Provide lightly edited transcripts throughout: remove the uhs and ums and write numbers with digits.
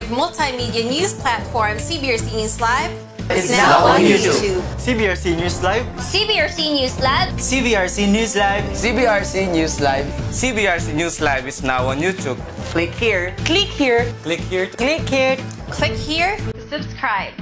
multimedia news platform Cbrc News Live is now on YouTube. Cbrc News Live. Cbrc News Live. Cbrc News Live. Cbrc News Live. Cbrc News Live is now on YouTube. Click here. Click here. Click here. Click here. Click here. Subscribe.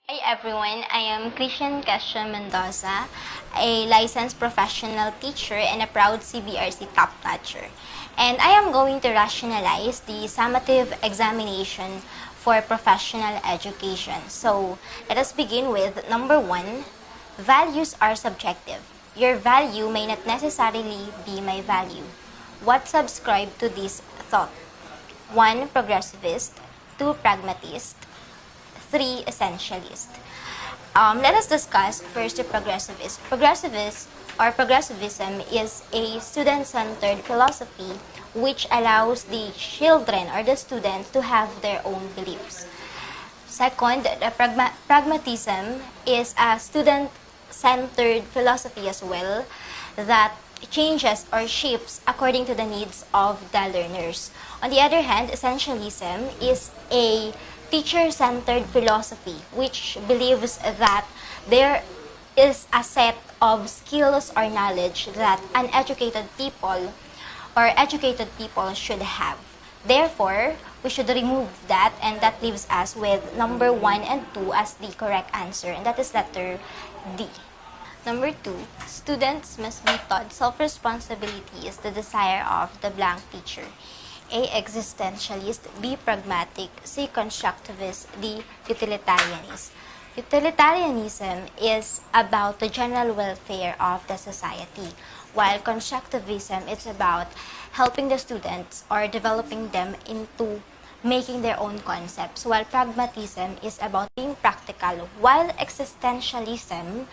Hi everyone, I am Christian Castro Mendoza, a licensed professional teacher and a proud CBRC top notcher. And I am going to rationalize the summative examination for professional education. So let us begin with number 1. Values are subjective. Your value may not necessarily be my value. What subscribe to this thought? 1. Progressivist. 2. Pragmatist. 3. Essentialist. Let us discuss first the progressivist. Progressivism is a student-centered philosophy which allows the children or the students to have their own beliefs. Second, the pragmatism is a student-centered philosophy as well that changes or shifts according to the needs of the learners. On the other hand, essentialism is a teacher-centered philosophy which believes that there is a set of skills or knowledge that uneducated people or educated people should have. Therefore, we should remove that, and that leaves us with number 1 and 2 as the correct answer, and that is letter D. Number 2, students must be taught self-responsibility is the desire of the blank teacher. A. Existentialist. B. Pragmatic. C. Constructivist. D. Utilitarianist. Utilitarianism is about the general welfare of the society, while constructivism is about helping the students or developing them into making their own concepts, while pragmatism is about being practical, while existentialism,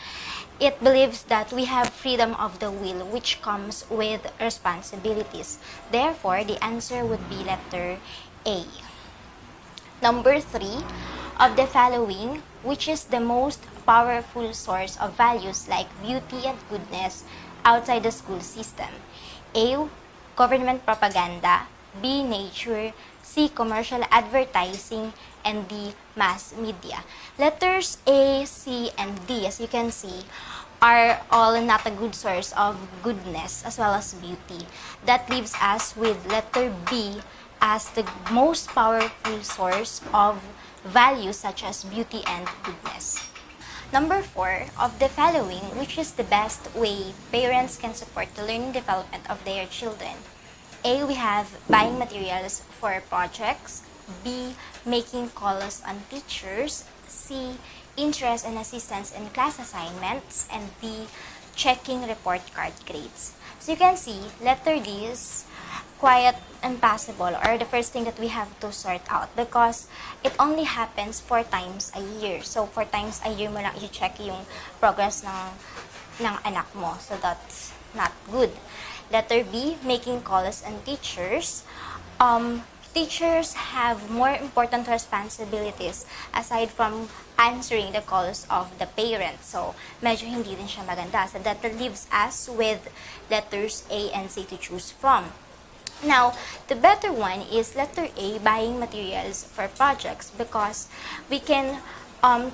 it believes that we have freedom of the will which comes with responsibilities. Therefore, the answer would be letter A. Number 3, of the following, which is the most powerful source of values like beauty and goodness outside the school system? A. Government propaganda. B. Nature. C. Commercial advertising. And D. Mass media. Letters A, C, and D, as you can see, are all not a good source of goodness as well as beauty. That leaves us with letter B as the most powerful source of values such as beauty and goodness. Number 4, of the following, which is the best way parents can support the learning development of their children? A. We have buying materials for projects. B. Making calls on teachers. C. Interest and assistance in class assignments. And D. Checking report card grades. So you can see, letter D is quite impossible, or the first thing that we have to sort out, because it only happens 4 times a year. So 4 times a year mo lang i-check yung progress ng anak mo. So that's not good. Letter B, making calls on teachers. Teachers have more important responsibilities aside from answering the calls of the parents. So, medyo hindi din siya maganda. So, that leaves us with letters A and C to choose from. Now, the better one is letter A, buying materials for projects, because we can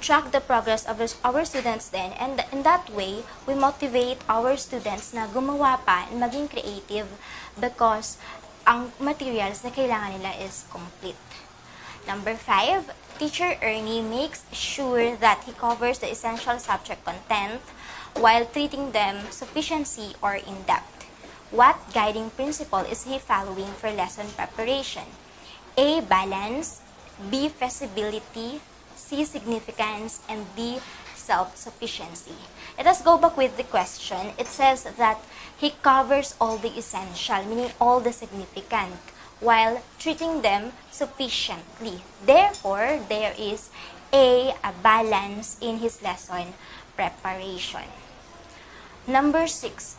track the progress of our students then, and in that way, we motivate our students na gumawa pa and maging creative because ang materials na kailangan nila is complete. Number 5, Teacher Ernie makes sure that he covers the essential subject content while treating them sufficiency or in-depth. What guiding principle is he following for lesson preparation? A. Balance. B. Feasibility. C. Significance. And D. self-sufficiency. Let us go back with the question. It says that he covers all the essential, meaning all the significant, while treating them sufficiently. Therefore, there is a balance in his lesson preparation. Number 6.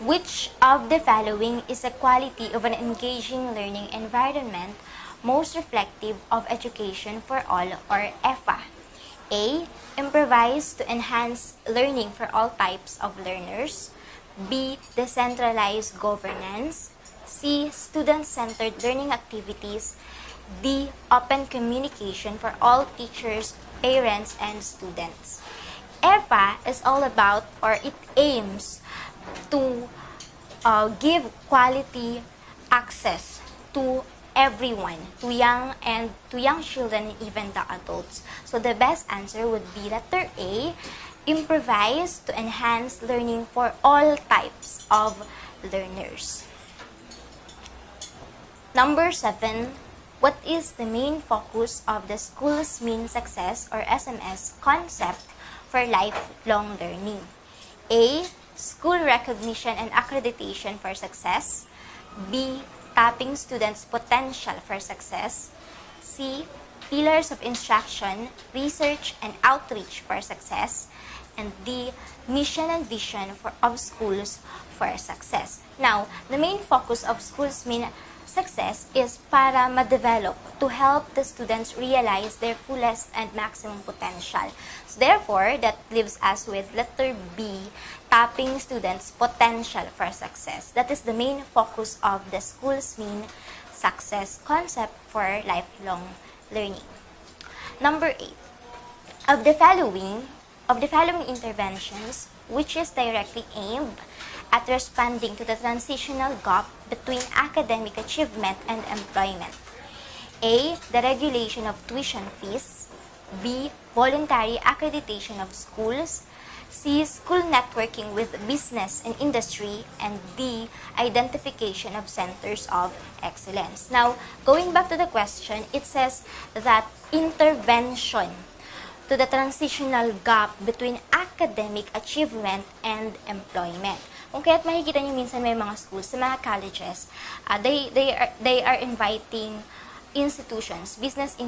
Which of the following is a quality of an engaging learning environment most reflective of education for all, or EFA? A. Improvise to enhance learning for all types of learners. B. Decentralized governance. C. Student-centered learning activities. D. Open communication for all teachers, parents, and students. EFA is all about, or it aims to give quality access to everyone, to young children, and even the adults. So the best answer would be letter A, improvise to enhance learning for all types of learners. Number 7, what is the main focus of the School's Mean Success, or SMS, concept for lifelong learning? A. School recognition and accreditation for success. B. Tapping students' potential for success. C. Pillars of instruction, research, and outreach for success. And D. Mission and vision of schools for success. Now, the main focus of School's Mean Success is para ma-develop, to help the students realize their fullest and maximum potential. So therefore, that leaves us with letter B, tapping students' potential for success. That is the main focus of the School's Mean Success concept for lifelong learning. Number 8, of the following interventions, which is directly aimed at responding to the transitional gap between academic achievement and employment? A. The regulation of tuition fees. B. Voluntary accreditation of schools. C. School networking with business and industry. And D. Identification of centers of excellence. Now, going back to the question, it says that intervention to the transitional gap between academic achievement and employment. Kung kaya't makikita niyo minsan may mga schools, sa mga colleges, they are inviting institutions, business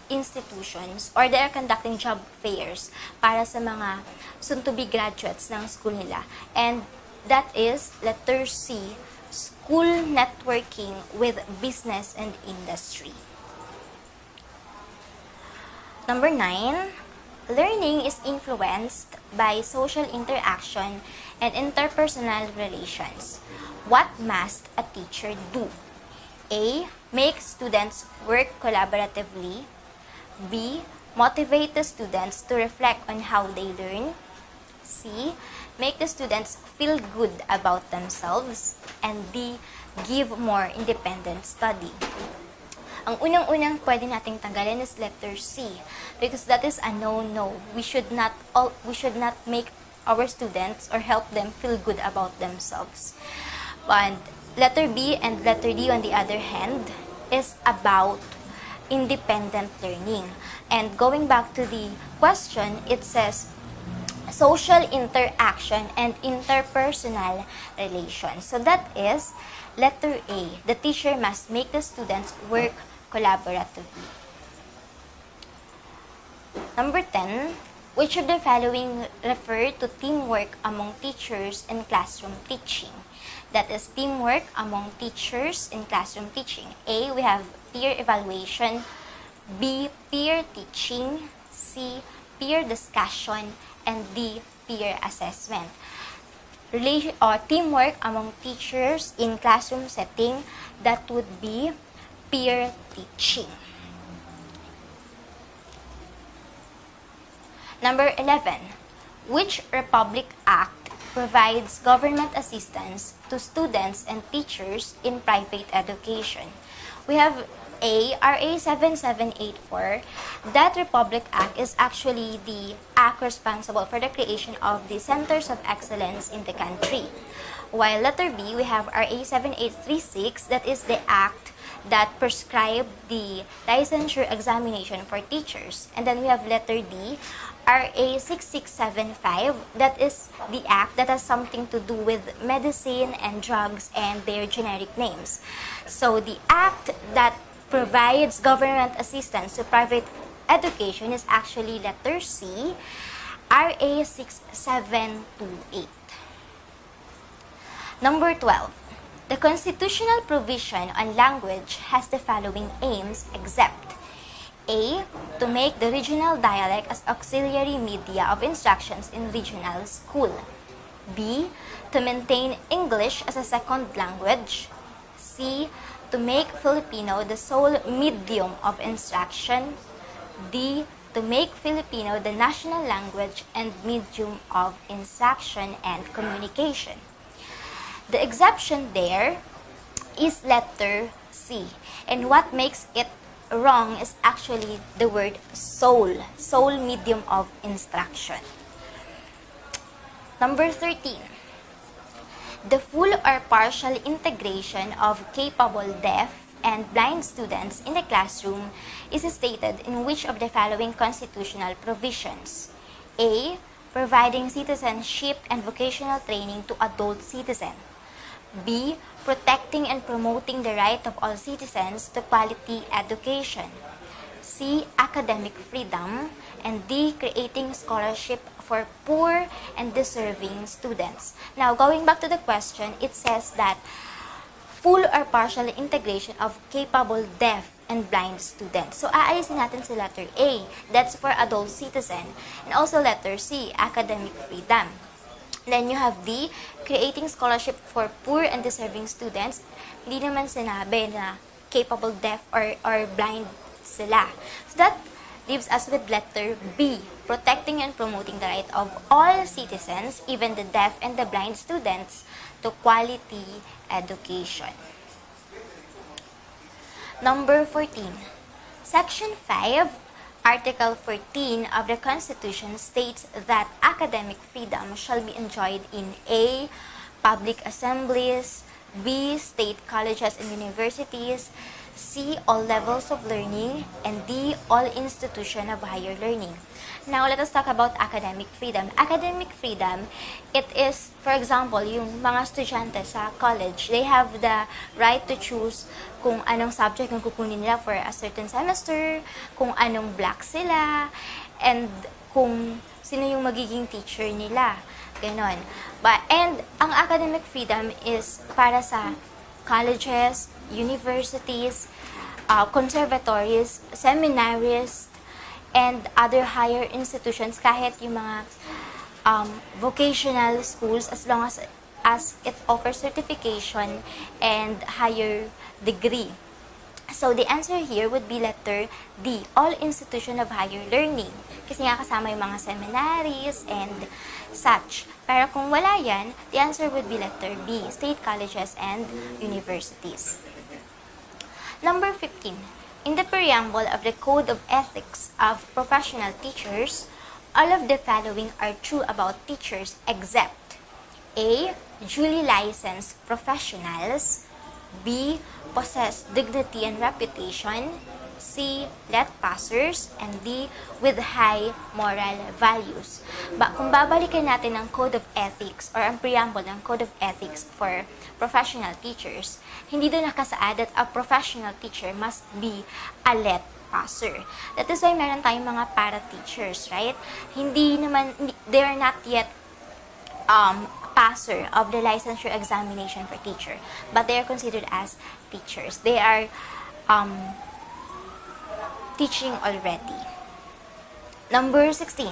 institutions, or they are conducting job fairs para sa mga soon-to-be graduates ng school nila. And that is letter C, school networking with business and industry. Number 9, learning is influenced by social interaction and interpersonal relations. What must a teacher do? A. Make students work collaboratively. B. Motivate the students to reflect on how they learn. C. Make the students feel good about themselves. And D. Give more independent study. Ang unang-unang pwede nating tanggalin is letter C, because that is a no-no. We should not make our students or help them feel good about themselves. And letter B and letter D, on the other hand, is about independent learning. And going back to the question, it says social interaction and interpersonal relations. So that is letter A. The teacher must make the students work collaboratively. Number 10, which of the following refer to teamwork among teachers in classroom teaching? That is teamwork among teachers in classroom teaching. A. We have peer evaluation. B. Peer teaching. C. Peer discussion. And D. Peer assessment. Teamwork among teachers in classroom setting, that would be peer teaching. Number 11, which Republic Act provides government assistance to students and teachers in private education? We have A. RA 7784. That Republic Act is actually the act responsible for the creation of the centers of excellence in the country. While letter B, we have RA 7836. That is the act that prescribe the licensure examination for teachers. And then we have letter D, RA 6675, that is the act that has something to do with medicine and drugs and their generic names. So the act that provides government assistance to private education is actually letter C, RA 6728. Number 12. The constitutional provision on language has the following aims except A. To make the regional dialect as auxiliary media of instructions in regional school. B. To maintain English as a second language. C. To make Filipino the sole medium of instruction. D. To make Filipino the national language and medium of instruction and communication. The exception there is letter C. And what makes it wrong is actually the word sole medium of instruction. Number 13. The full or partial integration of capable deaf and blind students in the classroom is stated in which of the following constitutional provisions? A. Providing citizenship and vocational training to adult citizens. B. Protecting and promoting the right of all citizens to quality education. C. Academic freedom. And D. Creating scholarship for poor and deserving students. Now, going back to the question, it says that full or partial integration of capable deaf and blind students. So, aalisin natin si letter A. That's for adult citizen. And also letter C, academic freedom. Then you have D, creating scholarship for poor and deserving students. Hindi naman sinabi na capable deaf or blind sila. So that leaves us with letter B, protecting and promoting the right of all citizens, even the deaf and the blind students, to quality education. Number 14. Section 5, Article 14 of the Constitution states that academic freedom shall be enjoyed in A. Public assemblies, B. State colleges and universities, C. All levels of learning, and D. All institutions of higher learning. Now, let us talk about academic freedom. Academic freedom, it is, for example, yung mga estudyante sa college, they have the right to choose kung anong subject ang kukunin nila for a certain semester, kung anong block sila, and kung sino yung magiging teacher nila. Ganon. And ang academic freedom is para sa colleges, universities, conservatories, seminaries, and other higher institutions, kahit yung mga vocational schools, as long as it offers certification and higher degree. So, the answer here would be letter D, all institution of higher learning. Kasi nga kasama yung mga seminaries and such. Pero kung wala yan, the answer would be letter B, state colleges and universities. Number 15. In the preamble of the Code of Ethics of Professional Teachers, all of the following are true about teachers except A. Duly licensed professionals, B. Possess dignity and reputation, C. Let passers, and D. With high moral values. Kung babalikan natin ang Code of Ethics or ang preamble ng Code of Ethics for professional teachers, hindi doon nakasaad that a professional teacher must be a let passer. That is why meron tayong mga para-teachers, right? They are not yet passer of the licensure examination for teacher, but they are considered as teachers. They are teaching already. Number 16.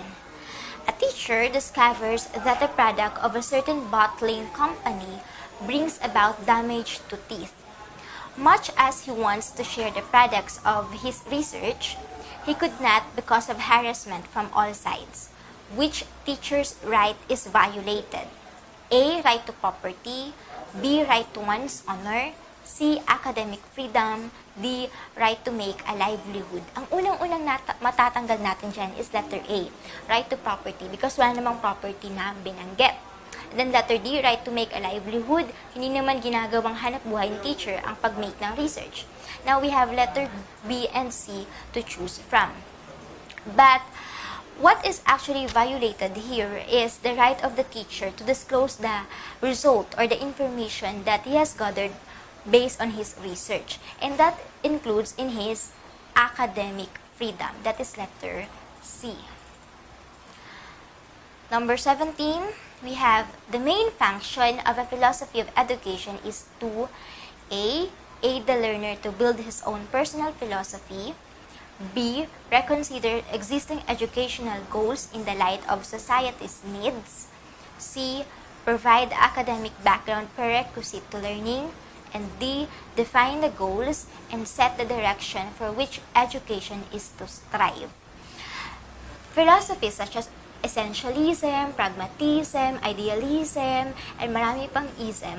A teacher discovers that the product of a certain bottling company brings about damage to teeth. Much as he wants to share the products of his research, he could not because of harassment from all sides. Which teacher's right is violated? A. Right to property, B. Right to one's honor, C. Academic freedom, D. Right to make a livelihood. Ang unang-unang matatanggal natin dyan is letter A, right to property, because wala namang property na binanggit. Then letter D, right to make a livelihood. Hindi naman ginagawang hanap buhay ng teacher ang pag-make ng research. Now we have letter B and C to choose from. But what is actually violated here is the right of the teacher to disclose the result or the information that he has gathered based on his research. And that includes in his academic freedom. That is letter C. Number 17, we have the main function of a philosophy of education is to A. Aid the learner to build his own personal philosophy. B. Reconsider existing educational goals in the light of society's needs. C. Provide academic background prerequisite to learning. And D. Define the goals and set the direction for which education is to strive. Philosophies such as essentialism, pragmatism, idealism, and marami pang ism,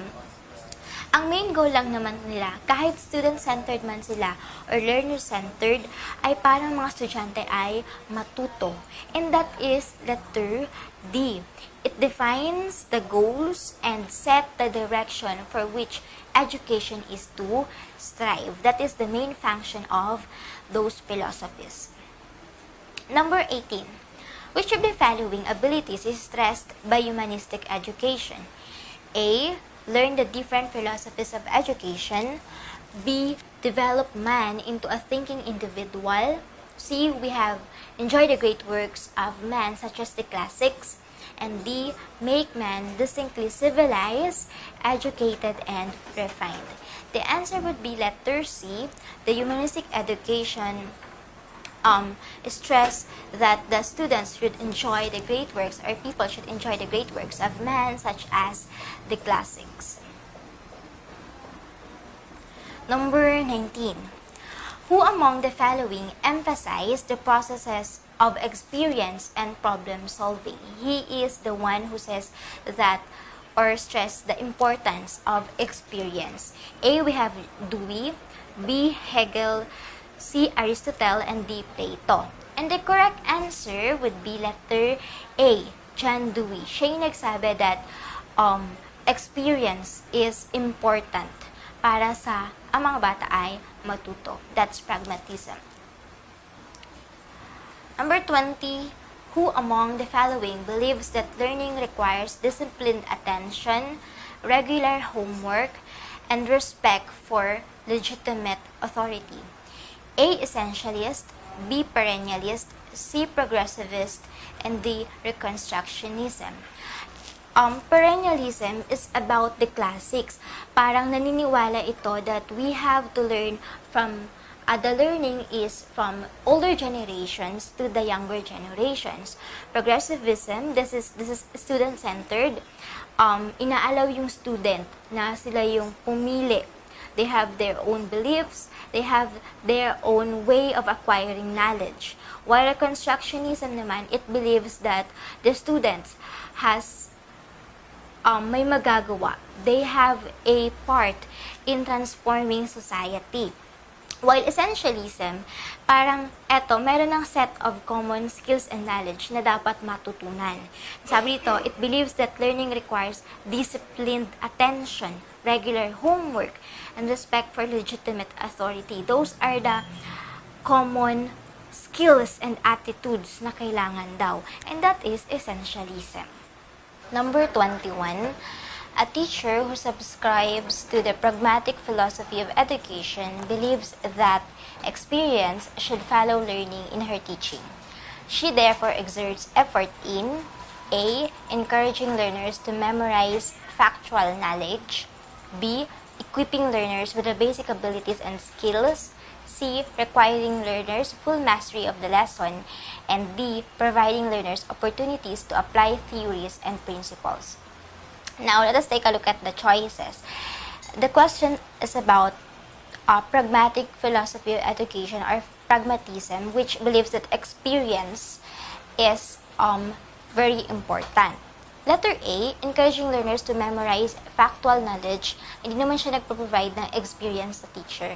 ang main goal lang naman nila, kahit student-centered man sila or learner-centered, ay parang mga estudyante ay matuto. And that is letter D. It defines the goals and set the direction for which education is to strive. That is the main function of those philosophies. Number 18. Which of the following abilities is stressed by humanistic education? A. Learn the different philosophies of education. B. Develop man into a thinking individual. C. We have enjoy the great works of man such as the classics. And D. Make man distinctly civilized, educated, and refined. The answer would be letter C. The humanistic education stress that the students should enjoy the great works, or people should enjoy the great works of man such as the classics. Number 19. Who among the following emphasize the processes of experience and problem solving? He is the one who says that or stress the importance of experience. A. We have Dewey. B. Hegel. C. Aristotle, and D. Plato. And the correct answer would be letter A. John Dewey. Siya yung nagsabi that experience is important para sa ang mga bata ay matuto. That's pragmatism. Number 20. Who among the following believes that learning requires disciplined attention, regular homework, and respect for legitimate authority? A. Essentialist, B. Perennialist, C. Progressivist, and D. Reconstructionism. Perennialism is about the classics. Parang naniniwala ito that we have to learn from, the learning is from older generations to the younger generations. Progressivism, this is student-centered. Inaalaw yung student na sila yung pumili. They have their own beliefs, they have their own way of acquiring knowledge. While Reconstructionism naman, it believes that the students has may magagawa. They have a part in transforming society. While Essentialism, parang meron ng set of common skills and knowledge na dapat matutunan. Sabi dito, it believes that learning requires disciplined attention, regular homework, and respect for legitimate authority. Those are the common skills and attitudes na kailangan daw. And that is Essentialism. Number 21. A teacher who subscribes to the pragmatic philosophy of education believes that experience should follow learning in her teaching. She therefore exerts effort in A. Encouraging learners to memorize factual knowledge. B. Equipping learners with the basic abilities and skills. C. Requiring learners full mastery of the lesson. And D. Providing learners opportunities to apply theories and principles. Now, let us take a look at the choices. The question is about pragmatic philosophy of education, or pragmatism, which believes that experience is very important. Letter A, encouraging learners to memorize factual knowledge. Hindi naman siya nagpo-provide ng experience sa teacher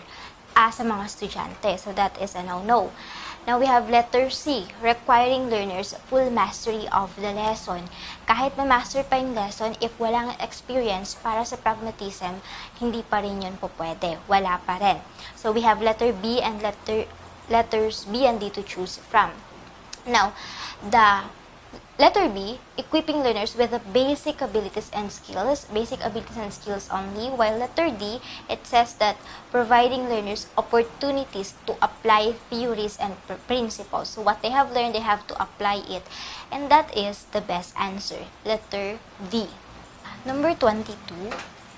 sa mga estudyante. So, that is a no-no. Now we have letter C, requiring learners full mastery of the lesson. Kahit ma-master pa yung lesson, if walang experience para sa pragmatism, hindi pa rin yun po pwede. Wala pa rin. So we have letter B and letters B and D to choose from. Now, the letter B, equipping learners with the basic abilities and skills only, while letter D, it says that providing learners opportunities to apply theories and principles. So what they have learned, they have to apply it. And that is the best answer, letter D. Number 22,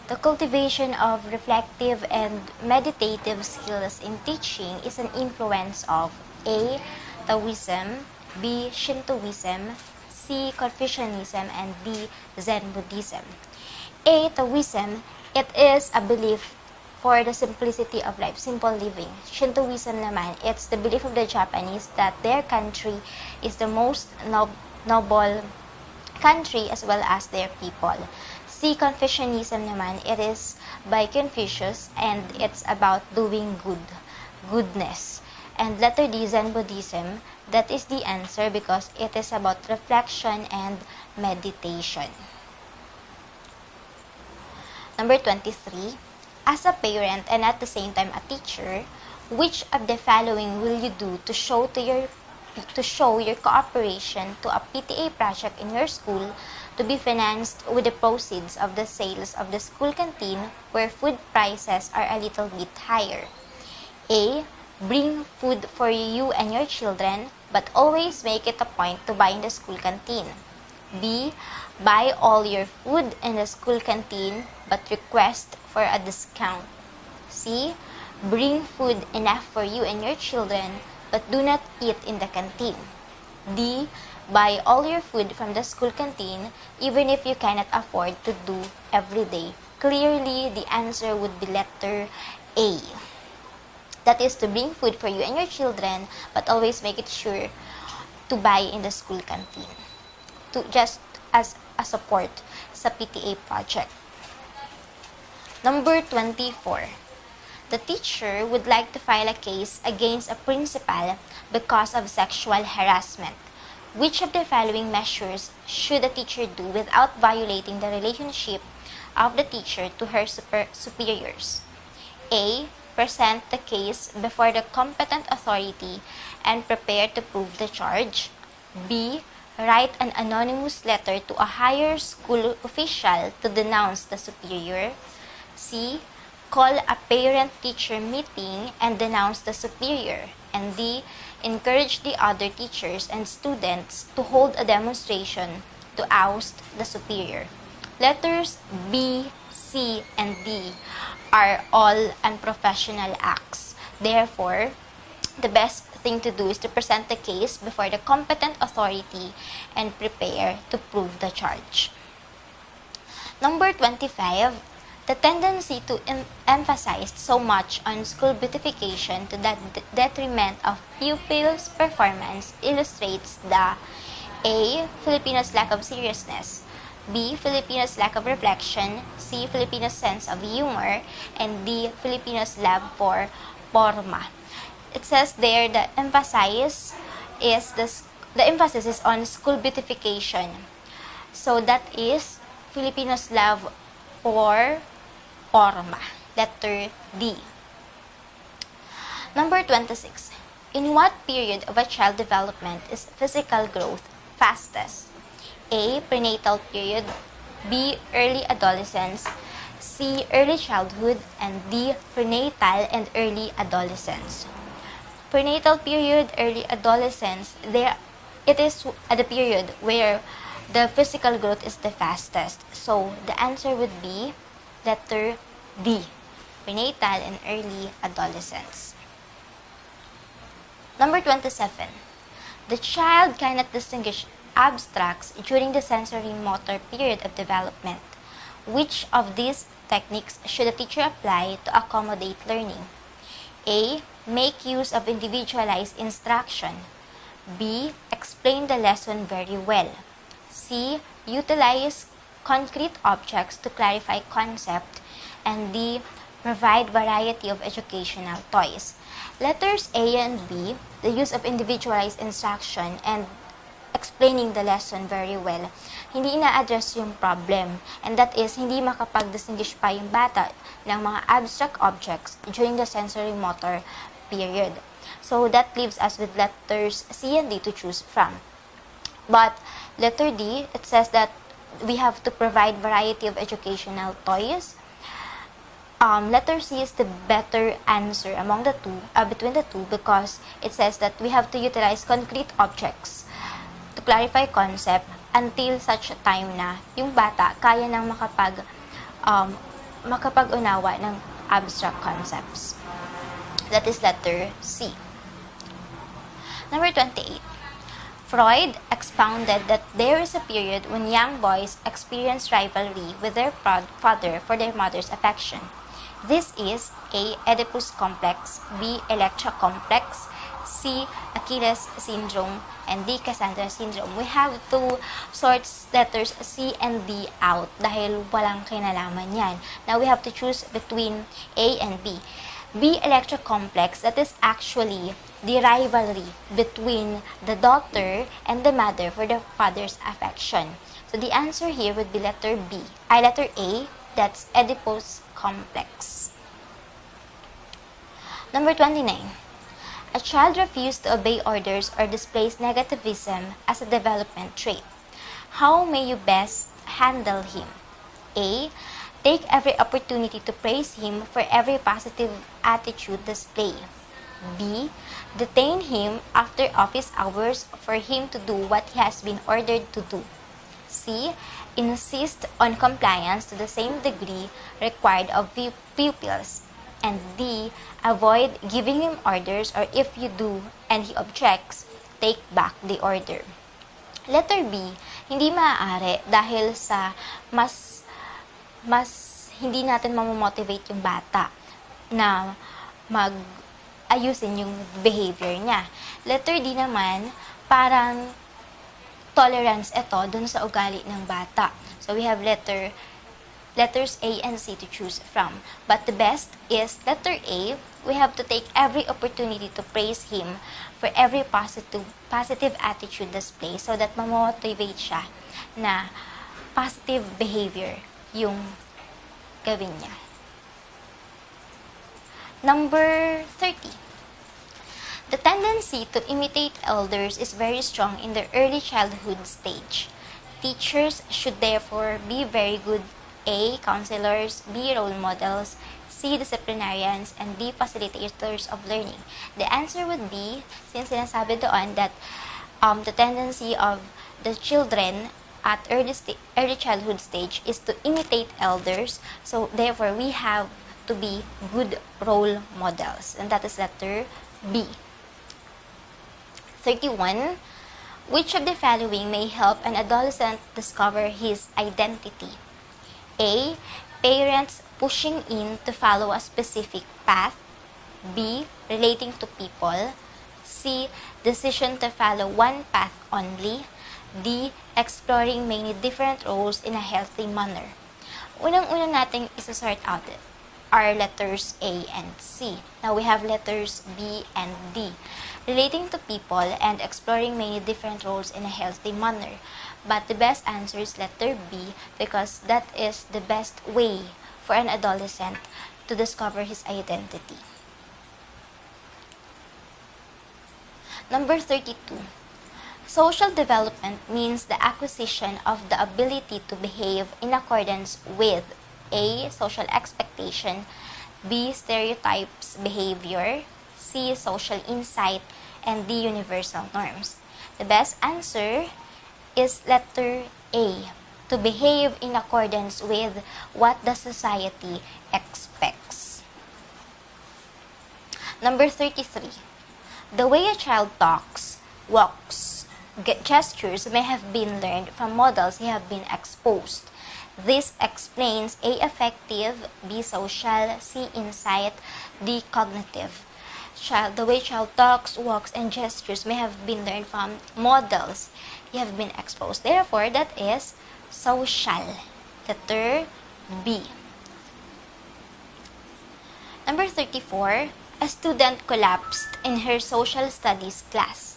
the cultivation of reflective and meditative skills in teaching is an influence of A. Taoism, B. Shintoism, C. Confucianism, and D. Zen Buddhism. A. Taoism, it is a belief for the simplicity of life, simple living. Shintoism naman, it's the belief of the Japanese that their country is the most noble country as well as their people. C. Confucianism naman, it is by Confucius and it's about doing goodness. And letter D, Zen Buddhism, that is the answer because it is about reflection and meditation. Number 23, as a parent and at the same time a teacher, which of the following will you do to show your cooperation to a PTA project in your school to be financed with the proceeds of the sales of the school canteen where food prices are a little bit higher? A. Bring food for you and your children, but always make it a point to buy in the school canteen. B. Buy all your food in the school canteen, but request for a discount. C. Bring food enough for you and your children, but do not eat in the canteen. D. Buy all your food from the school canteen, even if you cannot afford to do every day. Clearly, the answer would be letter A. That is to bring food for you and your children, but always make it sure to buy in the school canteen. Just as a support sa PTA project. Number 24. The teacher would like to file a case against a principal because of sexual harassment. Which of the following measures should a teacher do without violating the relationship of the teacher to her superiors? A. Present the case before the competent authority and prepare to prove the charge. B. Write an anonymous letter to a higher school official to denounce the superior. C. Call a parent-teacher meeting and denounce the superior. And D. Encourage the other teachers and students to hold a demonstration to oust the superior. Letters B, C, and D are all unprofessional acts. Therefore, the best thing to do is to present the case before the competent authority and prepare to prove the charge. Number 25, the tendency to emphasize so much on school beautification to the detriment of pupils' performance illustrates the A. Filipinos' lack of seriousness, B. Filipinos' lack of reflection, C. Filipinos' sense of humor, and D. Filipinos' love for forma. It says there the emphasis is on school beautification. So that is Filipinos' love for forma. Letter D. Number 26. In what period of a child development is physical growth fastest? A. Prenatal period, B. Early adolescence, C. Early childhood, and D. Prenatal and early adolescence. Prenatal period, early adolescence, it is the period where the physical growth is the fastest. So the answer would be letter D. Prenatal and early adolescence. Number 27. The child cannot distinguish abstracts during the sensory motor period of development. Which of these techniques should a teacher apply to accommodate learning? A. Make use of individualized instruction. B. Explain the lesson very well. C. Utilize concrete objects to clarify concept. And D. provide variety of educational toys. Letters A and B, the use of individualized instruction and explaining the lesson very well, hindi ina-address yung problem, and that is, hindi makapag-distinguish pa yung bata ng mga abstract objects during the sensory motor period. So, that leaves us with letters C and D to choose from. But, letter D, it says that we have to provide variety of educational toys. Letter C is the better answer among the two, between the two, because it says that we have to utilize concrete objects to clarify concept until such a time na yung bata kaya nang makapag-unawa ng abstract concepts. That is letter C. Number 28. Freud expounded that there is a period when young boys experience rivalry with their father for their mother's affection. This is A. Oedipus complex, B. Electra complex, C. Achilles syndrome, and D. Cassandra syndrome. We have to sort letters C and D out dahil walang kinalaman yan. Now, we have to choose between A and B. B. Electra complex, that is actually the rivalry between the daughter and the mother for the father's affection. So, the answer here would be letter A, that's Oedipus complex. Number 29. A child refused to obey orders or displays negativism as a development trait. How may you best handle him? A. Take every opportunity to praise him for every positive attitude display. B. Detain him after office hours for him to do what he has been ordered to do. C. Insist on compliance to the same degree required of pupils. And D. Avoid giving him orders, or if you do and he objects, take back the order. Letter B, hindi maaari dahil sa mas hindi natin mamomotivate yung bata na ayusin yung behavior niya. Letter D naman, parang tolerance ito dun sa ugali ng bata. So, we have letters A and C to choose from. But the best is letter A. We have to take every opportunity to praise him for every positive attitude display so that mamotivate siya na positive behavior yung gawin niya. Number 30. The tendency to imitate elders is very strong in the early childhood stage. Teachers should therefore be very good A. Counselors, B. Role models, C. Disciplinarians, and D. Facilitators of learning. The answer would be, since sinasabi doon that the tendency of the children at early childhood stage is to imitate elders, so therefore we have to be good role models, and that is letter B. 31. Which of the following may help an adolescent discover his identity? A. Parents pushing in to follow a specific path. B. Relating to people. C. Decision to follow one path only. D. Exploring many different roles in a healthy manner. Unang-una nating isa-sort out are letters A and C. Now, we have letters B and D. Relating to people and exploring many different roles in a healthy manner. But the best answer is letter B because that is the best way for an adolescent to discover his identity. Number 32. Social development means the acquisition of the ability to behave in accordance with A. Social expectation, B. Stereotypes behavior, C. Social insight, and D. Universal norms. The best answer is letter A, to behave in accordance with what the society expects. Number 33. The way a child talks, walks, gestures may have been learned from models he have been exposed. This explains A. Affective, B. Social, C. Insight, D. Cognitive. The way child talks, walks, and gestures may have been learned from models he have been exposed. Therefore, that is social. Letter B. Number 34, a student collapsed in her social studies class.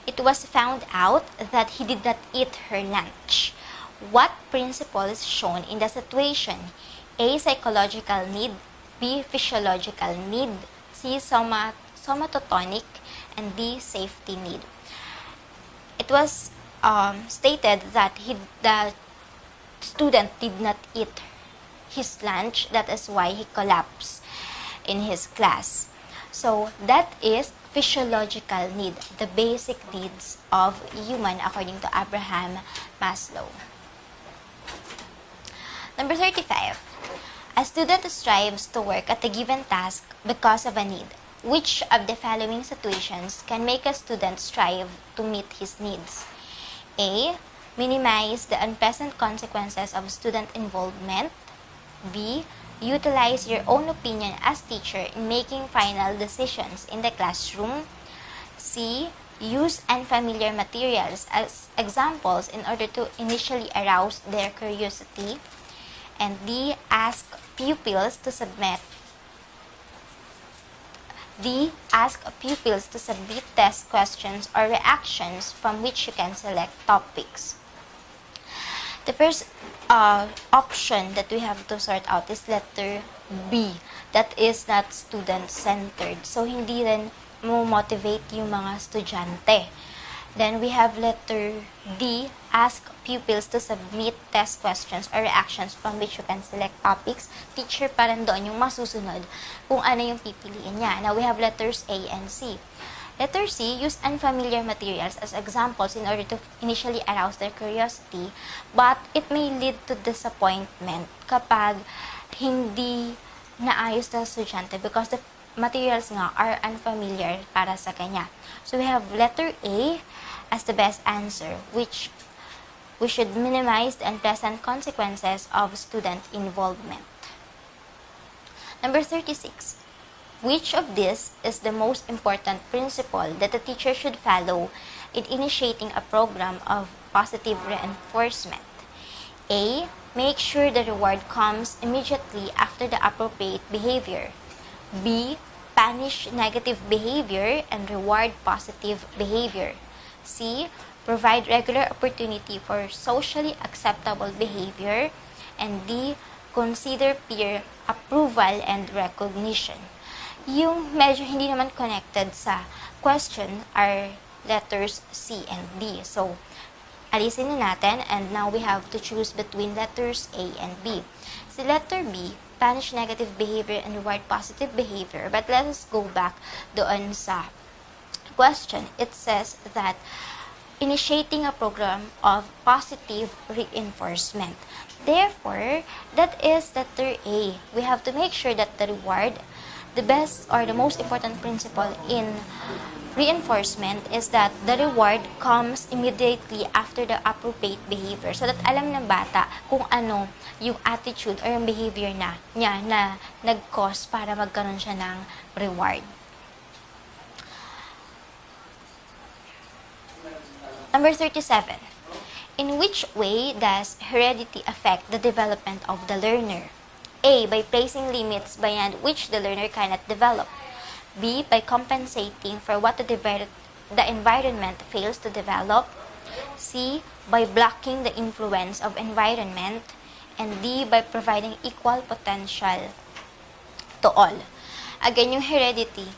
It was found out that he did not eat her lunch. What principle is shown in the situation? A. Psychological need. B. Physiological need. C. Somatotonic. And D. Safety need. It was stated that the student did not eat his lunch. That is why he collapsed in his class. So that is physiological need, the basic needs of human according to Abraham Maslow. Number 35. A student strives to work at a given task because of a need. Which of the following situations can make a student strive to meet his needs? A. Minimize the unpleasant consequences of student involvement. B. Utilize your own opinion as teacher in making final decisions in the classroom. C. Use unfamiliar materials as examples in order to initially arouse their curiosity. And D. Ask pupils to submit test questions or reactions from which you can select topics. The first option that we have to sort out is letter B. That is not student-centered. So, hindi rin motivate yung mga estudyante. Then, we have letter D. Ask pupils to submit test questions or reactions from which you can select topics. Teacher pa rin doon yung masusunod kung ano yung pipiliin niya. Now, we have letters A and C. Letter C, use unfamiliar materials as examples in order to initially arouse their curiosity, but it may lead to disappointment kapag hindi naayos na estudyante because the materials nga are unfamiliar para sa kanya. So we have letter A as the best answer, which we should minimize the unpleasant consequences of student involvement. Number 36. Which of these is the most important principle that a teacher should follow in initiating a program of positive reinforcement? A. Make sure the reward comes immediately after the appropriate behavior. B. Punish negative behavior and reward positive behavior. C. Provide regular opportunity for socially acceptable behavior. And D. Consider peer approval and recognition. Yung medyo hindi naman connected sa question are letters C and D. So, alisin na natin and now we have to choose between letters A and B. Si letter B, punish negative behavior and reward positive behavior. But let us go back doon sa question. It says that initiating a program of positive reinforcement. Therefore, that is letter A. We have to make sure that the reward, the best or the most important principle in reinforcement is that the reward comes immediately after the appropriate behavior. So that alam ng bata kung ano yung attitude or yung behavior niya na nag-cause para magkaroon siya ng reward. Number 37. In which way does heredity affect the development of the learner? A. By placing limits beyond which the learner cannot develop. B. By compensating for what the environment fails to develop. C. By blocking the influence of environment. And D. By providing equal potential to all. Again, yung heredity,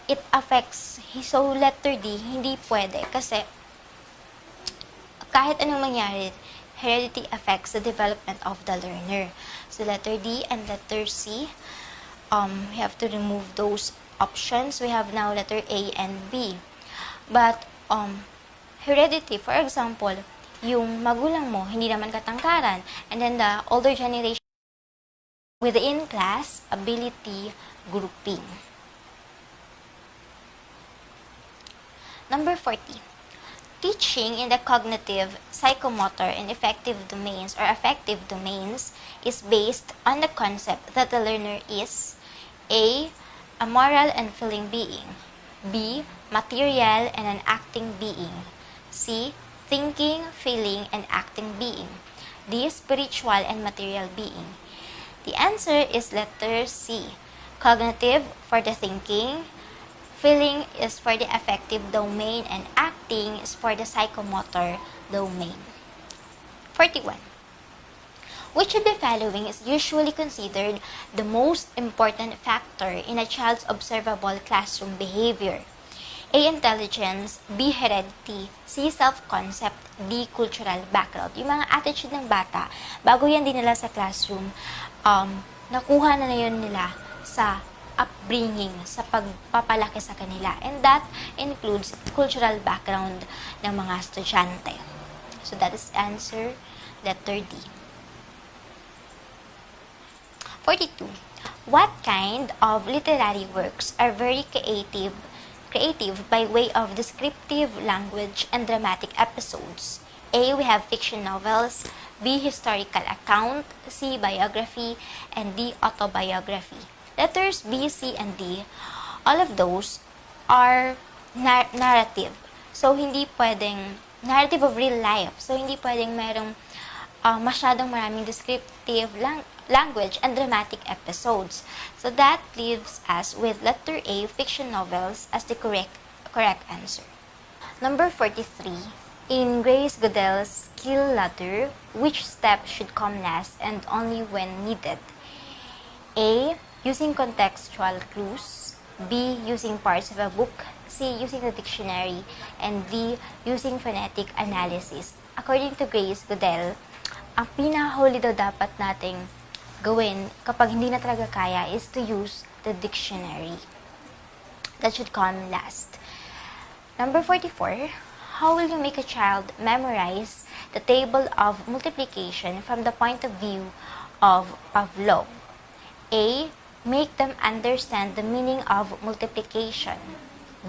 it affects, so letter D, hindi pwede kasi kahit anong mangyari, heredity affects the development of the learner. So, letter D and letter C, we have to remove those options. We have now letter A and B. But, heredity, for example, yung magulang mo, hindi naman katangkaran. And then, the older generation, within class, ability grouping. Number 40. Teaching in the cognitive, psychomotor, and affective domains is based on the concept that the learner is A. A moral and feeling being. B. Material and an acting being. C. Thinking, feeling, and acting being. D. Spiritual and material being. The answer is letter C. Cognitive for the thinking, feeling is for the affective domain, and acting is for the psychomotor domain. 41. Which of the following is usually considered the most important factor in a child's observable classroom behavior? A. Intelligence, B. Heredity, C. Self-concept, D. Cultural background. Yung mga attitude ng bata, bago yan dinala sa classroom, nakuha na yun nila sa upbringing, sa pagpapalaki sa kanila. And that includes cultural background ng mga estudyante. So that is answer letter D. 42. What kind of literary works are very creative by way of descriptive language and dramatic episodes? A. We have fiction novels, B. Historical account, C. Biography, and D. Autobiography. Letters B, C, and D, all of those are narrative. So, hindi pwedeng narrative of real life. So, hindi pwedeng mayroong masyadong maraming descriptive language and dramatic episodes. So, that leaves us with letter A, fiction novels, as the correct answer. Number 43. In Grace Goodell's skill ladder, which step should come last and only when needed? A. Using contextual clues, B. Using parts of a book, C. Using the dictionary, and D. Using phonetic analysis. According to Grace Goodell, ang pinakahuli daw dapat nating gawin kapag hindi na talaga kaya is to use the dictionary. That should come last. Number 44. How will you make a child memorize the table of multiplication from the point of view of Pavlov? A. Make them understand the meaning of multiplication.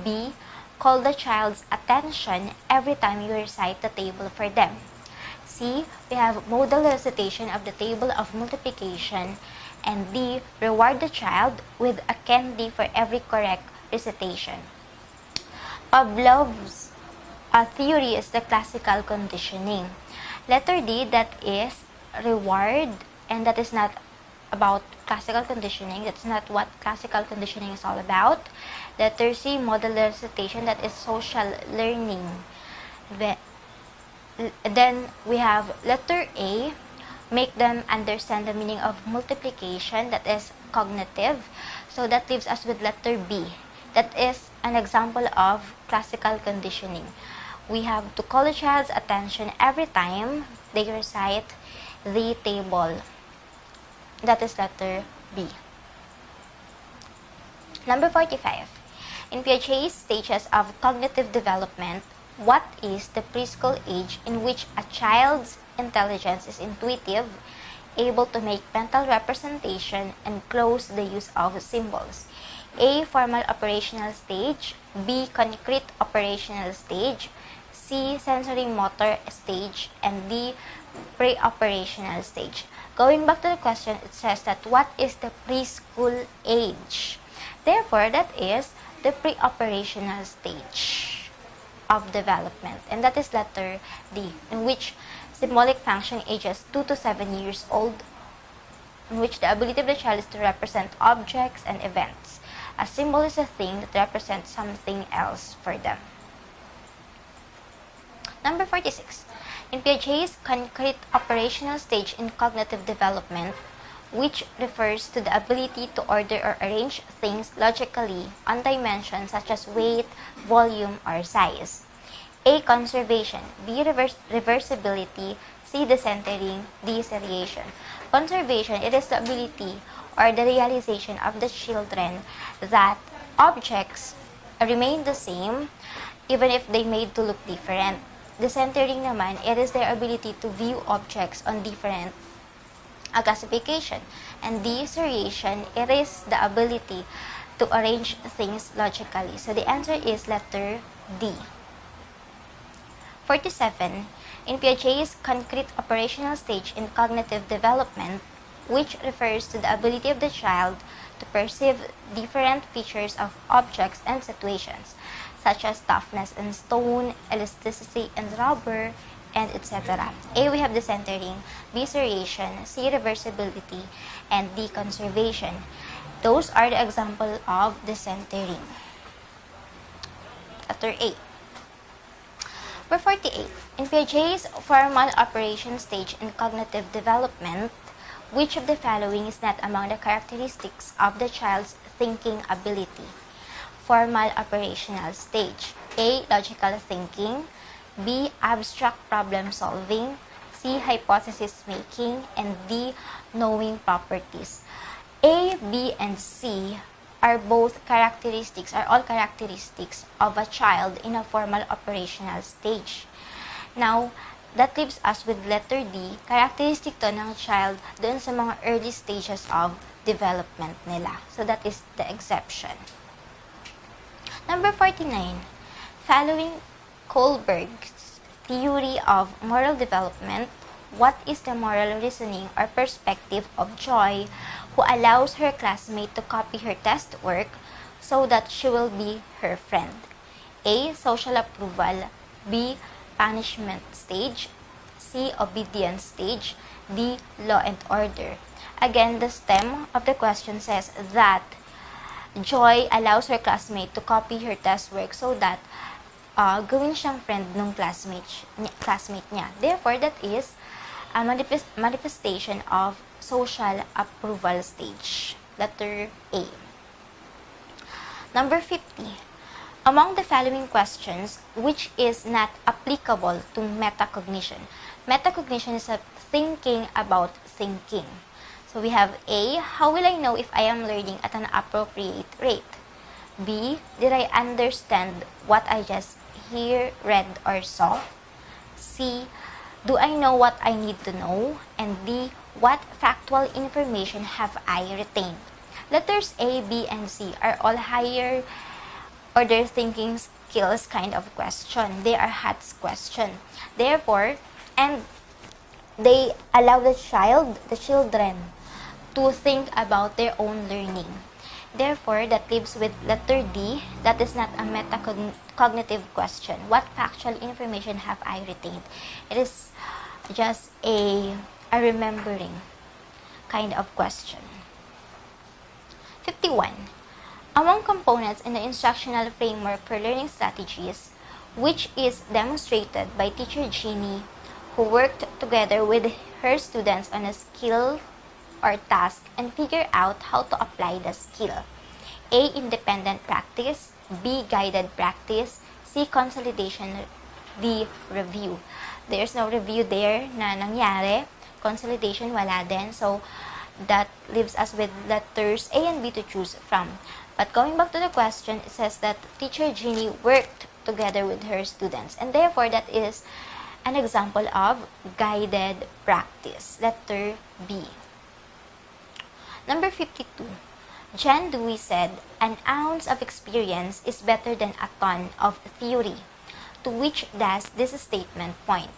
B. Call the child's attention every time you recite the table for them. C. We have modal recitation of the table of multiplication. And D. Reward the child with a candy for every correct recitation. Pavlov's theory is the classical conditioning. Letter D, that is reward, and that is not about classical conditioning. That's not what classical conditioning is all about. Letter C, model recitation, that is social learning. Then we have letter A, make them understand the meaning of multiplication, that is cognitive. So that leaves us with letter B. That is an example of classical conditioning. We have to call the child's attention every time they recite the table. That is letter B. Number 45. In Piaget's stages of cognitive development, what is the preschool age in which a child's intelligence is intuitive, able to make mental representation, and close the use of symbols? A. Formal operational stage, B. Concrete operational stage, C. Sensory motor stage, and D. Pre-operational stage. Going back to the question, it says that what is the preschool age? Therefore, that is the pre-operational stage of development. And that is letter D, in which symbolic function ages 2 to 7 years old, in which the ability of the child is to represent objects and events. A symbol is a thing that represents something else for them. Number 46. In Piaget's concrete operational stage in cognitive development, which refers to the ability to order or arrange things logically on dimensions such as weight, volume, or size. A. Conservation, B. Reversibility, C. Decentering, D. Seriation. Conservation, it is the ability or the realization of the children that objects remain the same even if they made to look different. Decentering naman, it is their ability to view objects on different classification. And D. Seriation, it is the ability to arrange things logically. So the answer is letter D. 47. In Piaget's concrete operational stage in cognitive development, which refers to the ability of the child to perceive different features of objects and situations, such as toughness in stone, elasticity in rubber, and etc. A. We have decentering, B. Seriation, C. Reversibility, and D. Conservation. Those are the example of decentering. Letter A. Number 48. In Piaget's formal operation stage in cognitive development, which of the following is not among the characteristics of the child's thinking ability? Formal operational stage. A. Logical thinking. B. Abstract problem solving. C. Hypothesis making. And D. Knowing properties. A, B, and C are all characteristics of a child in a formal operational stage. Now, that leaves us with letter D, characteristic to ng child doon sa mga early stages of development nila. So, that is the exception. Number 49. Following Kohlberg's theory of moral development, what is the moral reasoning or perspective of Joy who allows her classmate to copy her test work so that she will be her friend? A. Social approval. B. Punishment stage. C. Obedience stage. D. Law and order. Again, the stem of the question says that Joy allows her classmate to copy her test work so that gawin siyang friend ng classmate niya. Therefore, that is a manifestation of social approval stage. Letter A. Number 50. Among the following questions, which is not applicable to metacognition? Metacognition is a thinking about thinking. So we have A, how will I know if I am learning at an appropriate rate? B, did I understand what I just read or saw? C, do I know what I need to know? And D, what factual information have I retained? Letters A, B, and C are all higher order thinking skills kind of question. They are HATS question. Therefore, and they allow the children, to think about their own learning. Therefore, that leaves with letter D, that is not a metacognitive question. What factual information have I retained? It is just a remembering kind of question. 51. Among components in the instructional framework for learning strategies, which is demonstrated by teacher Jeannie, who worked together with her students on a skill or task and figure out how to apply the skill. A. Independent practice. B. Guided practice. C. Consolidation. D. Review. There's no review there na nangyari. Consolidation, wala din. So, that leaves us with letters A and B to choose from. But going back to the question, it says that teacher Jeannie worked together with her students. And therefore, that is an example of guided practice. Letter B. Number 52. John Dewey said, an ounce of experience is better than a ton of theory. To which does this statement point?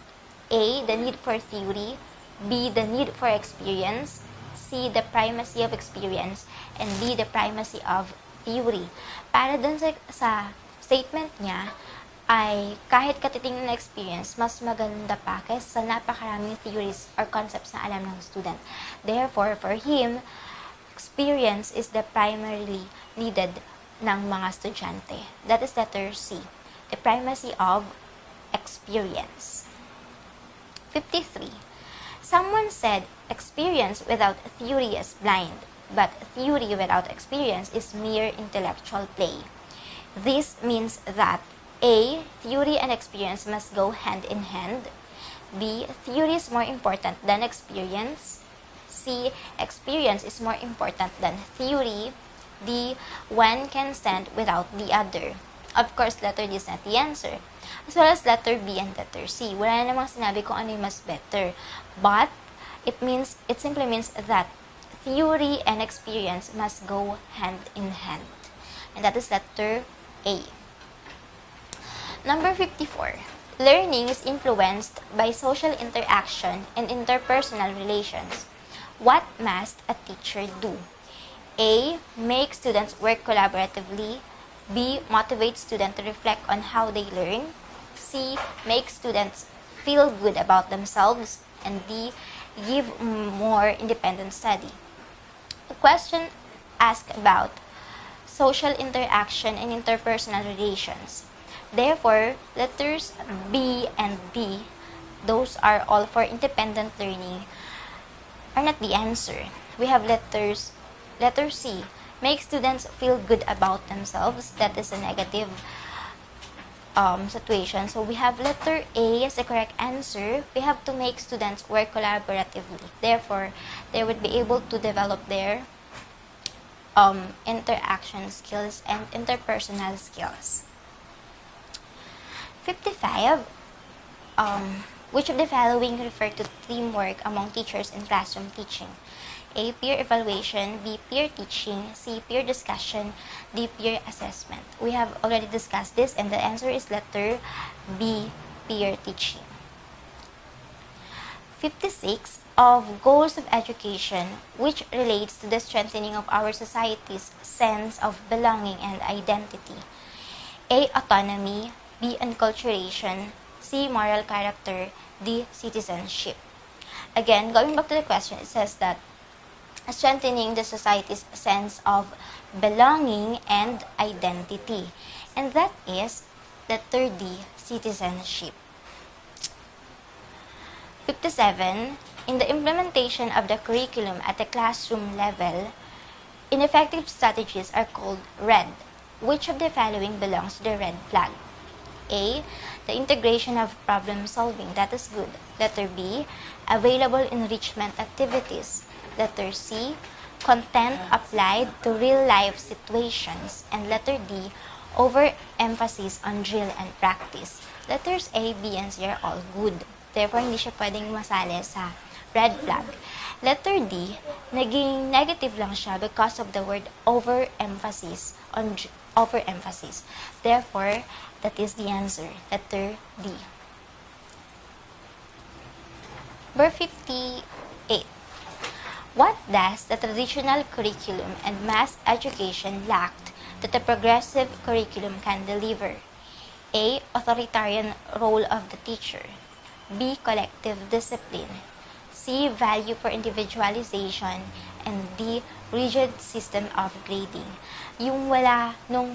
A. The need for theory. B. The need for experience. C. The primacy of experience. And D. The primacy of theory. Para dun sa statement niya, ay kahit katitingin na experience, mas maganda pa kaysa sa napakaraming theories or concepts na alam ng student. Therefore, for him, experience is the primarily needed ng mga estudyante. That is letter C, the primacy of experience. 53. Someone said, experience without theory is blind, but theory without experience is mere intellectual play. This means that A. Theory and experience must go hand in hand. B. Theory is more important than experience. C. Experience is more important than theory. D. One can stand without the other. Of course, letter D is not the answer. As well as letter B and letter C. Wala namang sinabi kung ano yung mas better. But, it simply means that theory and experience must go hand in hand. And that is letter A. Number 54. Learning is influenced by social interaction and interpersonal relations. What must a teacher do? A. Make students work collaboratively. B. Motivate students to reflect on how they learn. C. Make students feel good about themselves. And D. Give more independent study. The question ask about social interaction and interpersonal relations. Therefore, letters B and D, those are all for independent learning, are not the answer. We have letter C, make students feel good about themselves. That is a negative situation. So we have letter A as the correct answer. We have to make students work collaboratively. Therefore, they would be able to develop their interaction skills and interpersonal skills. 55. Which of the following refer to teamwork among teachers in classroom teaching? A. Peer evaluation. B. Peer teaching. C. Peer discussion. D. Peer assessment. We have already discussed this, and the answer is letter B. Peer teaching. 56. Of goals of education, which relates to the strengthening of our society's sense of belonging and identity. A. Autonomy. B. Enculturation. C. Moral character. D. Citizenship. Again, going back to the question, it says that strengthening the society's sense of belonging and identity. And that is letter D, citizenship. 57. In the implementation of the curriculum at the classroom level, ineffective strategies are called red. Which of the following belongs to the red flag? A. The integration of problem solving. That is good. Letter B. Available enrichment activities. Letter C. Content applied to real-life situations. And letter D. Overemphasis on drill and practice. Letters A, B, and C are all good. Therefore, hindi siya pwedeng masali sa red flag. Letter D, naging negative lang siya because of the word overemphasis on overemphasis. Therefore, that is the answer. Letter D. Number 58. What does the traditional curriculum and mass education lacked that the progressive curriculum can deliver? A. Authoritarian role of the teacher. B. Collective discipline. C. Value for individualization. And D. Rigid system of grading. Yung wala nung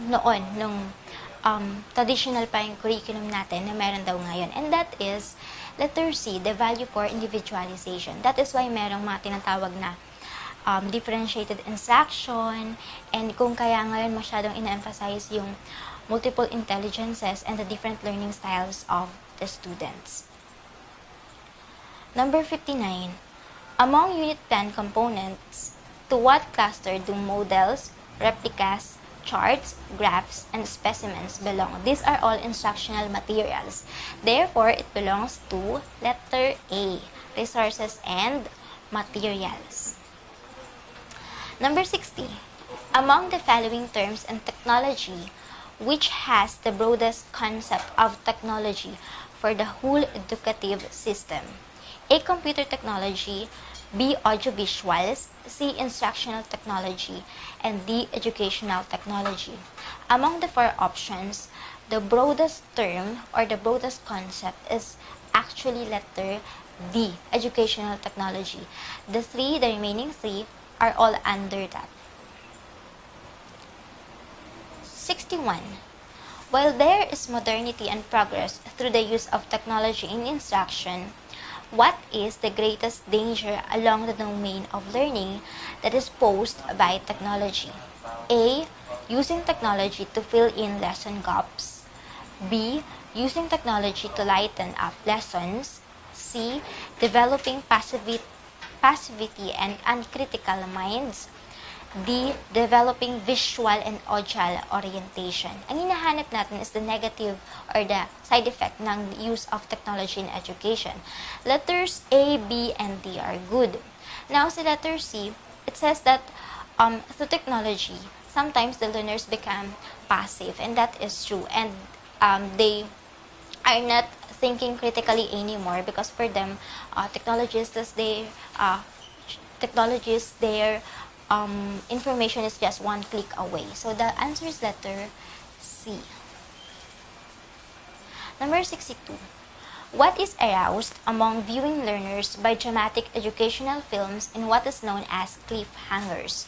traditional pa yung curriculum natin na meron daw ngayon. And that is letter C, the value for individualization. That is why merong mga tinatawag na differentiated instruction, and kung kaya ngayon masyadong ina-emphasize yung multiple intelligences and the different learning styles of the students. Number 59. Among Unit 10 components, to what cluster do models, replicas, charts, graphs, and specimens belong? These are all instructional materials. Therefore, it belongs to letter A, resources and materials. Number 60. Among the following terms in technology, which has the broadest concept of technology for the whole educative system? A. Computer technology. B. Audiovisuals. C. Instructional technology. And D. Educational technology. Among the four options, the broadest term or the broadest concept is actually letter D. Educational technology. The remaining three are all under that. 61. While there is modernity and progress through the use of technology in instruction, what is the greatest danger along the domain of learning that is posed by technology? A. Using technology to fill in lesson gaps. B. Using technology to lighten up lessons. C. Developing passivity and uncritical minds. D. Developing visual and audial orientation. Ang hinahanap natin is the negative or the side effect ng use of technology in education. Letters A, B, and D are good. Now, sa letter C, it says that through technology, sometimes the learners become passive, and that is true. And they are not thinking critically anymore because for them, their information is just one click away. So the answer is letter C. Number 62. What is aroused among viewing learners by dramatic educational films in what is known as cliffhangers?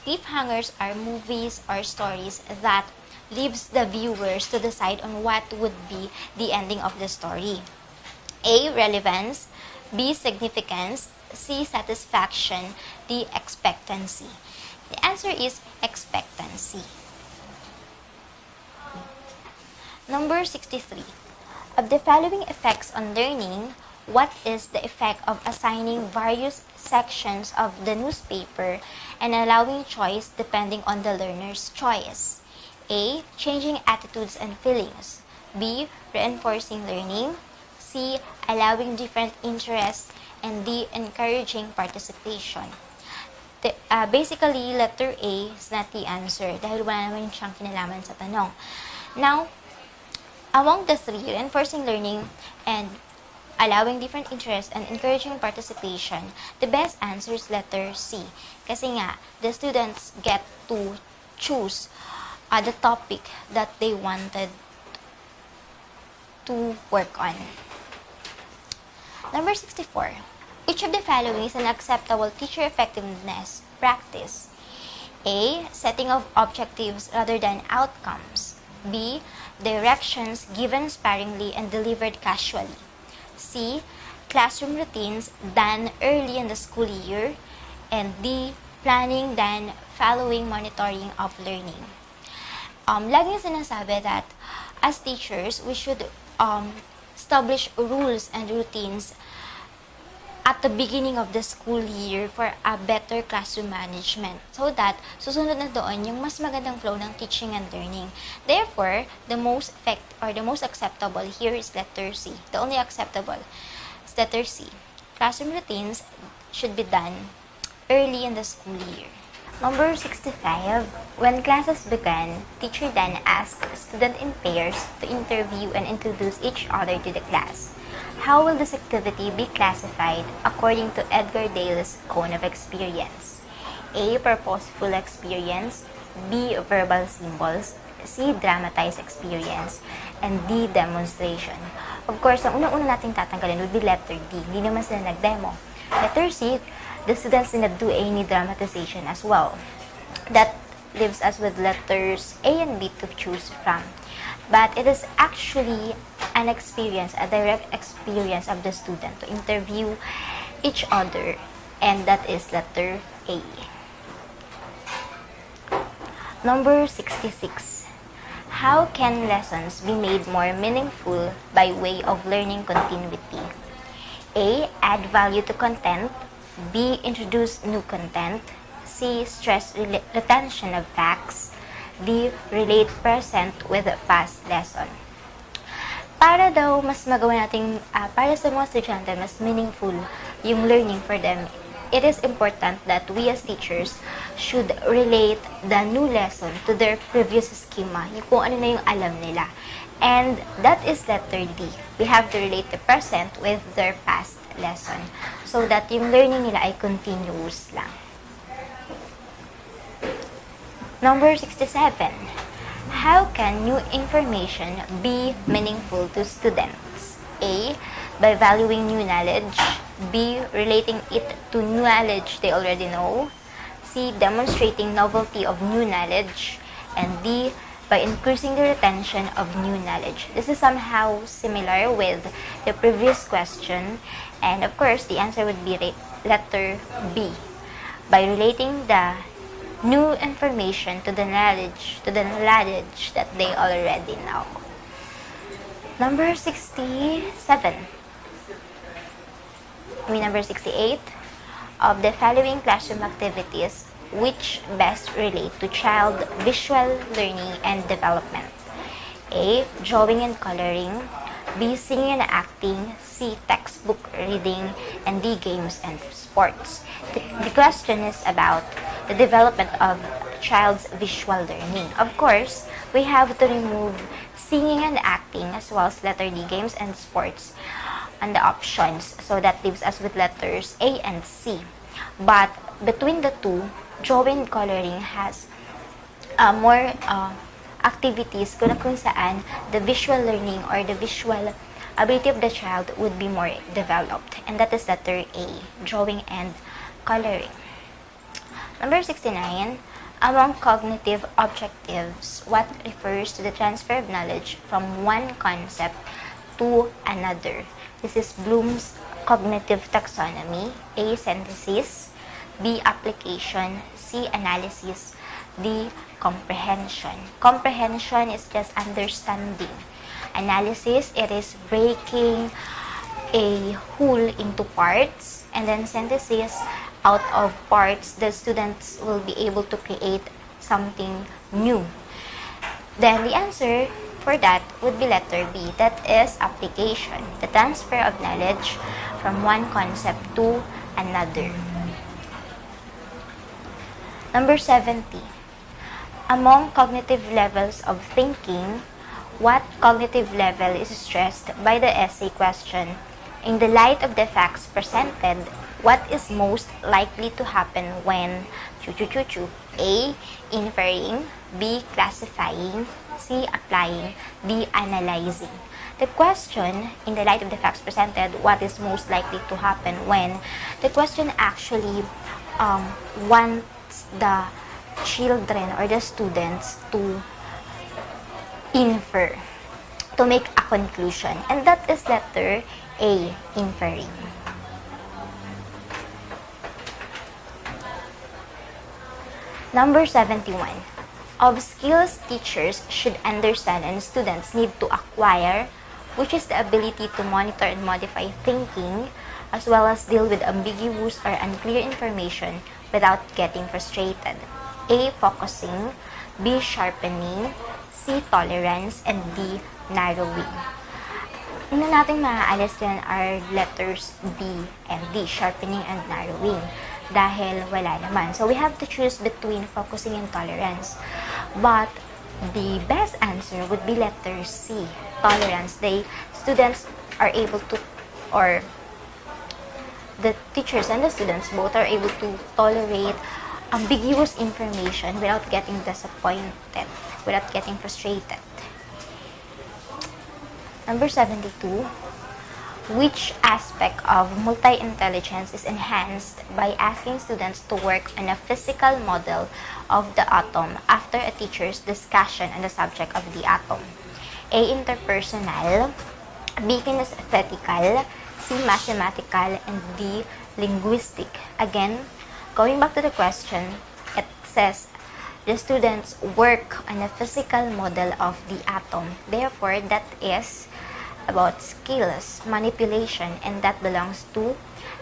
Cliffhangers are movies or stories that leaves the viewers to decide on what would be the ending of the story. A. Relevance. B. Significance. C. Satisfaction. D. Expectancy. The answer is expectancy. Number 63. Of the following effects on learning, what is the effect of assigning various sections of the newspaper and allowing choice depending on the learner's choice? A. Changing attitudes and feelings. B. Reinforcing learning. C. Allowing different interests. And D. Encouraging participation. Basically, letter A is not the answer dahil wala naman siyang kinalaman sa tanong. Now, among the three, reinforcing learning and allowing different interests and encouraging participation, the best answer is letter C. Kasi nga, the students get to choose the topic that they wanted to work on. Number 64. Which of the following is an acceptable teacher effectiveness practice? A. Setting of objectives rather than outcomes. B. Directions given sparingly and delivered casually. C. Classroom routines done early in the school year. And D. Planning done following monitoring of learning. Laging sinasabi that as teachers, we should establish rules and routines at the beginning of the school year for a better classroom management so that susunod na doon yung mas magandang flow ng teaching and learning. Therefore, the most acceptable here is letter C. The only acceptable is letter C. Classroom routines should be done early in the school year. Number 65. When classes began, teacher then asked student in pairs to interview and introduce each other to the class. How will this activity be classified according to Edgar Dale's cone of experience? A. Purposeful experience. B. Verbal symbols. C. Dramatized experience. And D. Demonstration. Of course, ang unang-una nating tatanggalin would be letter D. Hindi naman sila nag-demo. Letter C, the students did not do any dramatization as well. That leaves us with letters A and B to choose from. But it is actually an experience, a direct experience of the student to interview each other, and that is letter A. Number 66. How can lessons be made more meaningful by way of learning continuity? A. Add value to content. B. Introduce new content. C. Stress retention of facts. D. Relate present with past lesson. Para daw mas magawa natin, para sa mga estudyante, mas meaningful yung learning for them, it is important that we as teachers should relate the new lesson to their previous schema, yung kung ano na yung alam nila. And that is letter D. We have to relate the present with their past lesson so that yung learning nila ay continuous lang. Number 67. How can new information be meaningful to students? A. By valuing new knowledge. B. Relating it to knowledge they already know. C. Demonstrating novelty of new knowledge. And D. By increasing the retention of new knowledge. This is somehow similar with the previous question. And of course, the answer would be letter B. By relating the new information to the knowledge that they already know. Number 67. Number 68. Of the following classroom activities, which best relate to child visual learning and development? A. Drawing and coloring. B. Singing and acting. C. Textbook reading. And D. Games and sports. The question is about the development of child's visual learning. Of course, we have to remove singing and acting as well as letter D, games and sports, and the options. So that leaves us with letters A and C. But between the two, drawing and coloring has more activities kung saan the visual learning or the visual ability of the child would be more developed. And that is letter A, drawing and coloring. Number 69. Among cognitive objectives, what refers to the transfer of knowledge from one concept to another? This is Bloom's cognitive taxonomy. A. Synthesis. B. Application. C. Analysis. D. Comprehension. Comprehension is just understanding. Analysis, it is breaking a whole into parts. And then synthesis, out of parts, the students will be able to create something new. Then the answer for that would be letter B. That is application, the transfer of knowledge from one concept to another. Number 70. Among cognitive levels of thinking, what cognitive level is stressed by the essay question? In the light of the facts presented, what is most likely to happen when A. Inferring, B. Classifying, C. Applying, D. Analyzing. The question, in the light of the facts presented, what is most likely to happen when, the question actually wants the children or the students to infer, to make a conclusion. And that is letter A, inferring. Number 71. Of skills teachers should understand and students need to acquire, which is the ability to monitor and modify thinking, as well as deal with ambiguous or unclear information without getting frustrated. A. Focusing, B. Sharpening, C. Tolerance, and D. Narrowing. Una nating maaalis dyan are letters B and D, sharpening and narrowing, dahil wala naman. So we have to choose between focusing and tolerance. But the best answer would be letter C, tolerance. Students are able to, or the teachers and the students both are able to tolerate ambiguous information without getting disappointed, without getting frustrated. Number 72. Which aspect of multi-intelligence is enhanced by asking students to work on a physical model of the atom after a teacher's discussion on the subject of the atom? A. Interpersonal, B. Kinesthetical, C. Mathematical, and D. Linguistic. Again, going back to the question, it says the students work on a physical model of the atom. Therefore, that is about skills, manipulation, and that belongs to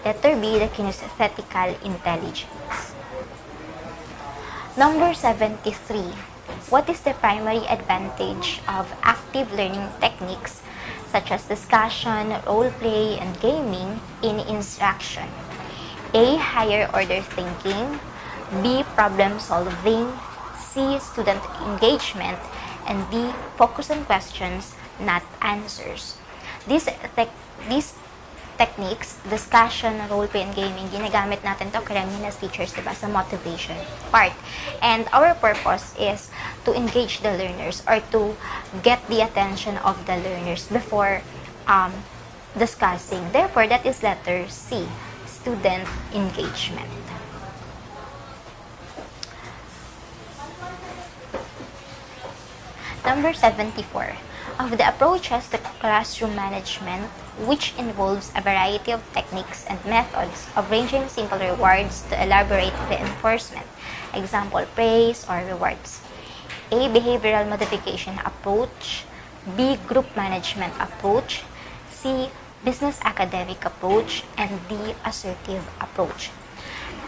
letter B, the kinesthetical intelligence. Number 73. What is the primary advantage of active learning techniques such as discussion, role play, and gaming in instruction? A. Higher order thinking, B. Problem solving, C. Student engagement, and D. Focus on questions, not answers. These techniques, discussion, role play, and gaming, ginagamit natin to karamihan as teachers, diba, sa motivation part. And our purpose is to engage the learners or to get the attention of the learners before discussing. Therefore, that is letter C, student engagement. Number 74. Of the approaches to classroom management, which involves a variety of techniques and methods of ranging simple rewards to elaborate reinforcement, example, praise or rewards. A. Behavioral modification approach, B. Group management approach, C. Business academic approach, and D. Assertive approach.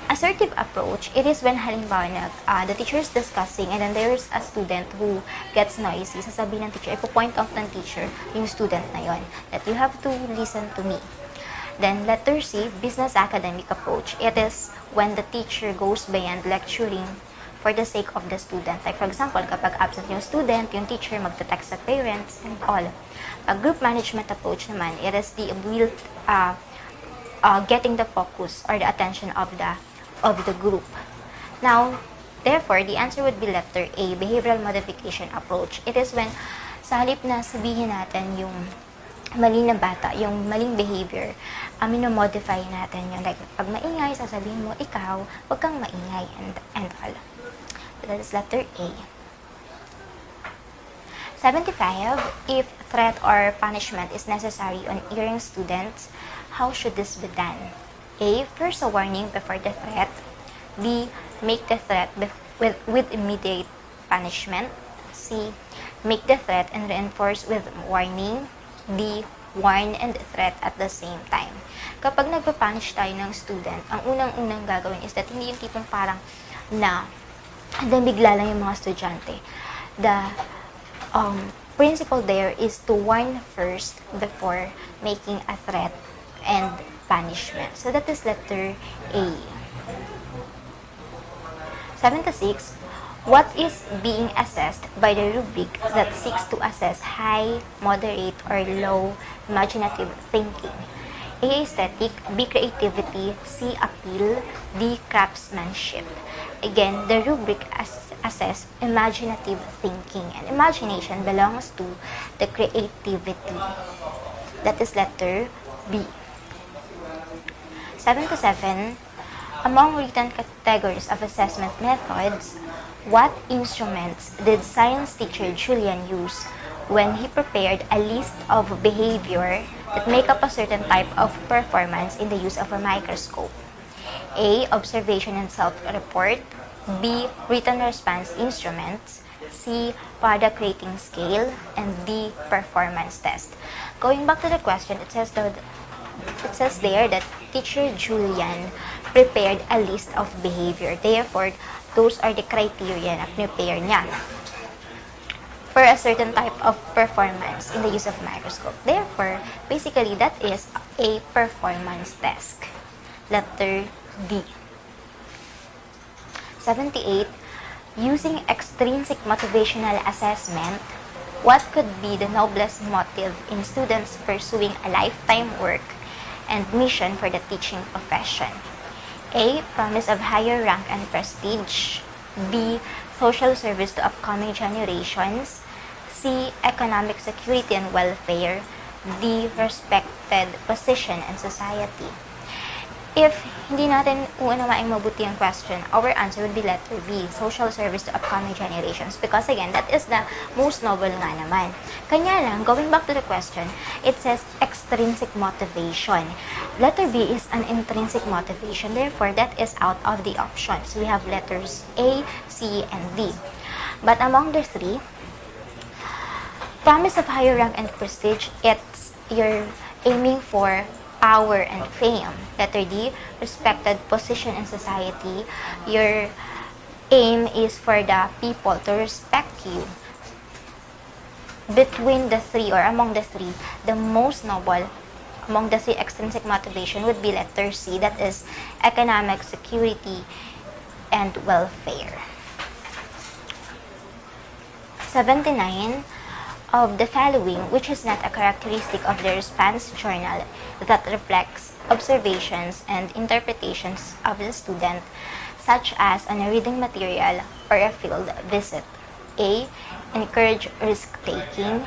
Assertive approach, it is when halimbawa the teacher is discussing and then there's a student who gets noisy. Sasabihin ng teacher, ipo-point out ng teacher yung student na yon, that you have to listen to me. Then letter C, business academic approach. It is when the teacher goes beyond lecturing for the sake of the student. Like for example, kapag absent yung student, yung teacher magte-text sa parents and all. A group management approach naman, it is the getting the focus or the attention of the group. Now, therefore, the answer would be letter A, behavioral modification approach. It is when sa halip na sabihin natin yung mali na bata, yung maling behavior, minomodify natin yun. Like, pag maingay, sasabihin mo, ikaw, wag kang maingay and all. That is letter A. 75. If threat or punishment is necessary on erring students, how should this be done? A. First a warning before the threat. B. Make the threat with immediate punishment. C. Make the threat and reinforce with warning. D. Warn and threat at the same time. Kapag nagpa-punish tayo ng student, ang unang-unang gagawin is that hindi yung tipong parang na bigla lang yung mga estudyante. The principle there is to warn first before making a threat and punishment. So that is letter A. 76. What is being assessed by the rubric that seeks to assess high, moderate, or low imaginative thinking? A. Aesthetic. B. Creativity. C. Appeal. D. Craftsmanship. Again, the rubric assess imaginative thinking, and imagination belongs to the creativity. That is letter B. 77. Among written categories of assessment methods, what instruments did science teacher Julian use when he prepared a list of behavior that make up a certain type of performance in the use of a microscope? A. Observation and self-report. B. Written response instruments. C. Product rating scale. And D. Performance test. Going back to the question, it says there that teacher Julian prepared a list of behavior. Therefore, those are the criteria na prepare niya for a certain type of performance in the use of microscope. Therefore, basically, that is a performance test. Letter D. 78. Using extrinsic motivational assessment, what could be the noblest motive in students pursuing a lifetime work and mission for the teaching profession? A. Promise of higher rank and prestige. B. Social service to upcoming generations. C. Economic security and welfare. D. Respected position in society. If hindi natin uunawaing mabuti ang question, our answer would be letter B, social service to upcoming generations. Because again, that is the most noble nga naman. Kanya lang, going back to the question, it says extrinsic motivation. Letter B is an intrinsic motivation. Therefore, that is out of the options. We have letters A, C, and D. But among the three, promise of higher rank and prestige, you're aiming for power and fame. Letter D, respected position in society. Your aim is for the people to respect you. Between the three, or among the three, the most noble among the three extrinsic motivation would be letter C, that is economic security and welfare. 79. Of the following, which is not a characteristic of the response journal that reflects observations and interpretations of the student, such as on a reading material or a field visit? A. Encourage risk-taking.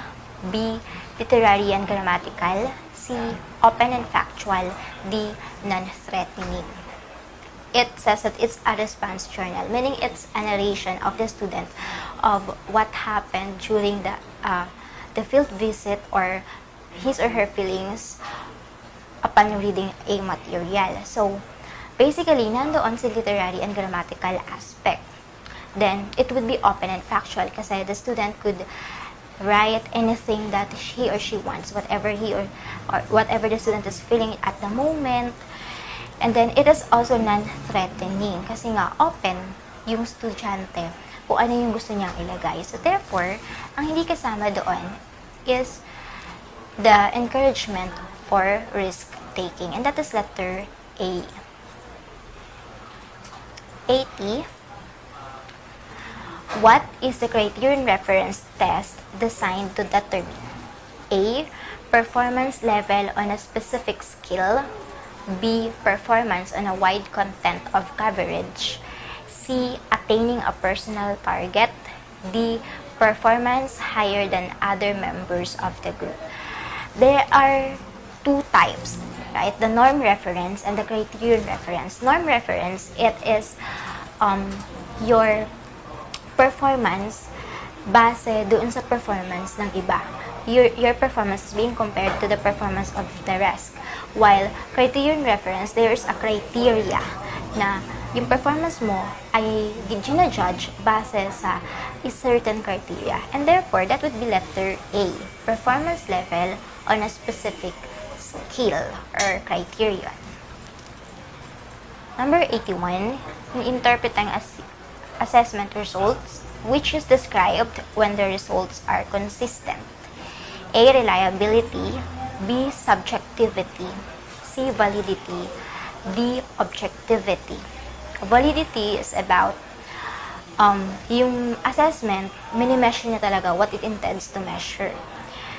B. Literary and grammatical. C. Open and factual. D. Non-threatening. It says that it's a response journal, meaning it's a narration of the student of what happened during the field visit or his or her feelings upon reading a material. So, basically, nandoon si literary and grammatical aspect. Then, it would be open and factual kasi the student could write anything that he or she wants, whatever or whatever the student is feeling at the moment. And then, it is also non-threatening kasi nga, open yung estudyante kung ano yung gusto niyang ilagay. So, therefore, ang hindi kasama doon is the encouragement for risk-taking. And that is letter A. 80. What is the criterion reference test designed to determine? A. Performance level on a specific skill. B. Performance on a wide content of coverage. C. Attaining a personal target. D. Performance higher than other members of the group. There are two types, right? The norm reference and the criterion reference. Norm reference, it is your performance base doon sa performance ng iba. Your performance is being compared to the performance of the rest. While criterion reference, there is a criteria na yung performance mo ay gina-judge base sa a certain criteria. And therefore, that would be letter A, performance level on a specific skill or criterion. Number 81, interpreting assessment results, which is described when the results are consistent. A, reliability, B, subjectivity, C, validity, D, objectivity. Validity is about yung assessment, mini-measure niya talaga what it intends to measure.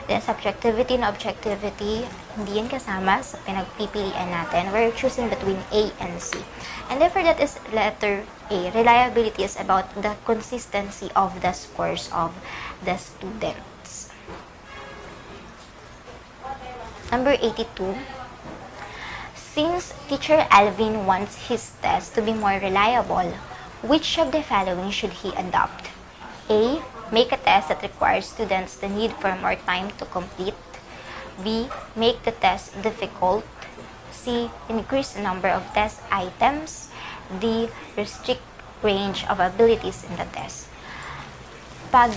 Then, subjectivity and objectivity, hindi yan kasama sa pinagpipilian natin. We're choosing between A and C. And therefore, that is letter A. Reliability is about the consistency of the scores of the students. Number 82. Since teacher Alvin wants his test to be more reliable, which of the following should he adopt? A. Make a test that requires students the need for more time to complete. B. Make the test difficult. C. Increase the number of test items. D. Restrict range of abilities in the test. Pag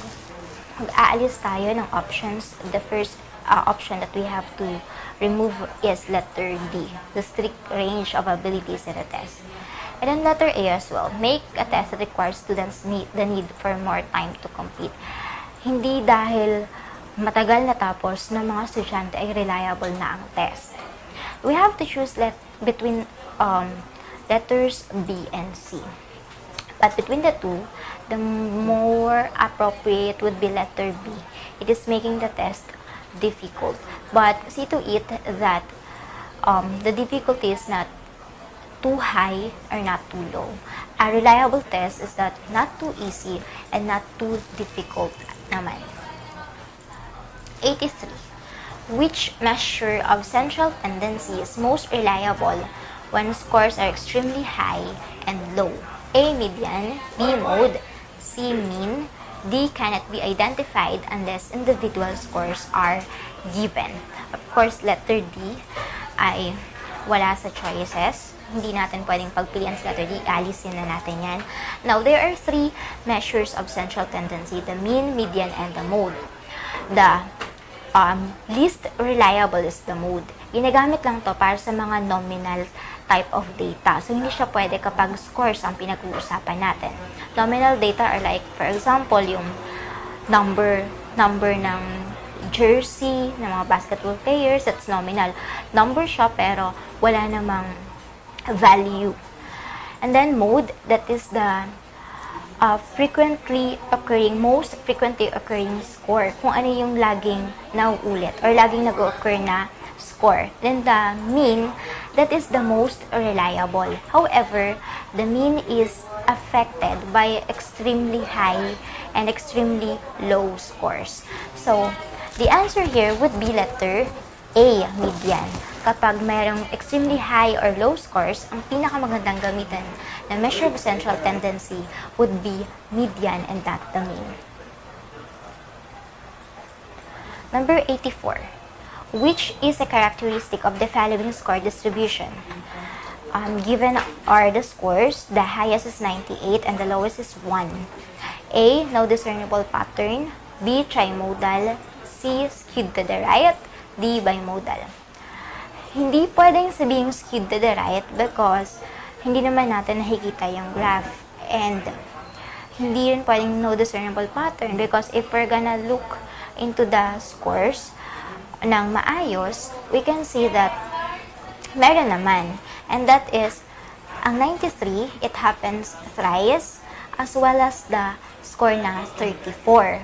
mag-aalis tayo ng options, the first option that we have to remove is letter D, the strict range of abilities in the test. And then letter A as well, make a test that requires students the need for more time to complete. Hindi dahil matagal na tapos na mga estudyante ay reliable na ang test. We have to choose between letters B and C. But between the two, the more appropriate would be letter B. It is making the test difficult. But see to it that the difficulty is not too high or not too low. A reliable test is that not too easy and not too difficult naman. 83. Which measure of central tendency is most reliable when scores are extremely high and low? A. Median, B. Mode, C. Mean, D. Cannot be identified unless individual scores are given. Of course, letter D ay wala sa choices. Hindi natin pwedeng pagpilian sa letter D. Alisin na natin yan. Now, there are three measures of central tendency: the mean, median, and the mode. The least reliable is the mode. Ginagamit lang to para sa mga nominal type of data. So, hindi siya pwede kapag scores ang pinag-uusapan natin. Nominal data are like, for example, yung number ng jersey ng mga basketball players, that's nominal. Number siya pero wala namang value. And then mode, that is the most frequently occurring score. Kung ano yung laging nauulit or laging nag-occur na score. Then the mean, that is the most reliable. However, the mean is affected by extremely high and extremely low scores. So, the answer here would be letter A, median. Kapag mayroong extremely high or low scores, ang pinakamagandang gamitan na measure of central tendency would be median and not the mean. Number 84. Which is a characteristic of the following score distribution? Given are the scores, the highest is 98 and the lowest is 1. A, no discernible pattern. B, trimodal. C, skewed to the right. D, bimodal. Hindi pwedeng sabihing skewed to the right because hindi naman natin nakikita yung graph. And hindi rin pwedeng no discernible pattern because if we're gonna look into the scores ng maayos, we can see that meron naman. And that is, ang 93, it happens thrice as well as the score na 34.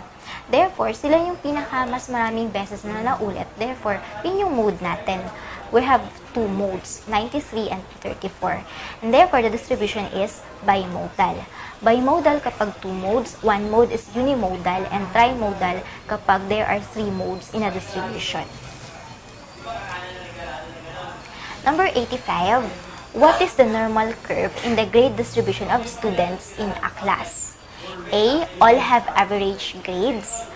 Therefore, sila yung mas maraming beses na naulit. Therefore, yun yung mode natin. We have two modes, 93 and 34. And therefore, the distribution is bimodal. Bimodal kapag two modes, one mode is unimodal, and trimodal kapag there are three modes in a distribution. Number 85, what is the normal curve in the grade distribution of students in a class? A. All have average grades.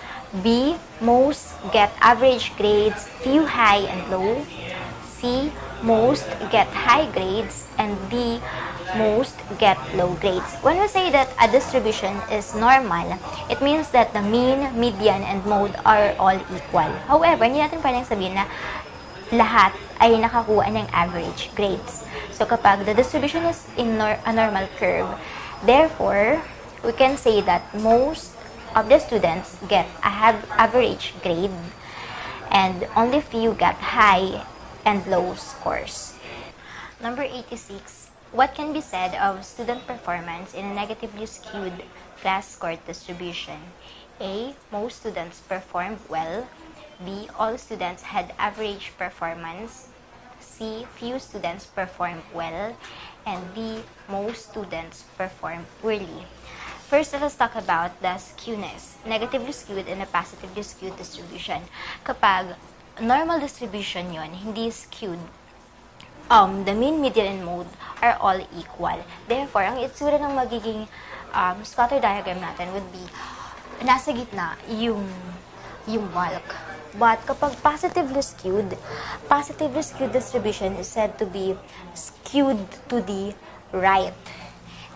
B. Most get average grades, few high and low. C. Most get high grades. And D. Most get low grades. When we say that a distribution is normal, it means that the mean, median, and mode are all equal. However, hindi natin pwedeng sabihin na lahat ay nakakuha ng average grades. So kapag the distribution is in a normal curve, therefore, we can say that most of the students get a average grade and only few get high and low scores. Number 86. What can be said of student performance in a negatively skewed class score distribution? A. Most students performed well. B. All students had average performance. C. Few students performed well. And D. Most students performed poorly. First, let us talk about the skewness. Negatively skewed and a positively skewed distribution. Kapag normal distribution yon, hindi skewed, the mean, median, and mode are all equal. Therefore, ang itsura ng magiging scatter diagram natin would be nasa gitna yung bulk. But kapag positively skewed distribution is said to be skewed to the right.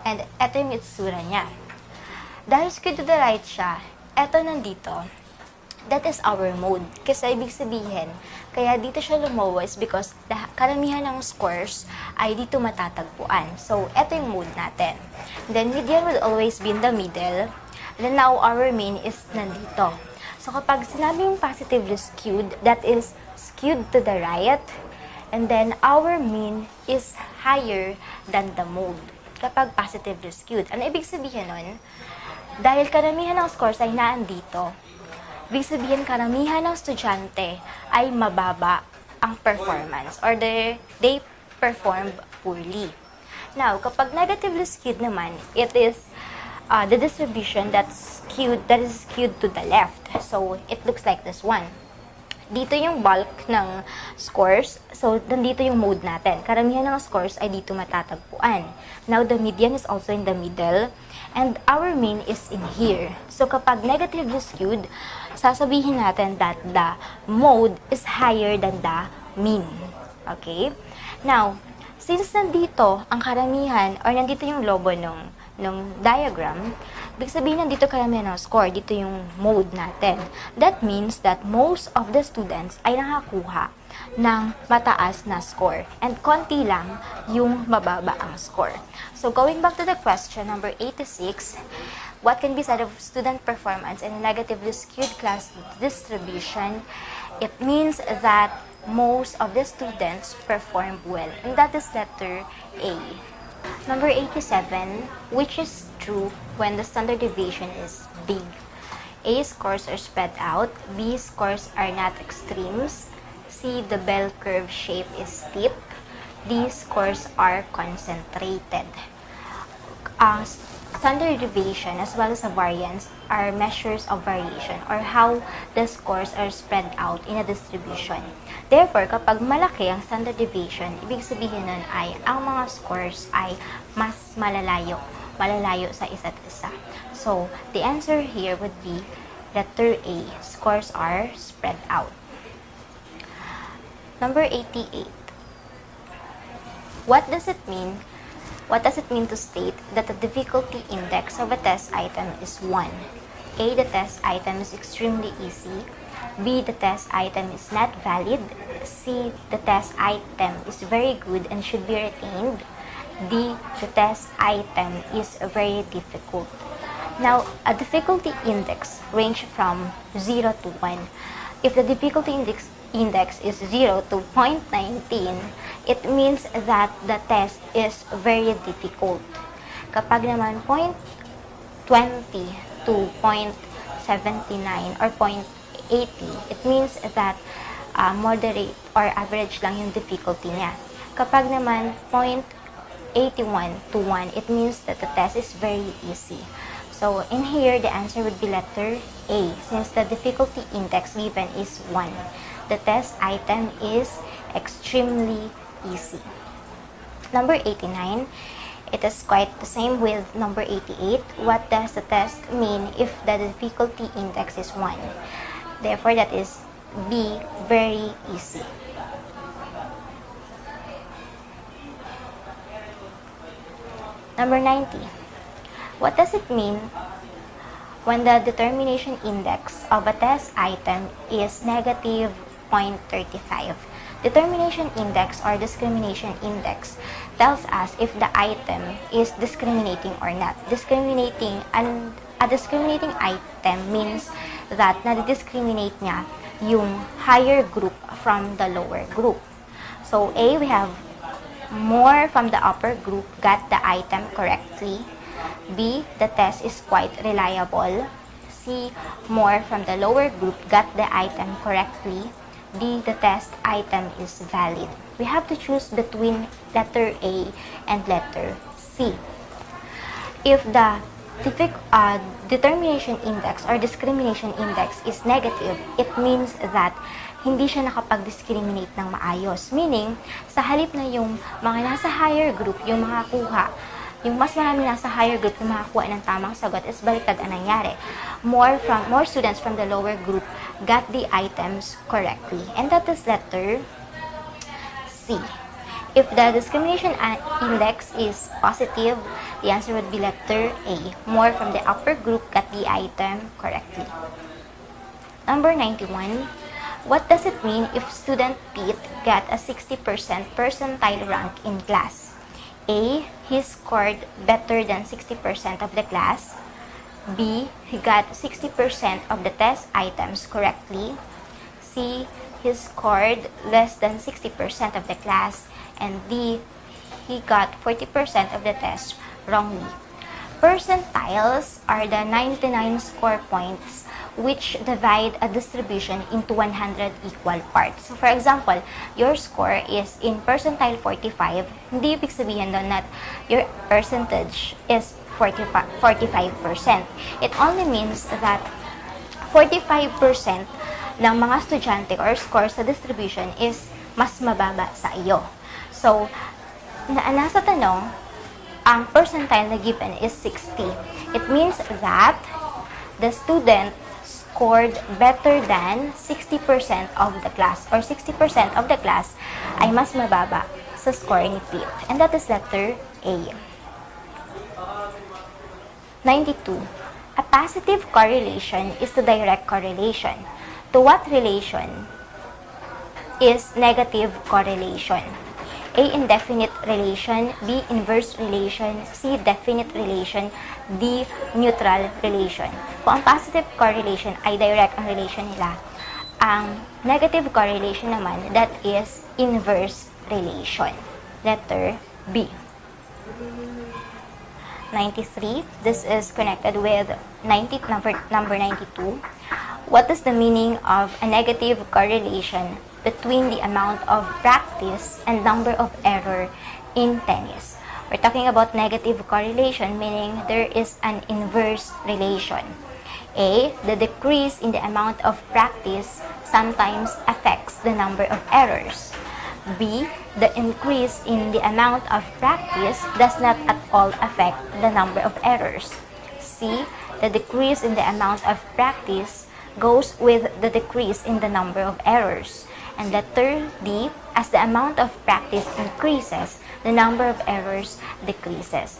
And eto yung itsura niya. Dahil skewed to the right siya, eto nandito, that is our mode. Kasi ibig sabihin, kaya dito siya lumawa is because karamihan ng scores ay dito matatagpuan. So, eto yung mode natin. Then, median would always be in the middle. Then now, our mean is nandito. So, kapag sinabi yung positively skewed, that is skewed to the right. And then, our mean is higher than the mode. Kapag positively skewed. Ano ibig sabihin nun? Dahil karamihan ng scores ay naandito, ibig sabihin karamihan ng estudyante ay mababa ang performance or they perform poorly. Now, kapag negatively skewed naman, it is the distribution that is skewed to the left. So, it looks like this one. Dito yung bulk ng scores. So, nandito yung mode natin. Karamihan ng scores ay dito matatagpuan. Now, the median is also in the middle. And our mean is in here. So, kapag negatively skewed, sasabihin natin that the mode is higher than the mean. Okay? Now, since nandito ang karamihan, or nandito yung lobo ng diagram, ibig sabihin nandito karamihan ng score, dito yung mode natin. That means that most of the students ay nakakuha ng mataas na score. And konti lang yung mababa ang score. So, going back to the question, number 86, what can be said of student performance in a negatively skewed class distribution? It means that most of the students perform well. And that is letter A. Number 87, which is true when the standard deviation is big? A scores are spread out, B scores are not extremes, C the bell curve shape is steep, D scores are concentrated. Standard deviation as well as a variance are measures of variation or how the scores are spread out in a distribution. Therefore, kapag malaki ang standard deviation, ibig sabihin nun ay ang mga scores ay mas malalayo sa isa't isa. So, the answer here would be letter A, scores are spread out. Number 88. What does it mean to state that the difficulty index of a test item is 1? A, the test item is extremely easy. B, the test item is not valid. C, the test item is very good and should be retained. D, the test item is very difficult. Now, a difficulty index range from 0 to 1. If the difficulty index is 0 to 0.19, it means that the test is very difficult. Kapag naman 0.20 to 0.79 or 0.80, it means that moderate or average lang yung difficulty niya. Kapag naman 0.81 to 1, it means that the test is very easy. So, in here, the answer would be letter A, since the difficulty index given is 1. The test item is extremely easy. Number 89. It is quite the same with number 88. What does the test mean if the difficulty index is 1? Therefore, that is B, very easy. Number 90. What does it mean when the determination index of a test item is negative 0.35? Determination index or discrimination index tells us if the item is discriminating or not. Discriminating, and a discriminating item means that na-discriminate niya yung higher group from the lower group. So A, we have more from the upper group got the item correctly. B, the test is quite reliable. C, more from the lower group got the item correctly. D, the test item is valid. We have to choose between letter A and letter C. If the determination index or discrimination index is negative, it means that hindi siya nakapag-discriminate ng maayos. Meaning, sa halip na yung mga nasa higher group, yung makakuha, yung mas marami nasa higher group na makakuha ng tamang sagot is baliktad ang nangyari. More students from the lower group got the items correctly. And that is letter C. If the discrimination index is positive, the answer would be letter A. More from the upper group got the item correctly. Number 91. What does it mean if student Pete got a 60% percentile rank in class? A, he scored better than 60% of the class. B, he got 60% of the test items correctly. C, he scored less than 60% of the class. And D, he got 40% of the test wrongly. Percentiles are the 99 score points which divide a distribution into 100 equal parts. So for example, your score is in percentile 45, hindi ibig sabihin doon that your percentage is 45%. It only means that 45% ng mga estudyante or score sa distribution is mas mababa sa iyo. So, nasa tanong, ang percentile na given is 60. It means that the student scored better than 60% of the class or 60% of the class ay mas mababa sa score ni Pete. And that is letter A. 92. A positive correlation is the direct correlation. To what relation is negative correlation? A, indefinite relation, B, inverse relation, C, definite relation, D, neutral relation. Kung ang positive correlation ay direct ang relation nila, ang negative correlation naman, that is inverse relation. Letter B. 93. This is connected with number 92. What is the meaning of a negative correlation between the amount of practice and number of error in tennis? We're talking about negative correlation, meaning there is an inverse relation. A, the decrease in the amount of practice sometimes affects the number of errors. B, the increase in the amount of practice does not at all affect the number of errors. C, the decrease in the amount of practice goes with the decrease in the number of errors. And letter D, as the amount of practice increases, the number of errors decreases.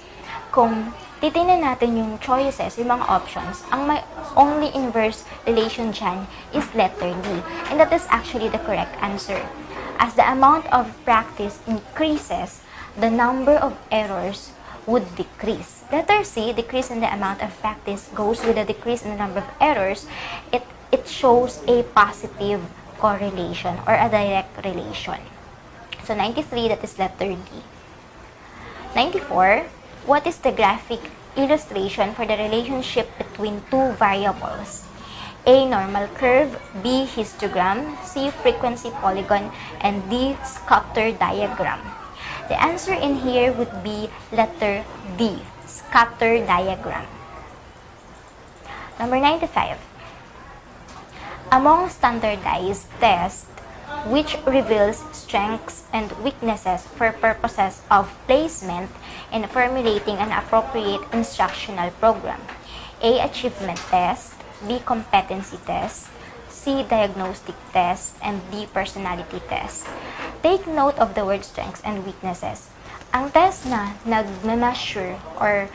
Kung titingnan natin yung choices, yung mga options, ang may only inverse relation dyan is letter D. And that is actually the correct answer. As the amount of practice increases, the number of errors would decrease. Letter C, decrease in the amount of practice goes with a decrease in the number of errors. It shows a positive correlation or a direct relation. So 93, that is letter D. 94, what is the graphic illustration for the relationship between two variables? A, normal curve, B, histogram, C, frequency polygon, and D, scatter diagram. The answer in here would be letter D, scatter diagram. Number 95. Among standardized tests, which reveals strengths and weaknesses for purposes of placement and formulating an appropriate instructional program. A. Achievement test, B. Competency test, C. Diagnostic test, and D. Personality test. Take note of the word strengths and weaknesses. Ang test na nag-measure or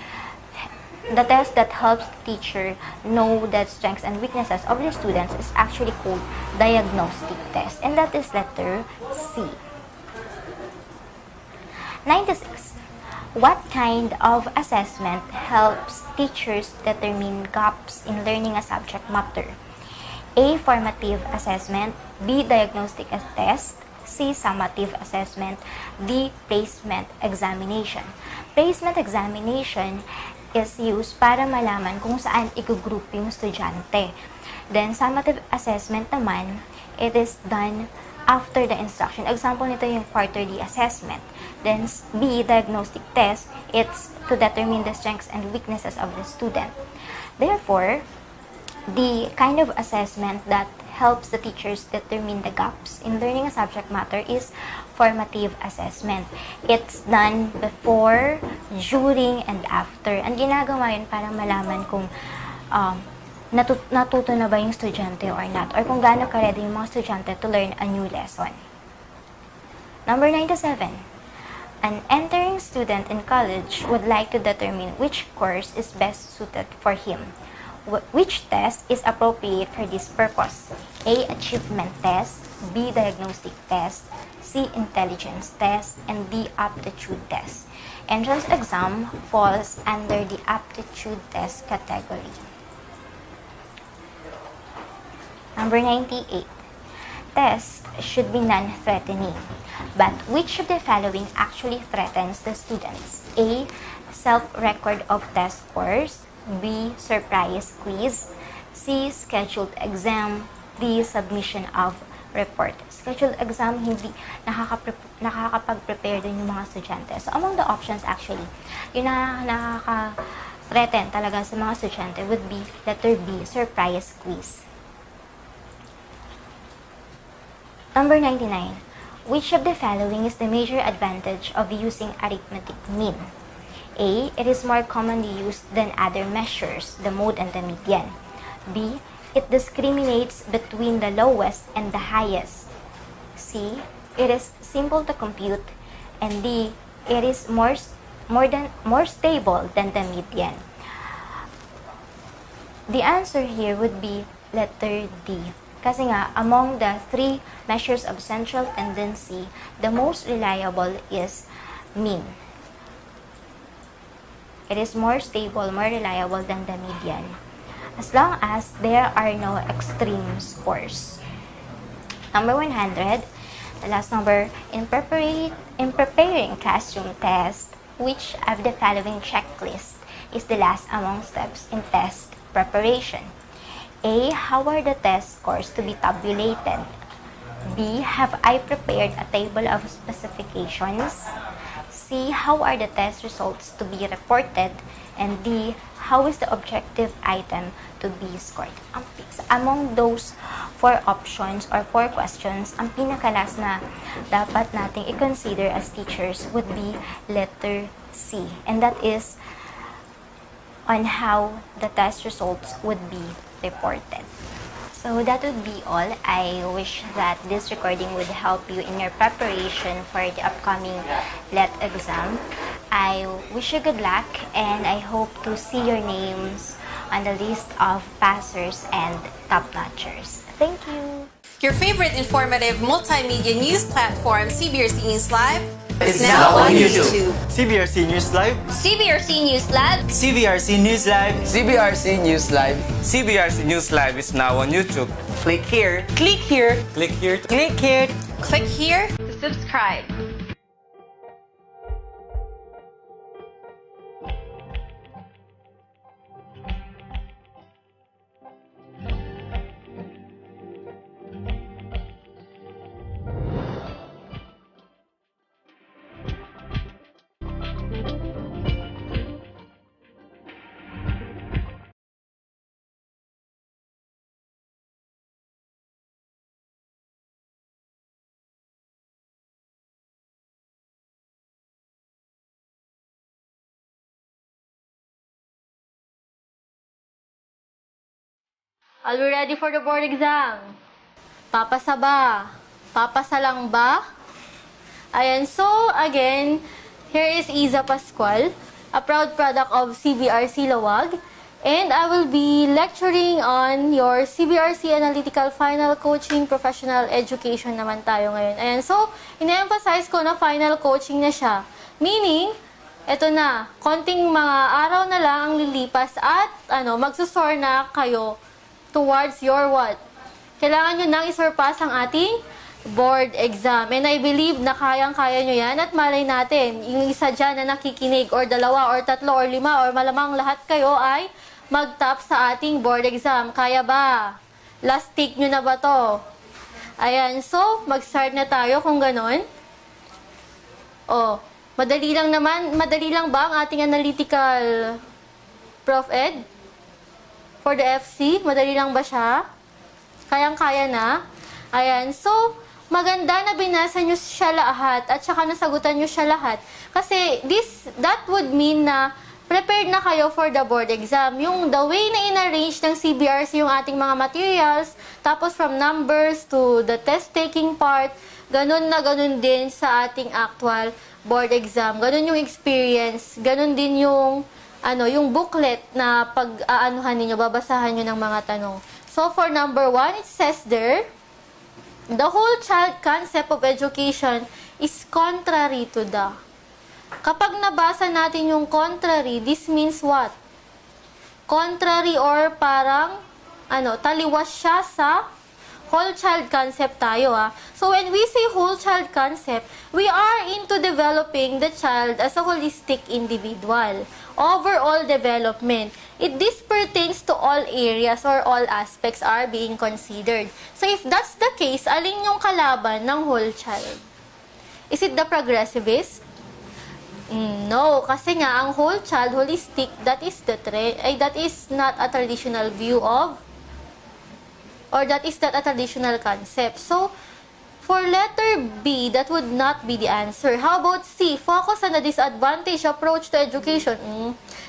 the test that helps the teacher know the strengths and weaknesses of the students is actually called diagnostic test, and that is letter C. 96. What kind of assessment helps teachers determine gaps in learning a subject matter? A. Formative assessment, B. Diagnostic test, C. Summative assessment, D. Placement examination. Placement examination is used para malaman kung saan i-group yung estudyante. Then, summative assessment naman, it is done after the instruction. Example nito yung quarterly assessment. Then, B. Diagnostic test, it's to determine the strengths and weaknesses of the student. Therefore, the kind of assessment that helps the teachers determine the gaps in learning a subject matter is formative assessment. It's done before, during, and after. Ang ginagawa yun para malaman kung natuto na ba yung estudyante or not, or kung gaano ka-ready yung mga estudyante to learn a new lesson. Number 97. An entering student in college would like to determine which course is best suited for him. Which test is appropriate for this purpose? A. Achievement test, B. Diagnostic test, C. Intelligence test, and D. Aptitude test. Entrance exam falls under the aptitude test category. Number 98. Tests should be non-threatening. But which of the following actually threatens the students? A. Self-record of test scores, B. Surprise quiz, C. Scheduled exam, D. Submission of report. Scheduled exam, hindi nakakapag-prepare din yung mga estudyante. So, among the options actually, yung nakaka-threaten talaga sa mga estudyante would be letter B, surprise quiz. Number 99. Which of the following is the major advantage of using arithmetic mean? A. It is more commonly used than other measures, the mode and the median. B. It discriminates between the lowest and the highest. C. It is simple to compute. And D. It is more stable than the median. The answer here would be letter D. Kasi nga, among the three measures of central tendency, the most reliable is mean. It is more stable, more reliable than the median, as long as there are no extreme scores. Number 100, the last number, in preparing classroom tests, which of the following checklist is the last among steps in test preparation? A. How are the test scores to be tabulated? B. Have I prepared a table of specifications? C. How are the test results to be reported? And D. How is the objective item to be scored? Among those four options or four questions, ang pinakalas na dapat nating i-consider as teachers would be letter C. And that is on how the test results would be reported. So that would be all. I wish that this recording would help you in your preparation for the upcoming LET exam. I wish you good luck and I hope to see your names on the list of passers and top-notchers. Thank you! Your favorite informative multimedia news platform, Cbrc News Live, It's now on YouTube. Cbrc News Live, Cbrc News Live. Cbrc News Live, Cbrc News Live. CBRC News Live is now on YouTube. Click here. Click here. click here. Click here. Click here to subscribe. Are we ready for the board exam? Papasa ba? Papasa lang ba? Ayan, so again, here is Iza Pascual, a proud product of Cbrc Lawag, and I will be lecturing on your Cbrc Analytical Final Coaching Professional Education naman tayo ngayon. Ayan, so ina-emphasize ko na final coaching na siya. Meaning, eto na, konting mga araw na lang ang lilipas at magsusor na kayo towards your what? Kailangan nyo nang isurpass ang ating board exam. And I believe na kayang-kaya nyo yan at malay natin, yung isa dyan na nakikinig or dalawa or tatlo or lima or malamang lahat kayo ay mag-top sa ating board exam. Kaya ba? Last take nyo na ba to? Ayan, so mag-start na tayo kung ganon. Madali lang ba ang ating analytical Prof. Ed? For the FC, madali lang ba siya? Kayang-kaya na? Ayan, so maganda na binasa nyo siya lahat at saka nasagutan nyo siya lahat. Kasi that would mean na prepared na kayo for the board exam. Yung the way na in-arrange ng CBRC yung ating mga materials, tapos from numbers to the test-taking part, ganun na ganun din sa ating actual board exam. Ganun yung experience, ganun din yung yung booklet na pag-aanuhan ninyo, babasahan nyo ng mga tanong. So for number 1, it says there, the whole child concept of education is contrary to the. Kapag nabasa natin yung contrary, this means what? Contrary or parang, taliwas siya sa whole child concept tayo, So when we say whole child concept, we are into developing the child as a holistic individual. Overall development. This pertains to all areas or all aspects are being considered. So if that's the case, alin yung kalaban ng whole child? Is it the progressivist? No, kasi nga ang whole child holistic, that is not a traditional view of, or that is not a traditional concept. So for letter B, that would not be the answer. How about C? Focus on the disadvantage approach to education.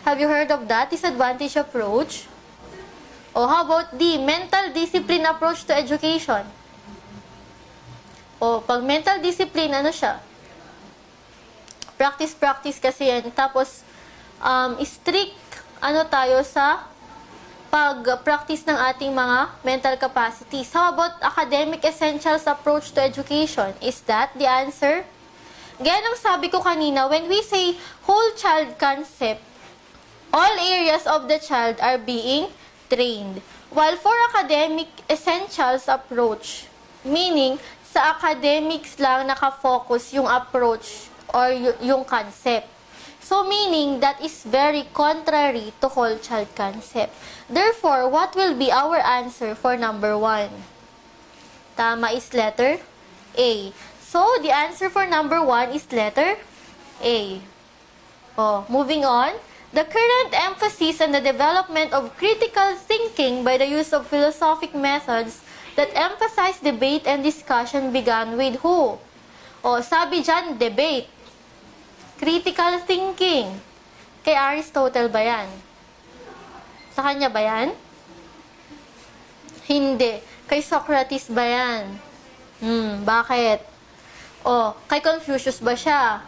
Have you heard of that? Disadvantage approach? O how about D? Mental discipline approach to education. O pag mental discipline, ano siya? Practice kasi yan. Tapos, strict, tayo sa pag-practice ng ating mga mental capacities. How about academic essentials approach to education? Is that the answer? Gaya ng sabi ko kanina, when we say whole child concept, all areas of the child are being trained. While for academic essentials approach, meaning sa academics lang nakafocus yung approach or yung concept. So, meaning that is very contrary to whole child concept. Therefore, what will be our answer for number 1? Tama is letter A. So, the answer for number 1 is letter A. Moving on. The current emphasis on the development of critical thinking by the use of philosophic methods that emphasize debate and discussion began with who? Sabi dyan, debate. Critical thinking. Kay Aristotle ba yan? Sa kanya ba yan? Hindi. Kay Socrates ba yan? Bakit? Kay Confucius ba siya?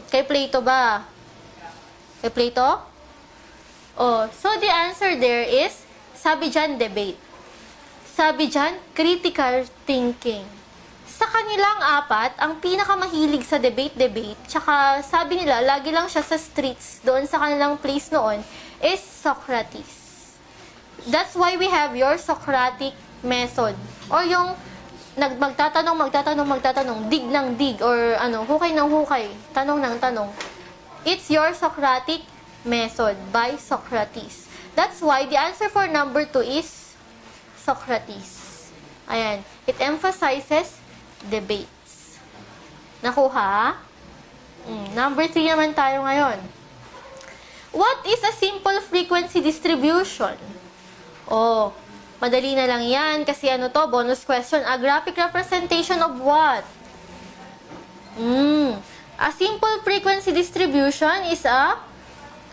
Kay Plato ba? Kay Plato? So the answer there is, sabi dyan, debate. Sabi dyan, critical thinking. Sa kanilang apat, ang pinakamahilig sa debate, tsaka sabi nila, lagi lang siya sa streets, doon sa kanilang place noon, is Socrates. That's why we have your Socratic method. Or yung magtatanong, dig ng dig, or hukay ng hukay, tanong ng tanong. It's your Socratic method by Socrates. That's why the answer for number 2 is Socrates. Ayan. It emphasizes debates. Nakuha? Number 3 naman tayo ngayon. What is a simple frequency distribution? Madali na lang yan kasi bonus question. A graphic representation of what? A simple frequency distribution is a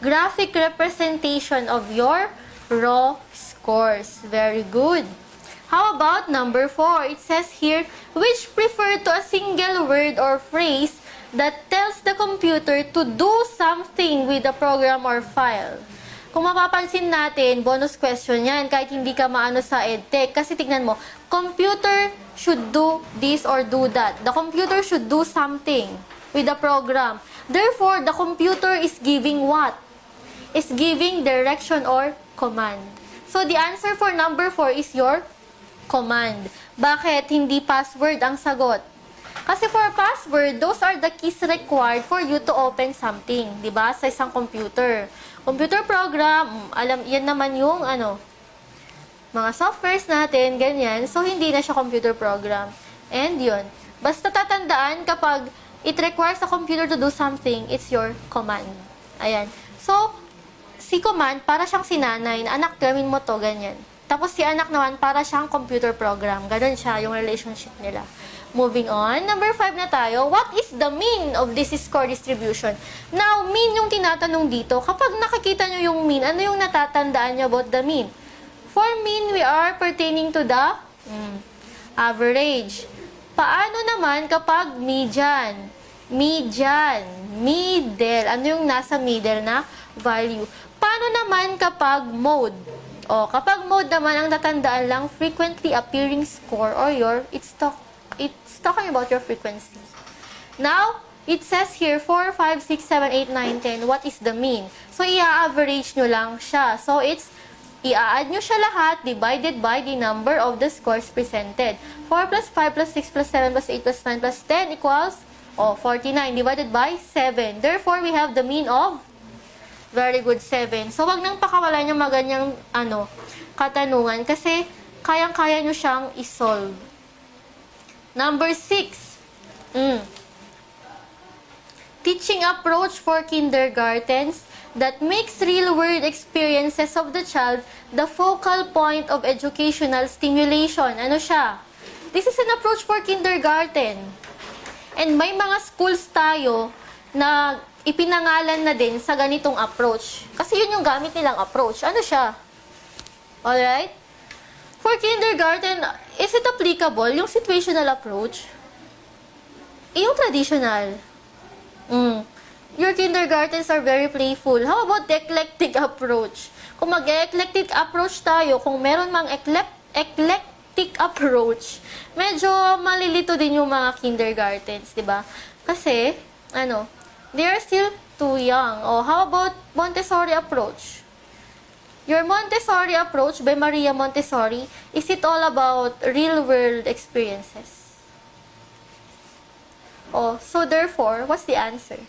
graphic representation of your raw score. scores. Very good. How about number 4? It says here, which refer to a single word or phrase that tells the computer to do something with the program or file. Kung mapapansin natin, bonus question yan, kahit hindi ka maano sa EdTech. Kasi tignan mo, computer should do this or do that. The computer should do something with the program. Therefore, the computer is giving what? Is giving direction or command. So, the answer for number 4 is your command. Bakit hindi password ang sagot? Kasi for password, those are the keys required for you to open something, 'di ba? Sa isang computer. Computer program, alam, yan naman yung mga softwares natin, ganyan. So, hindi na siya computer program. And yun. Basta tatandaan kapag it requires a computer to do something, it's your command. Ayan. So, si command, para siyang sinanay, na anak, gawin mo to, ganyan. Tapos si anak naman, para siyang computer program. Ganon siya, yung relationship nila. Moving on. Number 5 na tayo. What is the mean of this score distribution? Now, mean yung tinatanong dito. Kapag nakikita nyo yung mean, ano yung natatandaan nyo about the mean? For mean, we are pertaining to the average. Paano naman kapag median? Median. Middle. Ano yung nasa middle na value? Paano naman kapag mode? Kapag mode naman, ang natandaan lang, frequently appearing score or it's talking about your frequency. Now, it says here, 4, 5, 6, 7, 8, 9, 10. What is the mean? So, i-average nyo lang siya. So, i-add nyo siya lahat divided by the number of the scores presented. 4 plus 5 plus 6 plus 7 plus 8 plus 9 plus 10 equals 49 divided by 7. Therefore, we have the mean of very good 7. So, wag nang pakawalan yung maganyang katanungan kasi kayang-kaya nyo siyang isolve. Number 6. Teaching approach for kindergartens that makes real-world experiences of the child the focal point of educational stimulation. Ano siya? This is an approach for kindergarten. And may mga schools tayo na ipinangalan na din sa ganitong approach. Kasi yun yung gamit nilang approach. Ano siya? Alright? For kindergarten, is it applicable? Yung situational approach? Yung traditional? Your kindergartens are very playful. How about the eclectic approach? Kung mag-eclectic approach tayo, kung meron mang eclectic approach, medyo malilito din yung mga kindergartens, di ba? Kasi, they are still too young. How about Montessori approach? Your Montessori approach by Maria Montessori, is it all about real-world experiences? So therefore, what's the answer?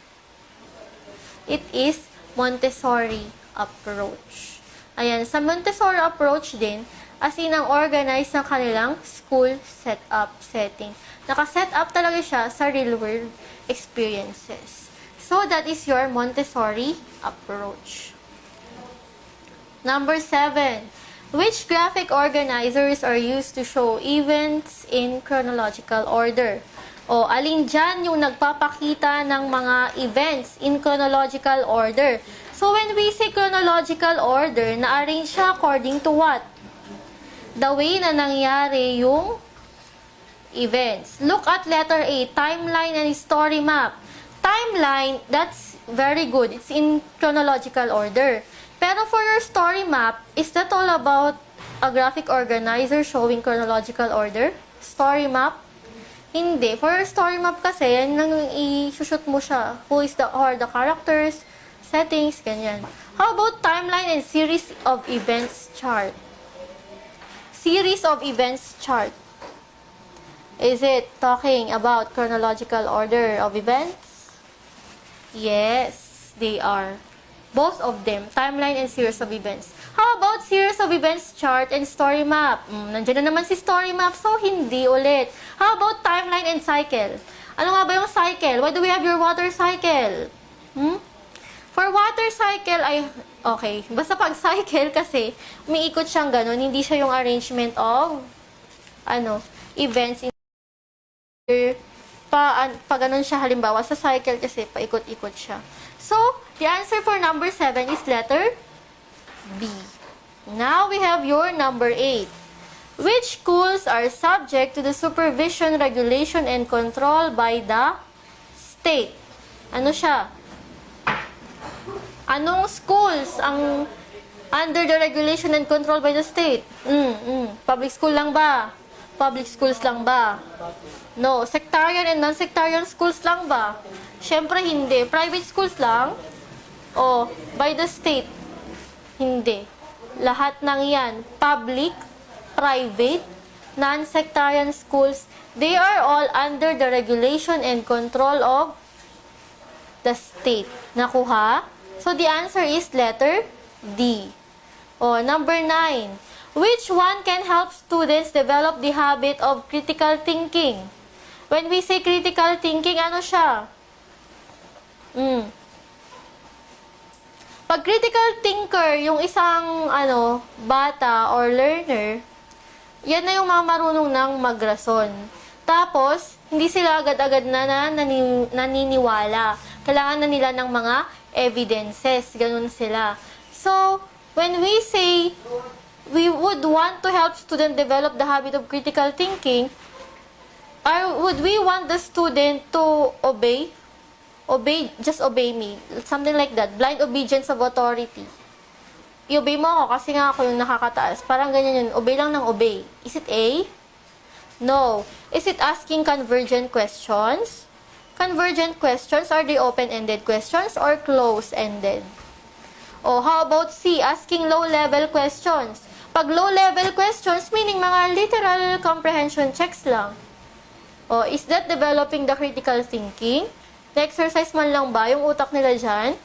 It is Montessori approach. Ayan, sa Montessori approach din, as in ang organize ng kanilang school setup setting. Naka-set up talaga siya sa real-world experiences. So, that is your Montessori approach. Number 7. Which graphic organizers are used to show events in chronological order? Alin dyan yung nagpapakita ng mga events in chronological order? So, when we say chronological order, na-arrange siya according to what? The way na nangyari yung events. Look at letter A, timeline and story map. Timeline, that's very good. It's in chronological order. Pero for your story map, is that all about a graphic organizer showing chronological order? Story map? Hindi. For your story map kasi, yan lang i-shoot mo siya. Who is the characters, settings, ganyan. How about timeline and series of events chart? Series of events chart. Is it talking about chronological order of events? Yes, they are. Both of them, timeline and series of events. How about series of events chart and story map? Nandiyan na naman si story map, so hindi ulit. How about timeline and cycle? Ano nga ba yung cycle? Why do we have your water cycle? For water cycle, okay. Basta pag cycle kasi, umiikot siyang ganun. Hindi siya yung arrangement of, events in pa ganun siya halimbawa. Sa cycle kasi, paikot-ikot siya. So, the answer for number 7 is letter B. Now we have your number 8. Which schools are subject to the supervision, regulation, and control by the state? Ano siya? Anong schools ang under the regulation and control by the state? Public school lang ba? Public schools lang ba? No. Sectarian and non-sectarian schools lang ba? Siyempre hindi. Private schools lang? O by the state? Hindi. Lahat ng yan. Public, private, non-sectarian schools, they are all under the regulation and control of the state. Nakuha? So, the answer is letter D. O, number 9. Which one can help students develop the habit of critical thinking? When we say critical thinking, ano siya? Pag critical thinker, yung isang bata or learner, yan na yung mga marunong ng magrason. Tapos, hindi sila agad-agad na naniniwala. Kailangan na nila ng mga evidences. Ganun sila. So, when we say we would want to help student develop the habit of critical thinking, or would we want the student to obey? Just obey me. Something like that. Blind obedience of authority. I-obey mo ako kasi nga ako yung nakakataas. Parang ganyan yun. Obey lang ng obey. Is it A? No. Is it asking convergent questions? Convergent questions, are they open-ended questions or close-ended? O, how about C? Asking low-level questions. Pag low-level questions, meaning mga literal comprehension checks lang. O, is that developing the critical thinking? Na-exercise man lang ba yung utak nila dyan?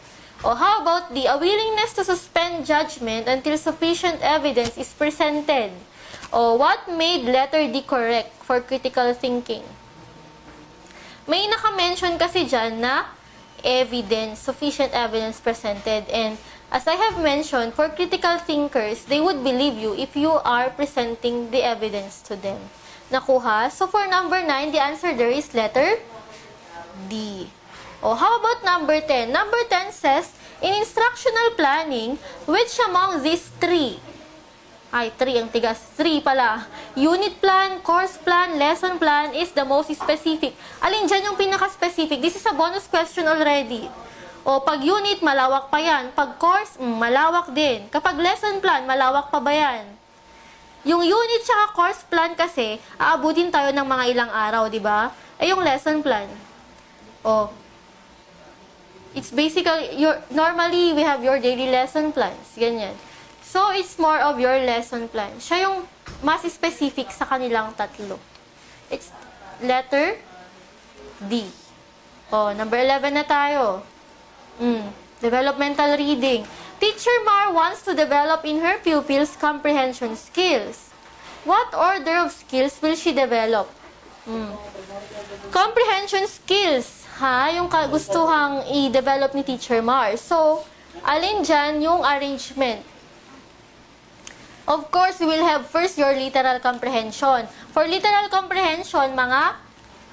O how about D? A willingness to suspend judgment until sufficient evidence is presented. O what made letter D correct for critical thinking? May naka-mention kasi dyan na evidence, sufficient evidence presented. And as I have mentioned, for critical thinkers, they would believe you if you are presenting the evidence to them. Nakuha? So for number 9, the answer there is letter D. Oh, how about number 10? Number 10 says, in instructional planning, which among these 3 ang tigas, 3 pala, unit plan, course plan, lesson plan is the most specific? Alin dyan yung pinaka-specific? This is a bonus question already. O, pag unit, malawak pa yan. Pag course, malawak din. Kapag lesson plan, malawak pa ba yan? Yung unit tsaka course plan kasi, aabutin tayo ng mga ilang araw, di ba? Yung lesson plan. Oh, it's basically, normally, we have your daily lesson plans. Ganyan. So, it's more of your lesson plan. Siya yung mas specific sa kanilang tatlo. It's letter D. Oh, number 11 na tayo. Developmental reading. Teacher Mar wants to develop in her pupils comprehension skills. What order of skills will she develop? Comprehension skills. Yung gustuhang i-develop ni Teacher Mar. So, alin dyan yung arrangement? Of course, we will have first your literal comprehension. For literal comprehension, mga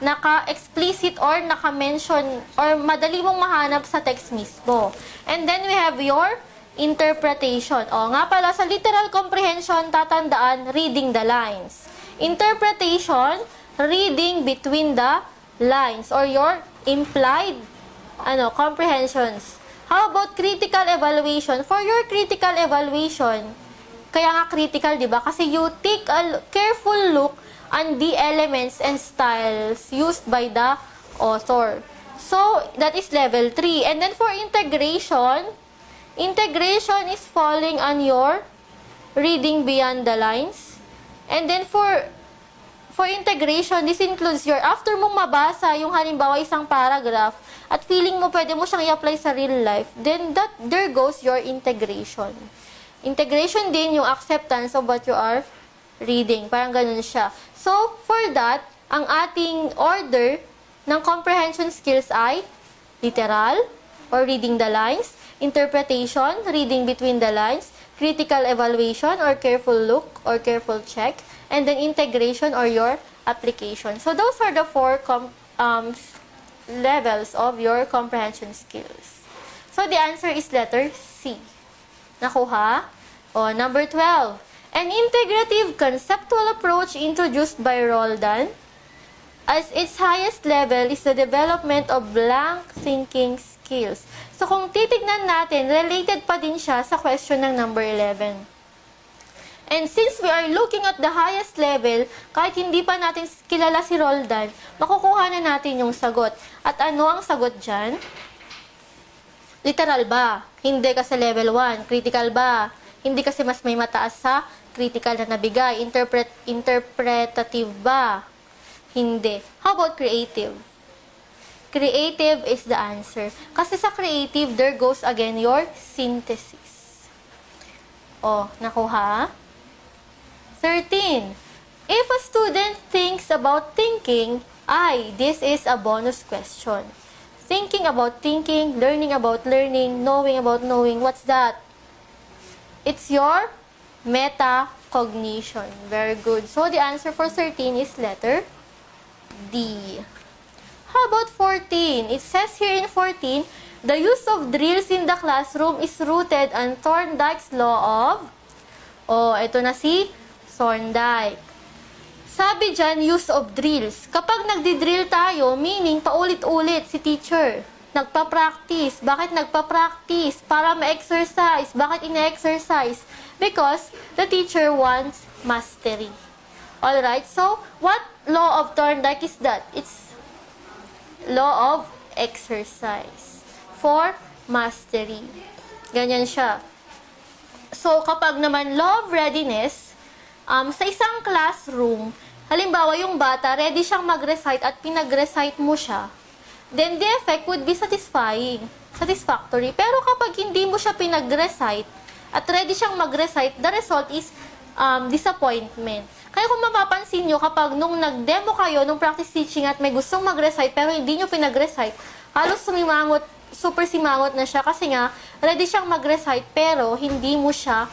naka-explicit or naka-mention or madali mong mahanap sa text mismo. And then we have your interpretation. O, nga pala, sa literal comprehension, tatandaan, reading the lines. Interpretation, reading between the lines or your implied comprehensions. How about critical evaluation? For your critical evaluation, kaya nga critical, di ba? Kasi you take a careful look on the elements and styles used by the author. So, that is level 3. And then for integration, integration is falling on your reading beyond the lines. And then for integration, this includes your, after mong mabasa yung halimbawa isang paragraph, at feeling mo pwede mo siyang i-apply sa real life, then there goes your integration. Integration din yung acceptance of what you are reading. Parang ganun siya. So, for that, ang ating order ng comprehension skills ay literal, or reading the lines, interpretation, reading between the lines, critical evaluation, or careful look, or careful check, and then integration, or your application. So, those are the 4 levels of your comprehension skills. So, the answer is letter C. Nakuha? O, number 12. An integrative conceptual approach introduced by Roldan as its highest level is the development of blank thinking skills. So, kung titignan natin, related pa din siya sa question ng number 11. And since we are looking at the highest level, kahit hindi pa natin kilala si Roldan, makukuha na natin yung sagot. At ano ang sagot dyan? Literal ba? Hindi kasi level 1. Critical ba? Hindi kasi mas may mataas sa critical na nabigay. Interpretative ba? Hindi. How about creative? Creative is the answer. Kasi sa creative, there goes again your synthesis. O, nakuha? 13. If a student thinks about thinking, this is a bonus question. Thinking about thinking, learning about learning, knowing about knowing, what's that? It's your metacognition. Very good. So, the answer for 13 is letter D. How about 14? It says here in 14, the use of drills in the classroom is rooted on Thorndike's law of... ito na si Thorndike. Sabi dyan, use of drills. Kapag nagdi-drill tayo, meaning paulit-ulit si teacher. Nagpa-practice. Bakit nagpa-practice? Para ma-exercise. Bakit ina-exercise? Because the teacher wants mastery. Alright, so what law of Thorndike is that? It's law of exercise for mastery. Ganyan siya. So, kapag naman law of readiness, sa isang classroom, halimbawa yung bata, ready siyang mag-recite at pinag-recite mo siya, then the effect would be satisfactory. Pero kapag hindi mo siya pinag-recite at ready siyang mag-recite, the result is disappointment. Kaya kung mapapansin nyo, kapag nung nag-demo kayo, nung practice teaching at may gustong mag-recite pero hindi nyo pinag-recite, halos super simangot na siya kasi nga, ready siyang mag-recite pero hindi mo siya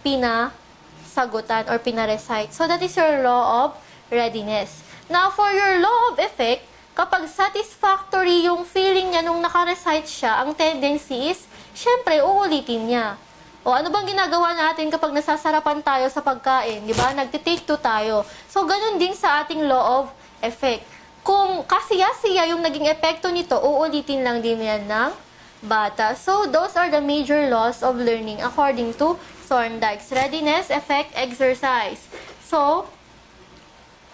pinasagutan or pina-recite. So, that is your law of readiness. Now, for your law of effect, kapag satisfactory yung feeling niya nung naka-recite siya, ang tendency is, syempre, uulitin niya. O ano bang ginagawa natin kapag nasasarapan tayo sa pagkain? Di ba? Nagtitake two tayo. So, ganun din sa ating law of effect. Kung kasiya-siya yung naging epekto nito, uulitin lang din yan ng bata. So, those are the major laws of learning according to Thorndike's readiness, effect, exercise. So,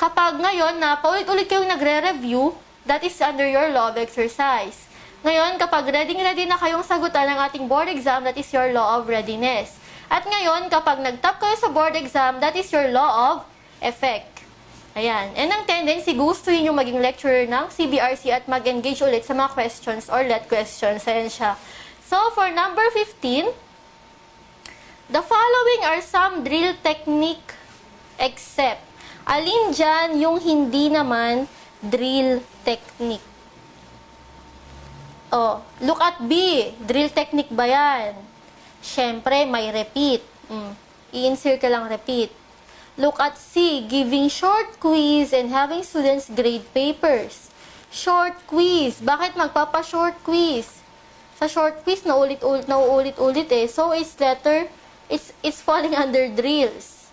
kapag ngayon na paulit-ulit kayong nagre-review, that is under your law of exercise. Ngayon, kapag ready na kayong sagutan ng ating board exam, that is your law of readiness. At ngayon, kapag nag-top kayo sa board exam, that is your law of effect. Ayan. And ang tendency, gustuhin yung maging lecturer ng Cbrc at mag-engage ulit sa mga questions or let questions. Ayan siya. So, for number 15, the following are some drill technique except. Alin dyan yung hindi naman drill technique? Look at B. Drill technique ba yan? Siyempre, may repeat. I-insert ka lang repeat. Look at C. Giving short quiz and having students grade papers. Short quiz. Bakit magpapa-short quiz? Sa short quiz, nauulit-ulit eh. So, it's falling under drills.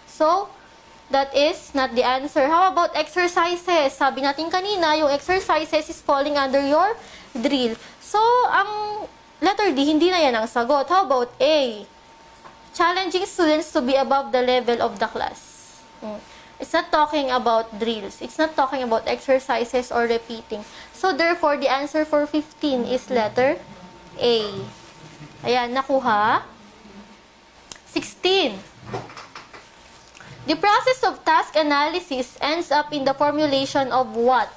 So, that is not the answer. How about exercises? Sabi natin kanina, yung exercises is falling under your drill. So, ang letter D, hindi na yan ang sagot. How about A? Challenging students to be above the level of the class. It's not talking about drills. It's not talking about exercises or repeating. So, therefore, the answer for 15 is letter A. Ayan, nakuha. 16. The process of task analysis ends up in the formulation of what?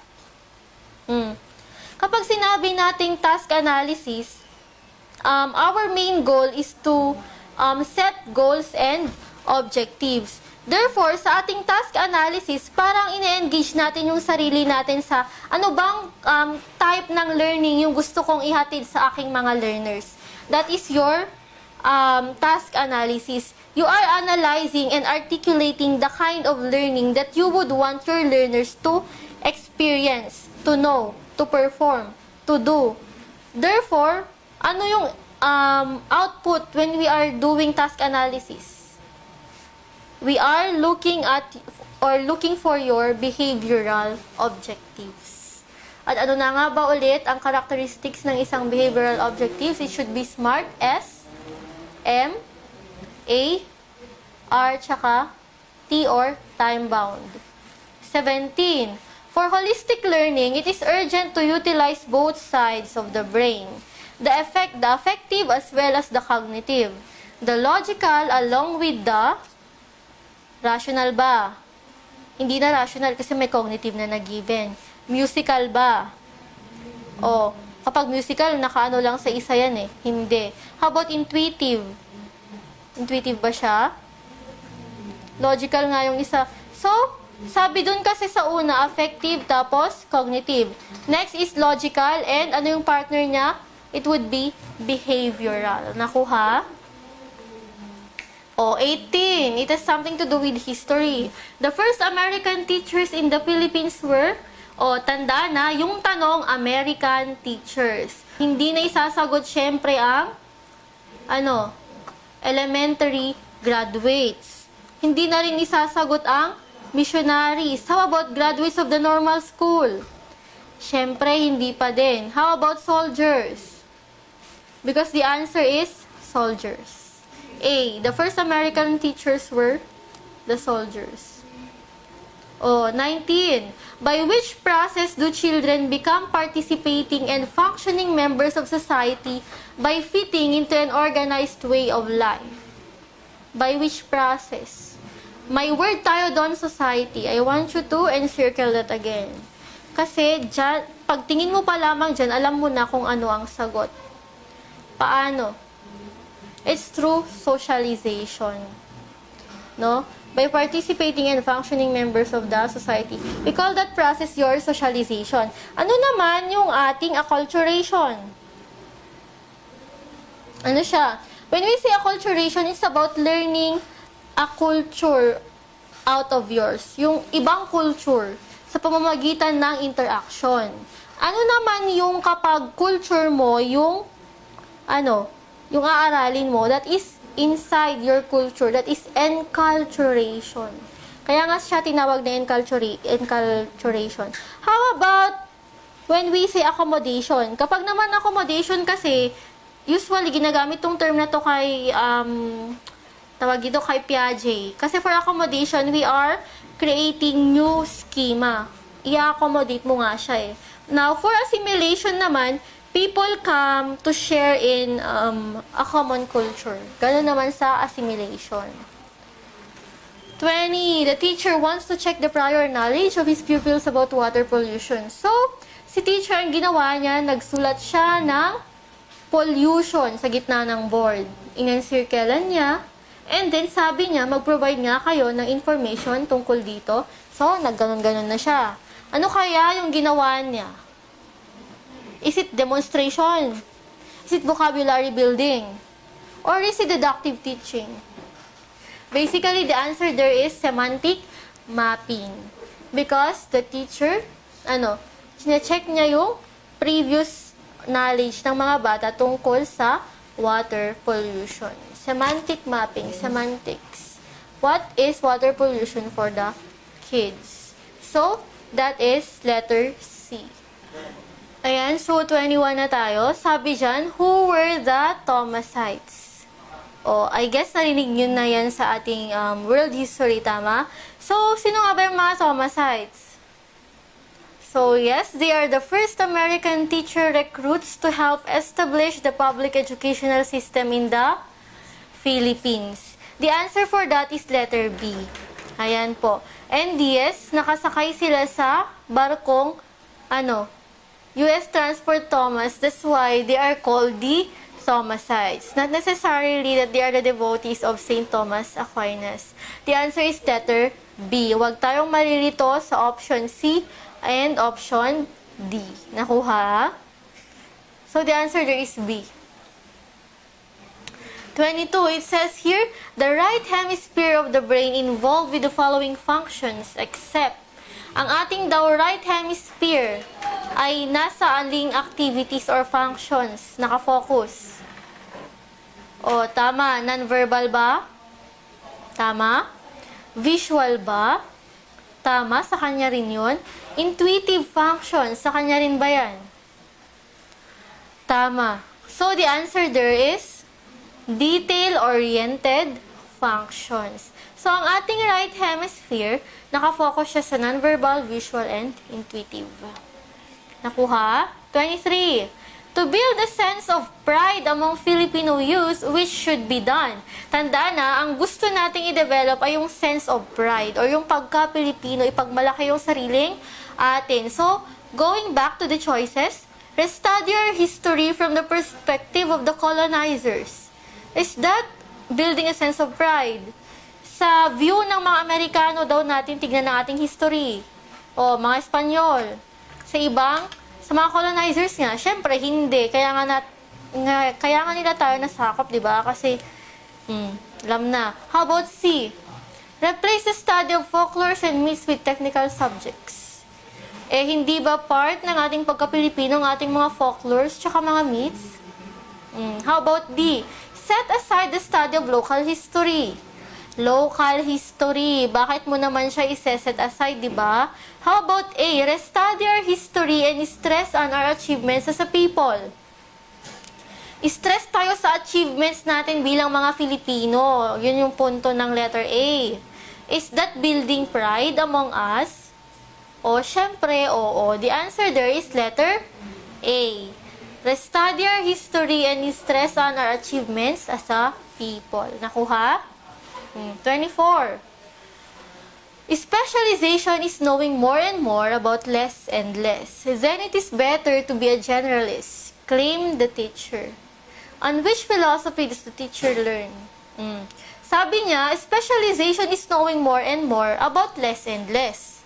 Kapag sinabi nating task analysis, our main goal is to set goals and objectives. Therefore, sa ating task analysis, parang ine-engage natin yung sarili natin sa ano bang type ng learning yung gusto kong ihatid sa aking mga learners. That is your task analysis. You are analyzing and articulating the kind of learning that you would want your learners to experience, to know, to perform, to do. Therefore, ano yung output when we are doing task analysis? We are looking for your behavioral objectives. At ano na nga ba ulit ang characteristics ng isang behavioral objectives? It should be SMART, S, M, A, R, tsaka T or time-bound. 17. For holistic learning, it is urgent to utilize both sides of the brain. The affective as well as the cognitive. The logical along with the rational ba? Hindi na rational kasi may cognitive na na-given. Musical ba? O, kapag musical, nakaano lang sa isa yan eh. Hindi. How about intuitive? Intuitive ba siya? Logical nga yung isa. So, sabi dun kasi sa una, affective, tapos cognitive. Next is logical, and ano yung partner niya? It would be behavioral. Nakuha? O, 18. It has something to do with history. The first American teachers in the Philippines were, tanda na, yung tanong, American teachers. Hindi na isasagot syempre ang, elementary graduates. Hindi na rin isasagot ang missionaries. How about graduates of the normal school? Syempre, hindi pa din. How about soldiers? Because the answer is soldiers. A. The first American teachers were the soldiers. 19. By which process do children become participating and functioning members of society by fitting into an organized way of life? By which process? May word tayo doon, society. I want you to encircle that again. Kasi, dyan, pagtingin mo pa lamang dyan, alam mo na kung ano ang sagot. Paano? It's through socialization. No? By participating and functioning members of the society. We call that process your socialization. Ano naman yung ating acculturation? Ano siya? When we say acculturation, it's about learning a culture out of yours. Yung ibang culture sa pamamagitan ng interaction. Ano naman yung kapag culture mo, yung aaralin mo, that is inside your culture, that is enculturation. Kaya nga siya tinawag na enculturation. How about when we say accommodation? Kapag naman accommodation kasi, usually ginagamit tong term na to kay, kay Piaget. Kasi for accommodation, we are creating new schema. I-accommodate mo nga siya eh. Now, for assimilation naman, people come to share in a common culture. Ganun naman sa assimilation. 20. The teacher wants to check the prior knowledge of his pupils about water pollution. So, si teacher, ang ginawa niya, nagsulat siya ng pollution sa gitna ng board. Inencirclean niya. And then, sabi niya, mag-provide nga kayo ng information tungkol dito. So, nagganon-ganon na siya. Ano kaya yung ginawa niya? Is it demonstration? Is it vocabulary building? Or is it deductive teaching? Basically, the answer there is semantic mapping. Because the teacher, sine-check niya yung previous knowledge ng mga bata tungkol sa water pollution. Semantic mapping, semantics. What is water pollution for the kids? So, that is letter C. Ayan, so 21 na tayo. Sabi dyan, who were the Thomasites? I guess narinig nyo na yan sa ating world history, tama? So, sino nga ba yung mga Thomasites? So, yes, they are the first American teacher recruits to help establish the public educational system in the Philippines. The answer for that is letter B. Ayan po. And yes, nakasakay sila sa barkong, U.S. Transport Thomas. That's why they are called the Thomasites. Not necessarily that they are the devotees of St. Thomas Aquinas. The answer is letter B. Huwag tayong malilito sa option C and option D. Nakuha? So, the answer there is B. 22, it says here, the right hemisphere of the brain involved with the following functions except ang ating daw right hemisphere ay nasa aling activities or functions nakafocus. O, tama. Non-verbal ba? Tama. Visual ba? Tama. Sa kanya rin yun. Intuitive function. Sa kanya rin ba yan? Tama. So, the answer there is detail-oriented functions. So, ang ating right hemisphere, nakafocus siya sa nonverbal, visual, and intuitive. Nakuha? 23. To build a sense of pride among Filipino youth, which should be done. Tandaan na, ang gusto nating i-develop ay yung sense of pride or yung pagka-Pilipino, ipagmalaki yung sariling atin. So, going back to the choices, restudy our history from the perspective of the colonizers. Is that building a sense of pride? Sa view ng mga Amerikano daw natin tignan ng ating history. O, mga Espanyol. Sa mga colonizers nga, syempre hindi. Kaya nga nila tayo nasakop, di ba? Kasi, alam na. How about C? Replace the study of folklores and myths with technical subjects. Hindi ba part ng ating pagka-Pilipino ang ating mga folklores tsaka mga myths? How about D? Set aside the study of local history. Local history. Bakit mo naman siya i-set aside, di ba? How about A? Restudy our history and stress on our achievements as a people. Stress tayo sa achievements natin bilang mga Filipino. Yun yung punto ng letter A. Is that building pride among us? O, syempre, oo. The answer there is letter A. Restudy our history and stress on our achievements as a people. Nakuha? 24. Specialization is knowing more and more about less and less. Then it is better to be a generalist, claimed the teacher. On which philosophy does the teacher learn? Sabi niya, specialization is knowing more and more about less and less.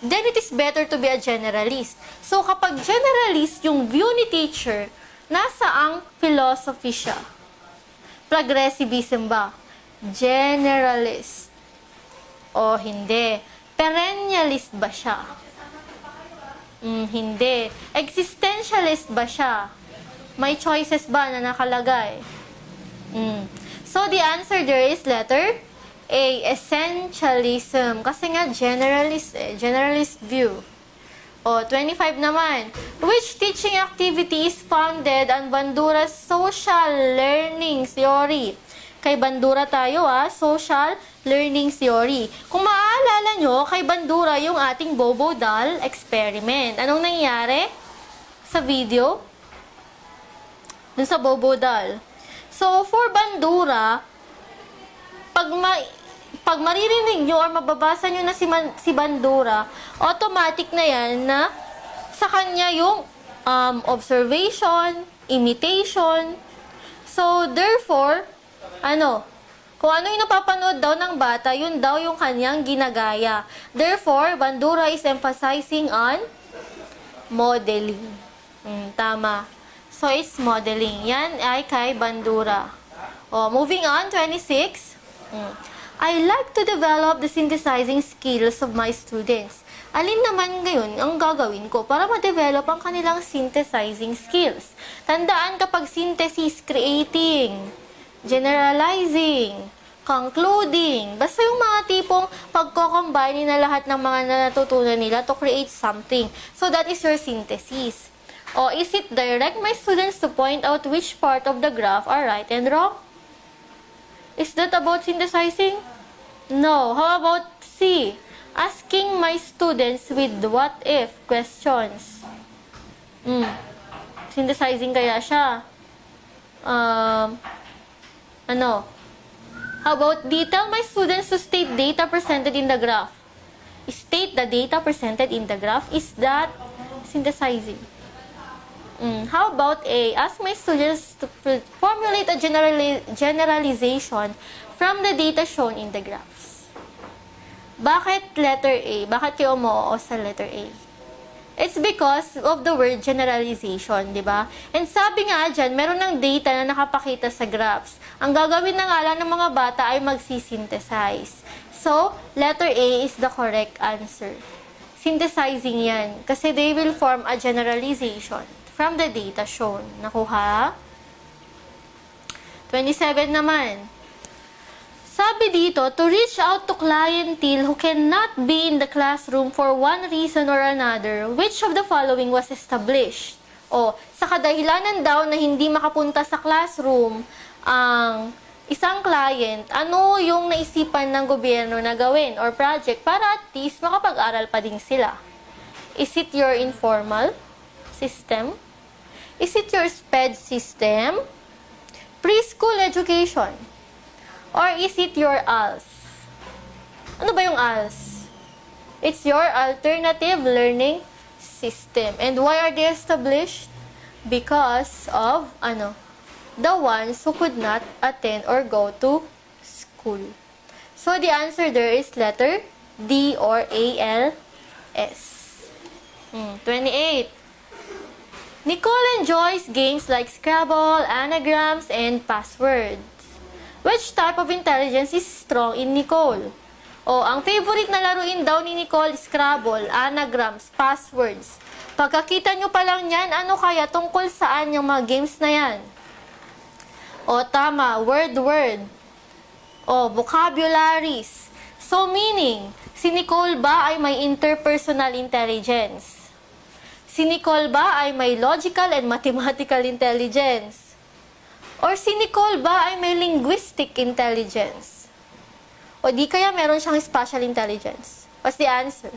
Then it is better to be a generalist. So kapag generalist yung view ni teacher, nasa ang philosophy siya? Progressivism ba? Generalist. O hindi. Perennialist ba siya? Hindi. Existentialist ba siya? May choices ba na nakalagay? So, the answer there is letter A. Essentialism. Kasi nga, generalist generalist view. O, 25 naman. Which teaching activity is founded on Bandura's social learning theory? Kay Bandura tayo, social learning theory. Kung maaalala nyo, kay Bandura yung ating Bobo doll experiment. Anong nangyari sa video? Dun sa Bobo doll. So, for Bandura, pag maririnig nyo or mababasa nyo na si Bandura, automatic na yan na sa kanya yung observation, imitation. So, therefore, kung ano yung napapanood daw ng bata, yun daw yung kanyang ginagaya. Therefore, Bandura is emphasizing on modeling. Tama. So, it's modeling. Yan ay kay Bandura. Moving on, 26. I like to develop the synthesizing skills of my students. Alin naman ngayon ang gagawin ko para ma-develop ang kanilang synthesizing skills? Tandaan kapag synthesis, creating, generalizing, concluding, basta yung mga tipong pagko-combine na lahat ng mga natutunan nila to create something. So, that is your synthesis. O, is it direct my students to point out which part of the graph are right and wrong? Is that about synthesizing? No. How about C? Asking my students with what-if questions. Synthesizing kaya siya? How about D? Tell my students to state data presented in the graph. State the data presented in the graph. Is that synthesizing? How about A? Ask my students to formulate a generalization from the data shown in the graphs. Bakit letter A? Bakit kayo umoo sa letter A? It's because of the word generalization, di ba? And sabi nga dyan, meron ng data na nakapakita sa graphs. Ang gagawin na nga lang ng mga bata ay magsisynthesize. So, letter A is the correct answer. Synthesizing yan. Kasi they will form a generalization from the data shown. Nakuha? 27 naman. Sabi dito, to reach out to clientele who cannot be in the classroom for one reason or another, which of the following was established? O, sa kadahilanan daw na hindi makapunta sa classroom ang isang client, ano yung naisipan ng gobyerno na gawin or project para at least makapag-aral pa din sila? Is it your informal system? Is it your SPED system? Preschool education? Or is it your ALS? Ano ba yung ALS? It's your alternative learning system. And why are they established? Because of, the ones who could not attend or go to school. So, the answer there is letter D or ALS. 28. Nicole enjoys games like Scrabble, anagrams, and passwords. Which type of intelligence is strong in Nicole? O, ang favorite na laruin daw ni Nicole, Scrabble, anagrams, passwords. Pagkakita nyo pa lang yan, ano kaya tungkol saan yung mga games na yan? O, tama, word. O, vocabularies. So, meaning, si Nicole ba ay may interpersonal intelligence? Si Nicole ba ay may logical and mathematical intelligence? Or si Nicole ba ay may linguistic intelligence? O di kaya meron siyang spatial intelligence? What's the answer?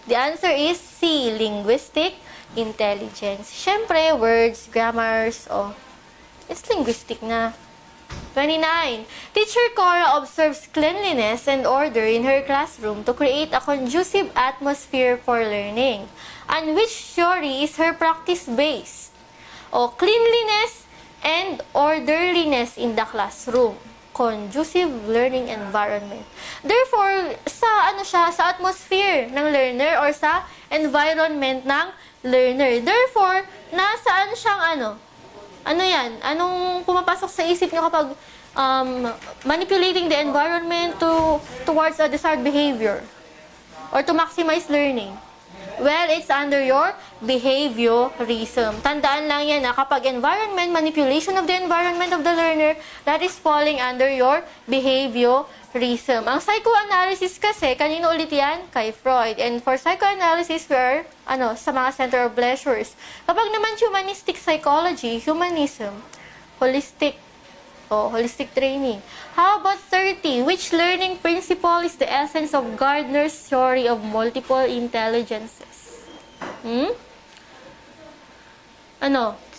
The answer is C, linguistic intelligence. Siyempre, words, grammars, it's linguistic na. 29. Teacher Cora observes cleanliness and order in her classroom to create a conducive atmosphere for learning. And which theory is her practice based? O, cleanliness and orderliness in the classroom. Conducive learning environment. Therefore, sa atmosphere ng learner or sa environment ng learner. Therefore, nasaan siyang ano yan? Anong pumapasok sa isip niyo kapag manipulating the environment towards a desired behavior or to maximize learning? Well, it's under your behaviorism. Tandaan lang yan na kapag environment, manipulation of the environment of the learner, that is falling under your behaviorism. Ang psychoanalysis kasi, kanino ulit yan? Kay Freud. And for psychoanalysis, we are, sa mga center of pleasures. Kapag naman humanistic psychology, humanism, holistic training. How about 30? Which learning principle is the essence of Gardner's theory of multiple intelligences?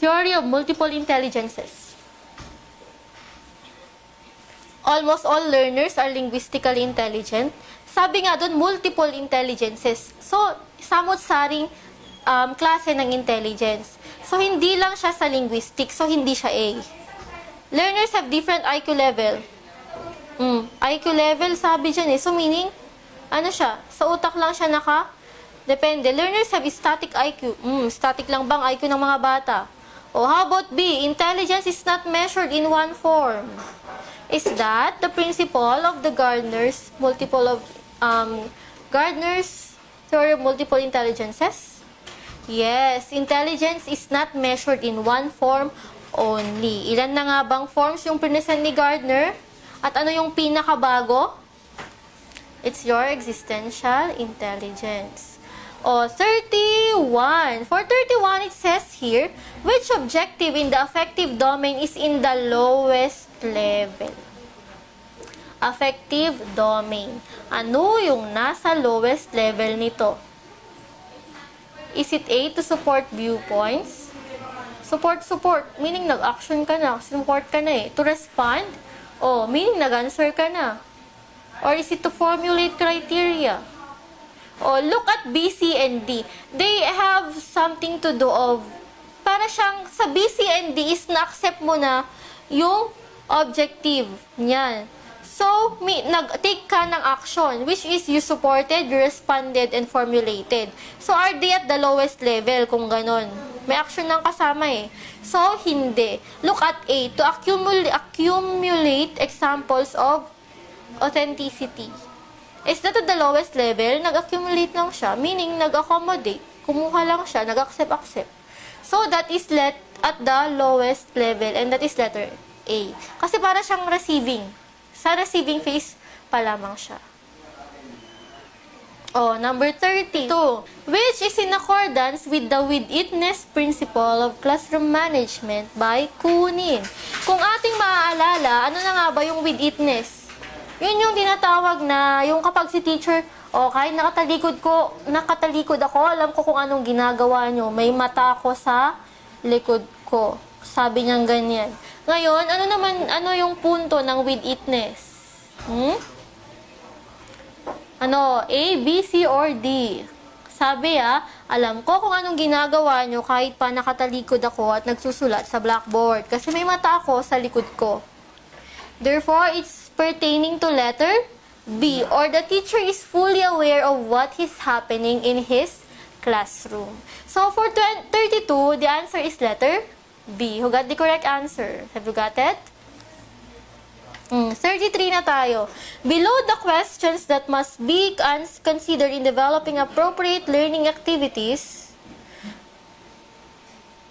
Theory of multiple intelligences. Almost all learners are linguistically intelligent. Sabi nga doon, multiple intelligences. So, samot-saring klase ng intelligence. So, hindi lang siya sa linguistic. So, hindi siya A. Learners have different IQ level. IQ level, sabi dyan So, meaning, siya? Sa utak lang siya depende. Learners have static IQ. Static lang bang IQ ng mga bata? O, how about B? Intelligence is not measured in one form. Is that the principle of the Gardner's theory of multiple intelligences? Yes, intelligence is not measured in one form only. Ilan na nga bang forms yung present ni Gardner? At ano yung pinakabago? It's your existential intelligence. O, 31. For 31, it says here, which objective in the affective domain is in the lowest level? Affective domain. Ano yung nasa lowest level nito? Is it A, to support viewpoints? Support. Meaning nag-action ka na. Support ka na To respond? Meaning nag-answer ka na. Or is it to formulate criteria? Look at B, C, and D. They have something to do of, para siyang, sa B, C, and D is na-accept mo na yung objective niyan. So, nag-take ka ng action, which is you supported, you responded, and formulated. So, are they at the lowest level kung ganon? May action lang kasama So, hindi. Look at A, to accumulate examples of authenticity. Is that at the lowest level? Nag-accumulate lang siya, meaning nag-accommodate. Kumuha lang siya, nag-accept. So, that is at the lowest level, and that is letter A. Kasi para siyang receiving. Sa receiving phase pa lamang siya. Number 32. Which is in accordance with the with-itness principle of classroom management by Kunin. Kung ating maaalala, ano na nga ba yung with-itness? Yun yung tinatawag na, yung kapag si teacher, kahit nakatalikod ako, alam ko kung anong ginagawa nyo. May mata ako sa likod ko. Sabi niyang ganyan. Ngayon, ano yung punto ng with-itness? A, B, C, or D? Sabi alam ko kung anong ginagawa nyo kahit pa nakatalikod ako at nagsusulat sa blackboard. Kasi may mata ako sa likod ko. Therefore, it's pertaining to letter B, or the teacher is fully aware of what is happening in his classroom. So, for 32, the answer is letter B. Who got the correct answer? Have you got it? 33 na tayo. Below the questions that must be considered in developing appropriate learning activities,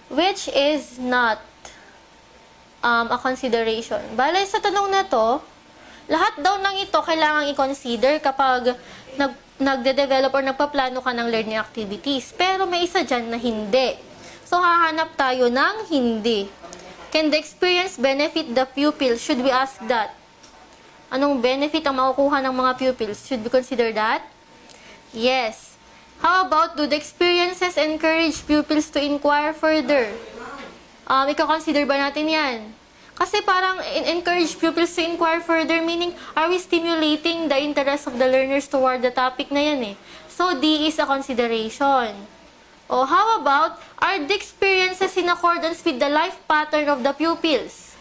which is not a consideration. Bale, sa tanong na to, lahat daw ng ito kailangang i-consider kapag nagde-develop or nagpaplano ka ng learning activities. Pero may isa dyan na hindi. So, hahanap tayo ng hindi. Can the experience benefit the pupil? Should we ask that? Anong benefit ang makukuha ng mga pupils? Should we consider that? Yes. How about, do the experiences encourage pupils to inquire further? Ika-consider ba natin yan? Kasi parang encourage pupils to inquire further, meaning, are we stimulating the interest of the learners toward the topic na yan So, D is a consideration. How about, are the experiences in accordance with the life pattern of the pupils?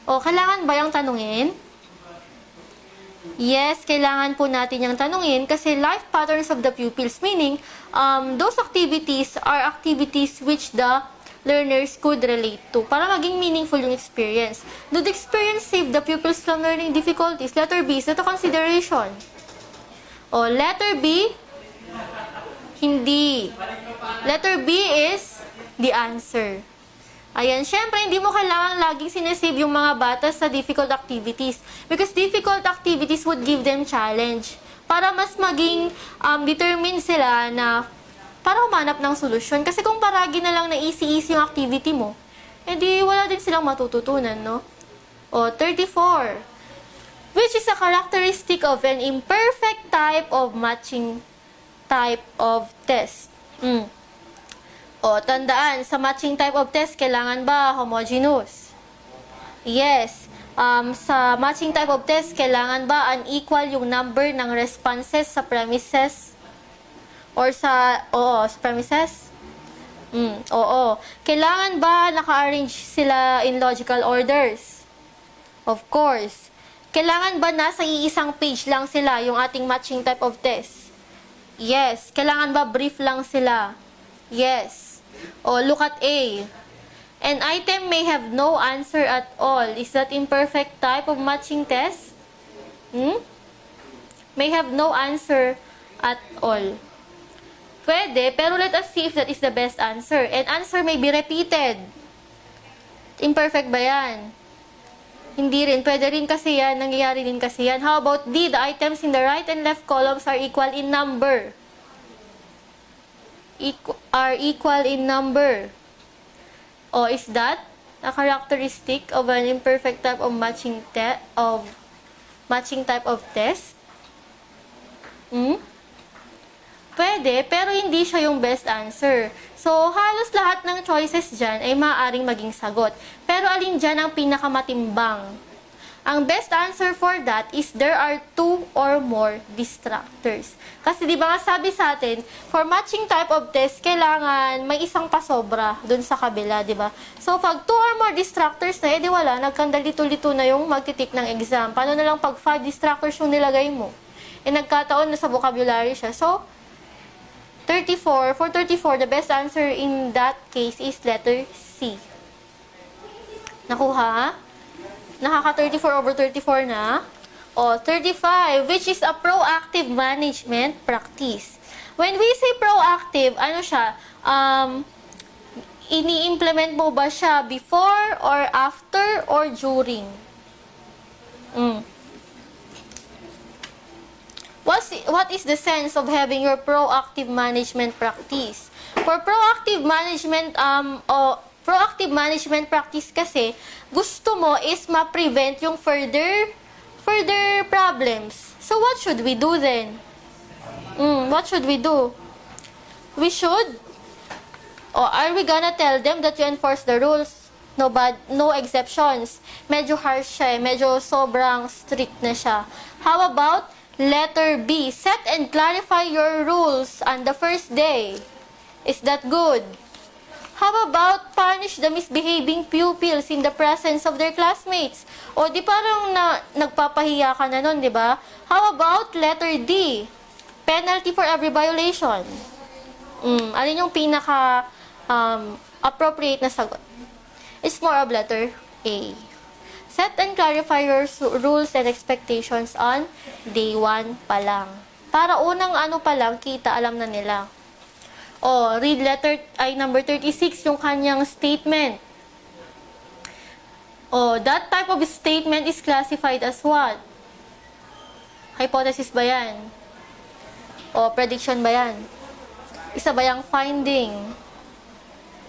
Kailangan ba yung tanungin? Yes, kailangan po natin yung tanungin kasi life patterns of the pupils, meaning, those activities are activities which the learners could relate to para maging meaningful yung experience. Do the experience save the pupils from learning difficulties? Letter B, is that a consideration? Letter B, hindi. Letter B is the answer. Ayan, syempre, hindi mo kailangan laging sinesave yung mga bata sa difficult activities because difficult activities would give them challenge para mas maging determined sila na para humanap ng solusyon. Kasi kung paragi na lang na easy-easy yung activity mo, edi wala din silang matututunan, no? 34. Which is a characteristic of an imperfect type of matching type of test. Tandaan, sa matching type of test, kailangan ba homogeneous? Yes. Sa matching type of test, kailangan ba unequal yung number ng responses sa premises? Or sa premises? Oo. Kailangan ba naka-arrange sila in logical orders? Of course. Kailangan ba nasa iisang page lang sila yung ating matching type of test? Yes. Kailangan ba brief lang sila? Yes. Look at A. An item may have no answer at all. Is that imperfect type of matching test? May have no answer at all. Pwede, pero let us see if that is the best answer. An answer may be repeated. Imperfect ba yan? Hindi rin. Pwede rin kasi yan. Nangyayari din kasi yan. How about D? The items in the right and left columns are equal in number. Are equal in number. Is that a characteristic of an imperfect type of matching type of test? Pwede, pero hindi siya yung best answer. So, halos lahat ng choices dyan ay maaaring maging sagot. Pero alin dyan ang pinakamatimbang? Ang best answer for that is there are 2 or more distractors. Kasi di ba nga sabi sa atin, for matching type of test, kailangan may isang pasobra dun sa kabila, di ba? So, pag 2 or more distractors na, edi wala, nagkandalito-lito na yung magtitik ng exam. Paano na lang pag 5 distractors yung nilagay mo? Nagkataon na sa vocabulary siya. So, 34, for 34, the best answer in that case is letter C. Nakuha? Nakaka 34 over 34 na. 35, which is a proactive management practice. When we say proactive, ano siya? ini-implement mo ba siya before or after or during? What is the sense of having your proactive management practice? For proactive management practice kasi, gusto mo is ma-prevent yung further problems. So what should we do then? What should we do? We should, or are we gonna tell them that you enforce the rules? No exceptions. Medyo harsh siya, medyo sobrang strict na siya. How about letter B? Set and clarify your rules on the first day. Is that good? How about punish the misbehaving pupils in the presence of their classmates? O di parang nagpapahiya ka na nun, di ba? How about letter D? Penalty for every violation. Alin yung pinaka appropriate na sagot? It's more of letter A. Set and clarify your rules and expectations on day 1 pa lang. Para unang pa lang, kita, alam na nila. Read number 36, yung kanyang statement. That type of statement is classified as what? Hypothesis ba yan? Prediction ba yan? Isa ba yung finding?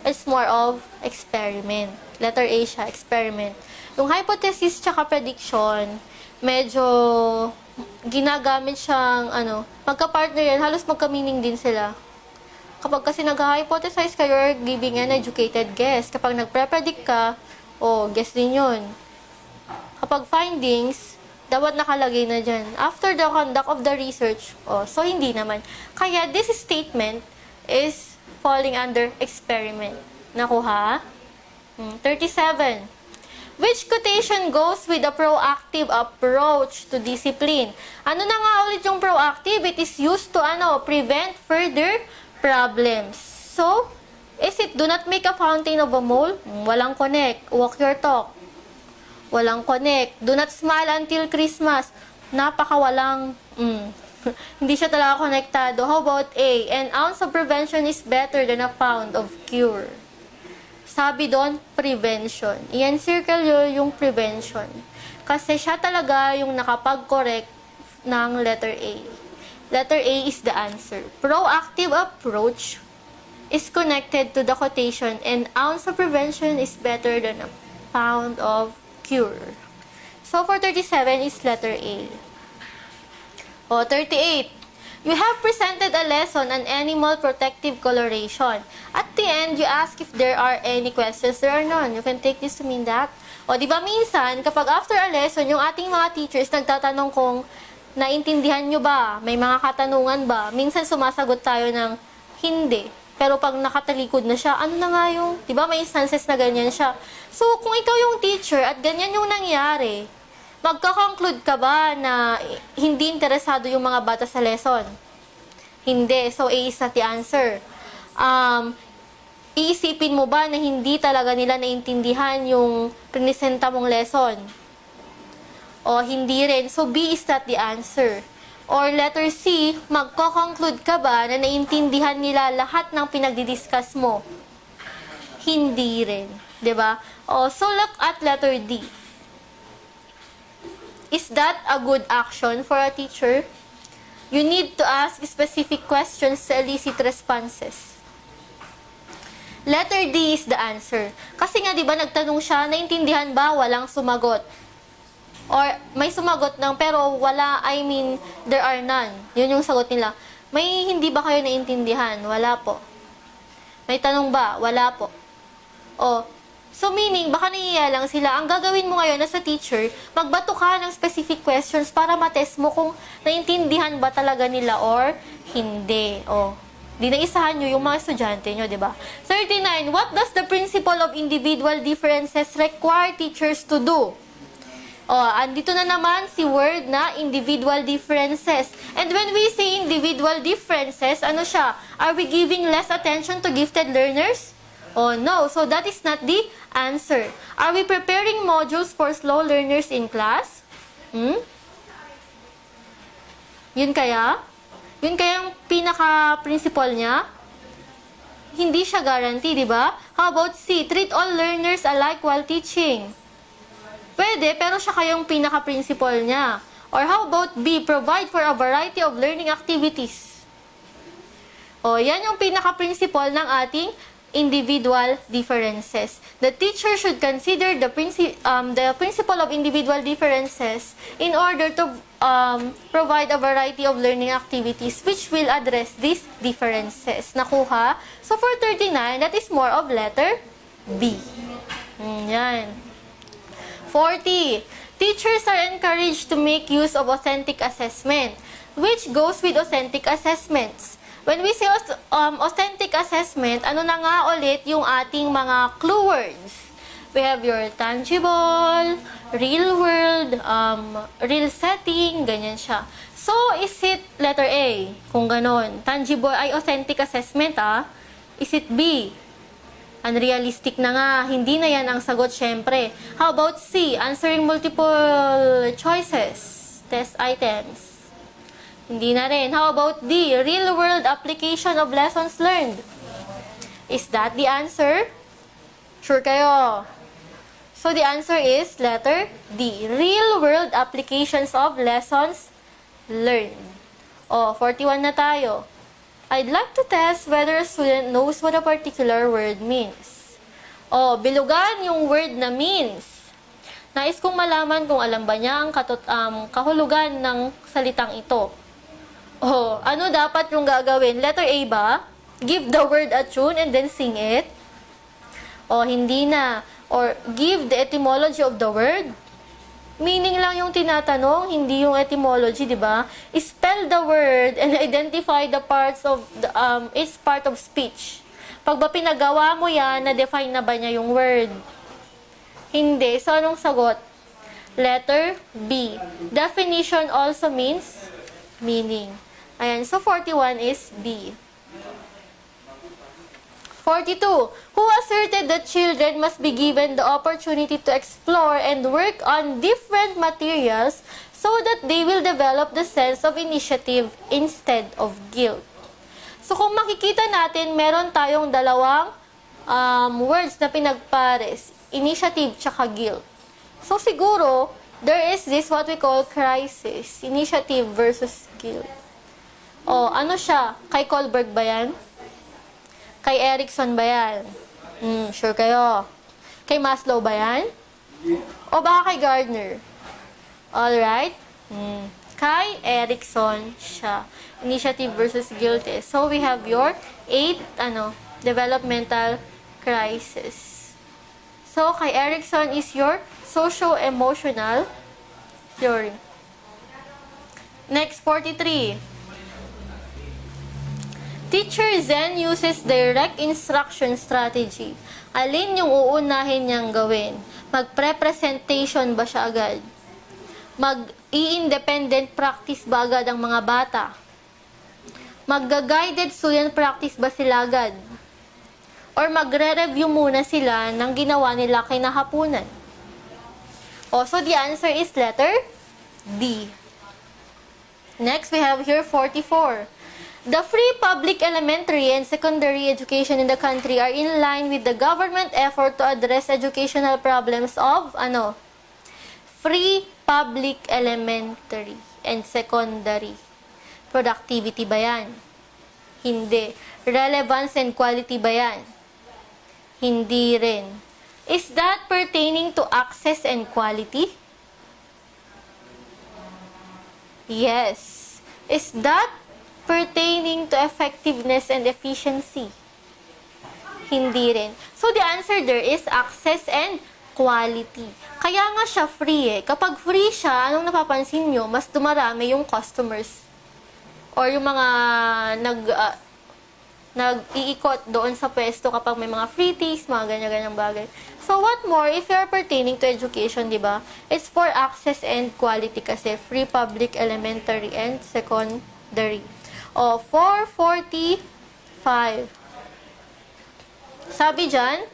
It's more of experiment. Letter A siya, experiment. Yung hypothesis tsaka prediction, medyo ginagamit siyang, magka-partner yan, halos magka-meaning din sila. Kapag kasi nag-hypothesize ka, you're giving an educated guess. Kapag nagpre-predict ka, guess din yun. Kapag findings, dapat nakalagay na dyan. After the conduct of the research, so hindi naman. Kaya this statement is falling under experiment. Nakuha? 37. Which quotation goes with a proactive approach to discipline? Ano na nga ulit yung proactive? It is used to prevent further problems. So, is it do not make a fountain of a mole? Walang connect. Walk your talk. Walang connect. Do not smile until Christmas. Napakawalang hindi siya talaga konektado. How about A? An ounce of prevention is better than a pound of cure. Sabi doon, prevention. I-encircle yung prevention. Kasi siya talaga yung nakapag-correct ng letter A. Letter A is the answer. Proactive approach is connected to the quotation, and ounce of prevention is better than a pound of cure. So, for 37 is letter A. 38. You have presented a lesson on animal protective coloration. At the end, you ask if there are any questions. There are none. You can take this to mean that. Di ba minsan, kapag after a lesson, yung ating mga teachers nagtatanong kung naintindihan nyo ba? May mga katanungan ba? Minsan sumasagot tayo ng hindi. Pero pag nakatalikod na siya, ano na nga yung, di ba may instances na ganyan siya. So, kung ikaw yung teacher at ganyan yung nangyari, magka-conclude ka ba na hindi interesado yung mga bata sa lesson? Hindi. So, A is not the answer. Iisipin mo ba na hindi talaga nila naintindihan yung prinisenta mong lesson? O hindi rin. So, B is not the answer. Or letter C, magko-conclude ka ba na naintindihan nila lahat ng pinagdidiscuss mo? Hindi rin. 'Di ba? So, look at letter D. Is that a good action for a teacher? You need to ask specific questions to elicit responses. Letter D is the answer. Kasi nga, di ba, nagtanong siya, naintindihan ba? Walang sumagot. Or may sumagot ng, pero wala, there are none. Yun yung sagot nila. May hindi ba kayo naintindihan? Wala po. May tanong ba? Wala po. So meaning, baka nahiya lang sila. Ang gagawin mo ngayon as a teacher, magbato ka ng specific questions para matest mo kung naintindihan ba talaga nila or hindi. Di na isahan nyo yung mga estudyante nyo, di ba? 39. What does the principle of individual differences require teachers to do? Andito na naman si word na individual differences. And when we say individual differences, ano siya? Are we giving less attention to gifted learners? No. So that is not the answer. Are we preparing modules for slow learners in class? Yun kaya? Yun kaya yung pinaka-principle niya? hindi siya guarantee, di ba? How about C? Treat all learners alike while teaching. Pwede, pero siya kayong pinaka-principal niya. Or how about B? Provide for a variety of learning activities. O, yan yung pinaka-principal ng ating individual differences. The teacher should consider the principle of individual differences in order to provide a variety of learning activities which will address these differences. Nakuha? So, for 39, that is more of letter B. Yan. 40. Teachers are encouraged to make use of authentic assessment, which goes with authentic assessments. When we say authentic assessment, ano na nga ulit yung ating mga clue words? We have your tangible, real world, real setting, ganyan siya. So, is it letter A? Kung ganon. Tangible ay authentic assessment, Is it B? Unrealistic na nga. Hindi na yan ang sagot, syempre. How about C? Answering multiple choices. Test items. Hindi na rin. How about D? Real-world application of lessons learned. Is that the answer? Sure kayo? So, the answer is letter D. Real-world applications of lessons learned. O, 41 na tayo. I'd like to test whether a student knows what a particular word means. O, bilugan yung word na means. Nais kong malaman kung alam ba niya ang kahulugan ng salitang ito. Oh, ano dapat yung gagawin? Letter A ba? Give the word a tune and then sing it? O, hindi na. Or, give the etymology of the word? Meaning lang yung tinatanong, hindi yung etymology, di ba? Spell the word and identify the parts of its part of speech. Pag ba pinagawa mo yan, na-define na ba niya yung word? Hindi. So, anong sagot? Letter B. Definition also means meaning. Ayan, so 41 is B. 42. Who asserted that children must be given the opportunity to explore and work on different materials so that they will develop the sense of initiative instead of guilt. So, kung makikita natin, meron tayong dalawang words na pinagpares. Initiative tsaka guilt. So, siguro, there is this what we call crisis. Initiative versus guilt. O, ano siya? Kay Kohlberg ba yan? Kay Erickson ba yan? Sure kayo. Kay Maslow ba yan? O baka kay Gardner? Alright? Kay Erickson siya. Initiative versus guilt. So, we have your 8, developmental crisis. So, kay Erickson is your socio-emotional theory. Next, 43. Teacher then uses direct instruction strategy. Alin yung uunahin niyang gawin? Mag-pre-presentation ba siya agad? Mag-i-independent practice ba agad ang mga bata? Mag-guided student practice ba sila agad? Or magre-review muna sila ng ginawa nila kinahapunan? So the answer is letter D. Next, we have here 44. The free public elementary and secondary education in the country are in line with the government effort to address educational problems of, free public elementary and secondary. Productivity ba yan? Hindi. Relevance and quality ba yan? Hindi rin. Is that pertaining to access and quality? Yes. Is that pertaining to effectiveness and efficiency? Hindi rin. So, the answer there is access and quality. Kaya nga siya free Kapag free siya, anong napapansin nyo? Mas dumarami yung customers. Or yung mga nag-iikot doon sa pwesto kapag may mga free teas, mga ganyan-ganyang bagay. So, what more, if you are pertaining to education, di ba? It's for access and quality kasi free public elementary and secondary. 445. Sabi dyan,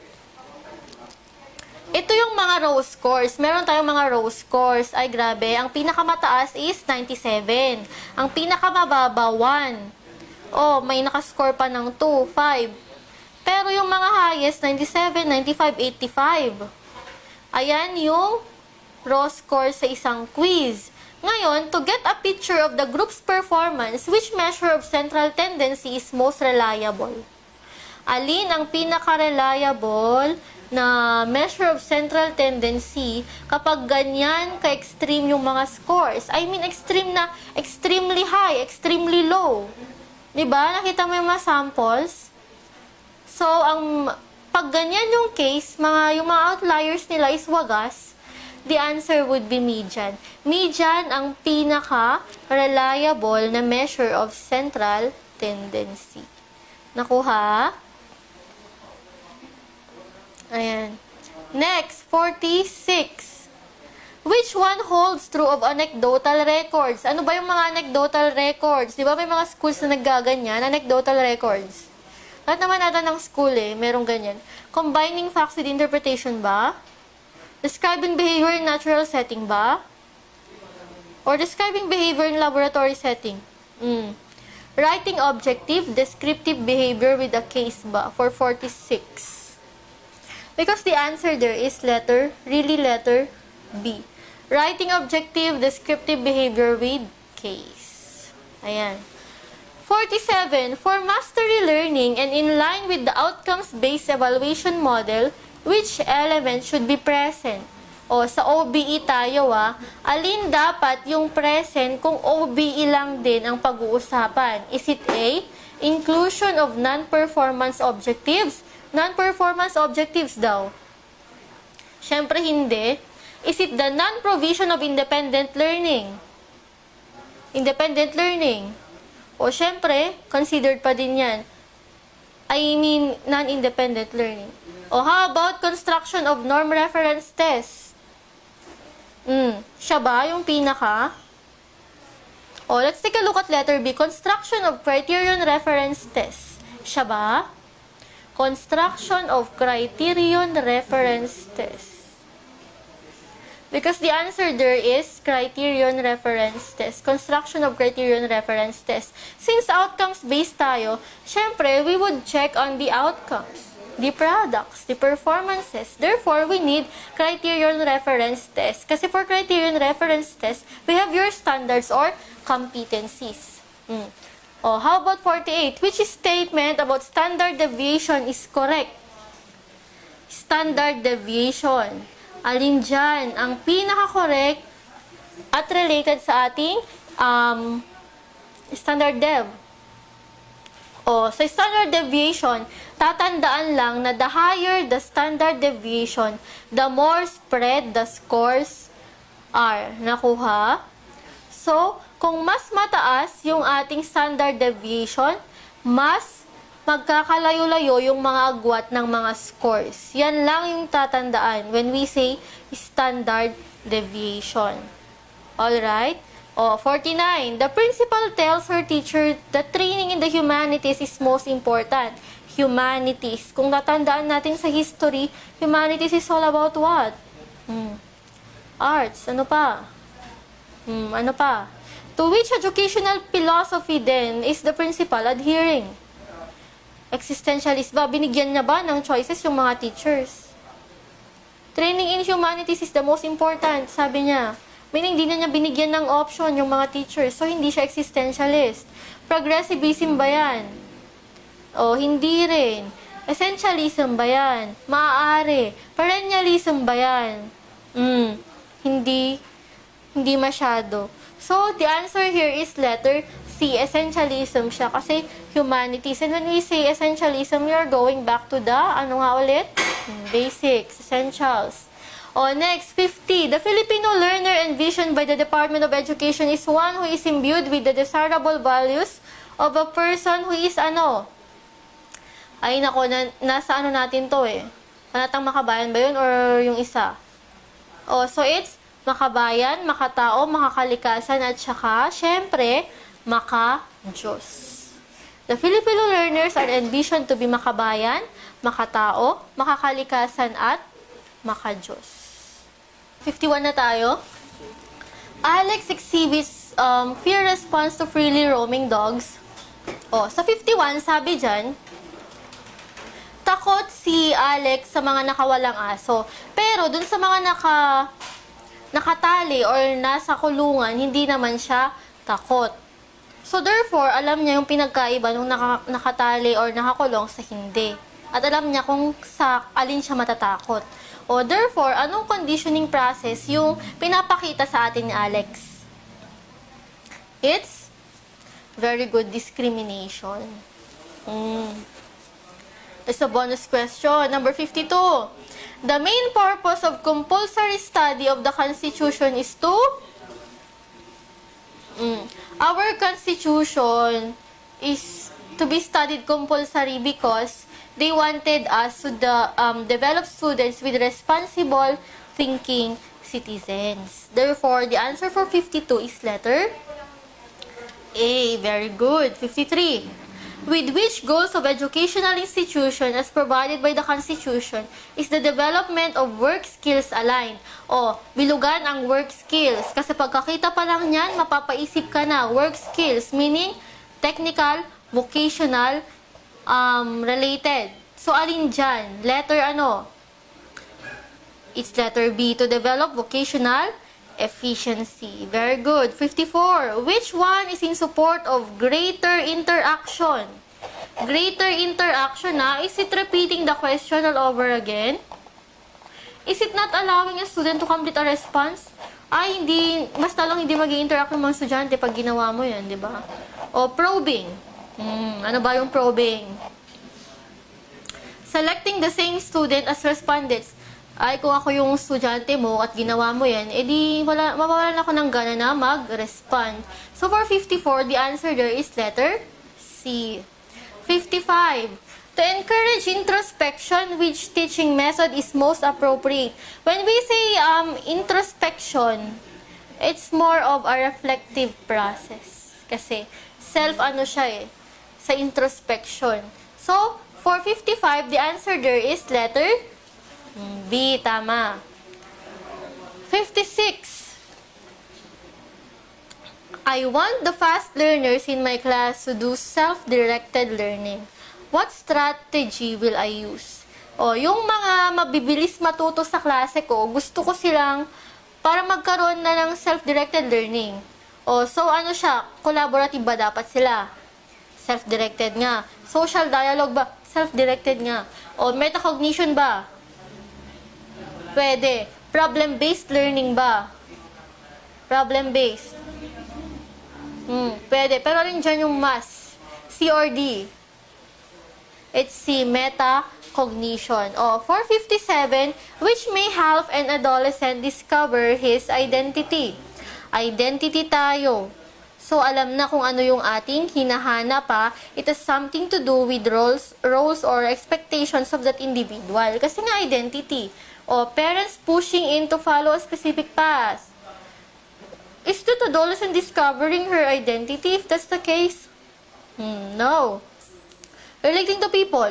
ito yung mga row scores. Meron tayong mga row scores. Ay, grabe. Ang pinakamataas is 97. Ang pinakamababa, 1. May nakascore pa ng 2, 5, Pero yung mga highest, 97, 95, 85. Ayan yung raw score sa isang quiz. Ngayon, to get a picture of the group's performance, which measure of central tendency is most reliable? Alin ang pinaka-reliable na measure of central tendency kapag ganyan ka-extreme yung mga scores? I mean, extreme na, extremely high, extremely low. Diba? Nakita mo yung mga samples? So, pag ganyan yung case, yung mga outliers nila is wagas, the answer would be median. Median ang pinaka-reliable na measure of central tendency. Nakuha? Ayan. Next, 46. Which one holds true of anecdotal records? Ano ba yung mga anecdotal records? Di ba may mga schools na naggaganyan? Anecdotal records. Lahat naman natin ng school merong ganyan. Combining facts with interpretation ba? Describing behavior in natural setting ba? Or describing behavior in laboratory setting? Writing objective, descriptive behavior with a case ba? For 46. Because the answer there is letter B. Writing objective, descriptive behavior with case. Ayan. 47. For mastery learning and in line with the outcomes-based evaluation model, which element should be present? O, sa OBE tayo alin dapat yung present kung OBE lang din ang pag-uusapan? Is it A, inclusion of non-performance objectives? Non-performance objectives daw. Siyempre hindi. Is it the non-provision of independent learning? Independent learning. O siyempre, considered pa din yan. I mean, non-independent learning. O how about construction of norm reference test? Siya ba yung pinaka? O, let's take a look at letter B. Construction of criterion reference test. Siya ba? Construction of criterion reference test. Because the answer there is criterion reference test. Construction of criterion reference test. Since outcomes-based tayo, syempre, we would check on the outcomes, the products, the performances. Therefore, we need criterion reference test. Kasi for criterion reference test, we have your standards or competencies. Oh, how about 48? Which statement about standard deviation is correct? Standard deviation. Alin dyan ang pinaka-correct at related sa ating standard dev? O, sa standard deviation, tatandaan lang na the higher the standard deviation, the more spread the scores are. Nakuha? So, kung mas mataas yung ating standard deviation, mas magkakalayo-layo yung mga agwat ng mga scores. Yan lang yung tatandaan when we say standard deviation. Alright? O, 49. The principal tells her teacher that training in the humanities is most important. Humanities. Kung natandaan natin sa history, humanities is all about what? Arts. Ano pa? Ano pa? To which educational philosophy then is the principal adhering? Existentialist ba? Binigyan niya ba ng choices yung mga teachers? Training in humanities is the most important, sabi niya. Meaning, hindi na niya binigyan ng option yung mga teachers. So, hindi siya existentialist. Progressivism ba yan? O, hindi rin. Essentialism ba yan? Maaari. Perennialism ba yan? Hindi masyado. So, the answer here is letter C. Essentialism siya kasi humanities. And when we say essentialism, we are going back to the, ano nga ulit? Basics, essentials. O, next, 50. The Filipino learner envisioned by the Department of Education is one who is imbued with the desirable values of a person who is ano? Ay, nako, nasa ano natin to Panatang makabayan ba yun or yung isa? O, so it's makabayan, makatao, makakalikasan, at saka, syempre, maka-Diyos. The Filipino learners are envisioned to be makabayan, makatao, makakalikasan, at maka-Diyos. 51 na tayo. Alex exhibits fear response to freely roaming dogs. O, sa 51, sabi dyan, takot si Alex sa mga nakawalang aso. Pero dun sa mga nakatali or nasa kulungan, hindi naman siya takot. So therefore, alam niya yung pinagkaiba nung nakatali or nakakulong sa hindi. At alam niya kung sa alin siya matatakot. O therefore, anong conditioning process yung pinapakita sa atin ni Alex? It's very good discrimination. It's a bonus question. Number 52. The main purpose of compulsory study of the Constitution is to... Our Constitution is to be studied compulsory because they wanted us to develop students with responsible thinking citizens. Therefore, the answer for 52 is letter A. Very good. 53. With which goals of educational institution as provided by the Constitution is the development of work skills aligned? O, bilugan ang work skills. Kasi pagkakita pa lang yan, mapapaisip ka na. Work skills, meaning technical, vocational, related. So, alin dyan? Letter ano? It's letter B, to develop vocational efficiency. Very good. 54. Which one is in support of greater interaction? Greater interaction na, is it repeating the question all over again? Is it not allowing a student to complete a response? Ay, hindi, mas talong hindi mag-i-interact ng mga estudyante pag ginawa mo yan, di ba? O probing. Ano ba yung probing? Selecting the same student as respondents. Ay, kung ako yung estudyante mo at ginawa mo yan, edi mawawalan ako ng gana na mag-respond. So, for 54, the answer there is letter C. 55. To encourage introspection, which teaching method is most appropriate? When we say introspection, it's more of a reflective process. Kasi self-ano siya sa introspection. So, for 55, the answer there is letter B, tama. 56. I want the fast learners in my class to do self-directed learning. What strategy will I use? O, yung mga mabibilis matuto sa klase ko, gusto ko silang para magkaroon na ng self-directed learning. O, so ano siya? Collaborative ba dapat sila? Self-directed nga. Social dialogue ba? Self-directed nga. O, metacognition ba? Pwede. Problem-based learning ba? Problem-based. Pwede. Pero rin dyan yung mas. C or D? It's C, metacognition. O, 457, which may help an adolescent discover his identity. Identity tayo. So, alam na kung ano yung ating hinahanap pa. It has something to do with roles or expectations of that individual. Kasi nga identity. O, parents pushing in to follow a specific path. Is that adolescent discovering her identity if that's the case? No. Relating to people.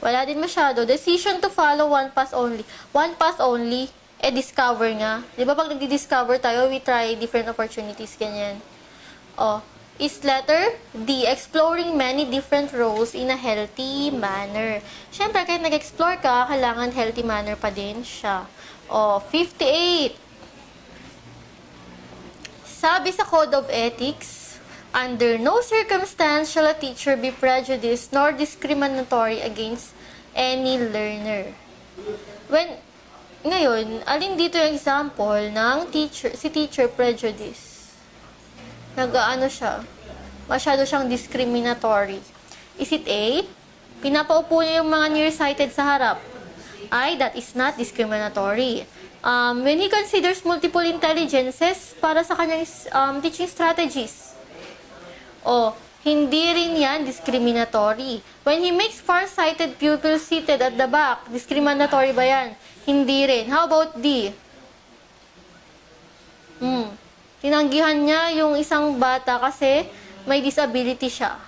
Wala din masyado. Decision to follow one path only. One path only, discover nga. Di ba pag nagdi-discover tayo, we try different opportunities, ganyan. O, is letter D, exploring many different roles in a healthy manner. Siyempre, kahit nag-explore ka, kailangan healthy manner pa din siya. O, 58. Sabi sa Code of Ethics, under no circumstance shall a teacher be prejudiced nor discriminatory against any learner. Ngayon, alin dito yung example ng teacher prejudice? Nag-ano siya? Masyado siyang discriminatory. Is it A? Pinapaupo niya yung mga nearsighted sa harap. I, that is not discriminatory. When he considers multiple intelligences para sa kanyang teaching strategies. O, hindi rin yan discriminatory. When he makes far-sighted pupils seated at the back, discriminatory ba yan? Hindi rin. How about D? Tinanggihan niya yung isang bata kasi may disability siya.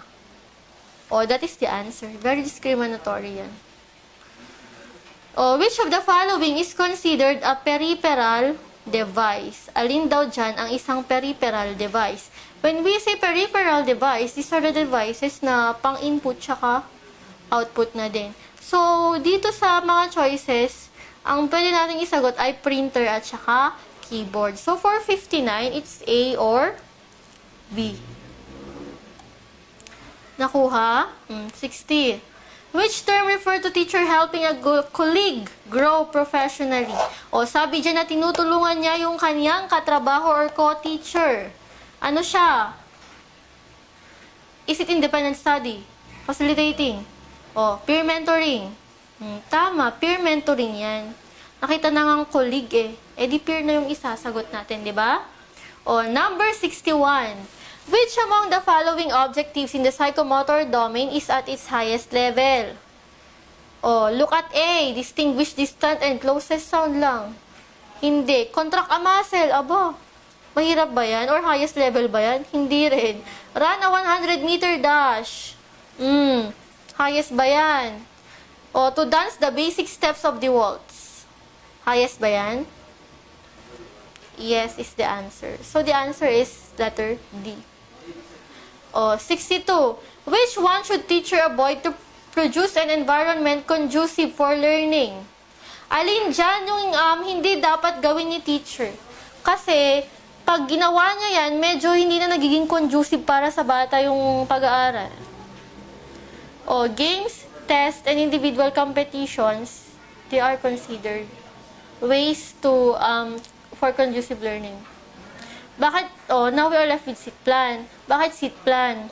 O, that is the answer. Very discriminatory yan. O, which of the following is considered a peripheral device? Alin daw dyan ang isang peripheral device? When we say peripheral device, these are the devices na pang-input tsaka output na din. So, dito sa mga choices, ang pwede natin isagot ay printer at saka keyboard. So, for 59, it's A or B. Nakuha? 60. Which term refer to teacher helping a colleague grow professionally? O, sabi dyan na tinutulungan niya yung kanyang katrabaho or co-teacher. Ano siya? Is it independent study? Facilitating? O, peer mentoring? Tama, peer mentoring yan. Nakita na nga colleague eh. Eh di peer na yung isa, sagot natin, di ba? O, number 61. Which among the following objectives in the psychomotor domain is at its highest level? Oh, look at A. Distinguish distant and closest sound lang. Hindi. Contract a muscle. Aba, mahirap ba yan? Or highest level ba yan? Hindi rin. Run a 100-meter dash. Highest ba yan? O, to dance the basic steps of the waltz. Highest ba yan? Yes is the answer. So, the answer is letter D. O, 62. Which one should teacher avoid to produce an environment conducive for learning? Alin dyan yung hindi dapat gawin ni teacher? Kasi, pag ginawa niya yan, medyo hindi na nagiging conducive para sa bata yung pag-aaral. O, games, tests, and individual competitions, they are considered ways to for conducive learning. Bakit, now we are left with seat plan. Bakit seat plan?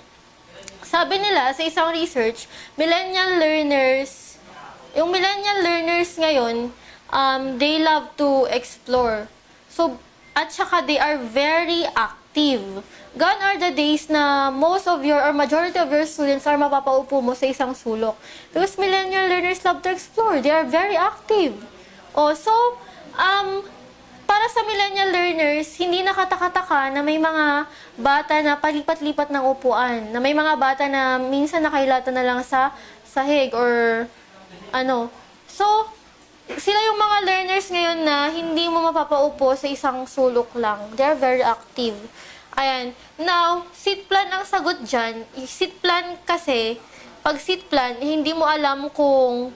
Sabi nila, sa isang research, yung millennial learners ngayon, they love to explore. So, at saka they are very active. Gone are the days na most of your, or majority of your students are mapapaupo mo sa isang sulok. Because millennial learners love to explore. They are very active. So, para sa millennial learners, hindi nakatakataka na may mga bata na palipat-lipat ng upuan, na may mga bata na minsan nakailata na lang sa sahig or ano. So, sila yung mga learners ngayon na hindi mo mapapaupo sa isang sulok lang. They're very active. Ayan. Now, seat plan ang sagot dyan. Seat plan kasi, pag seat plan, hindi mo alam kung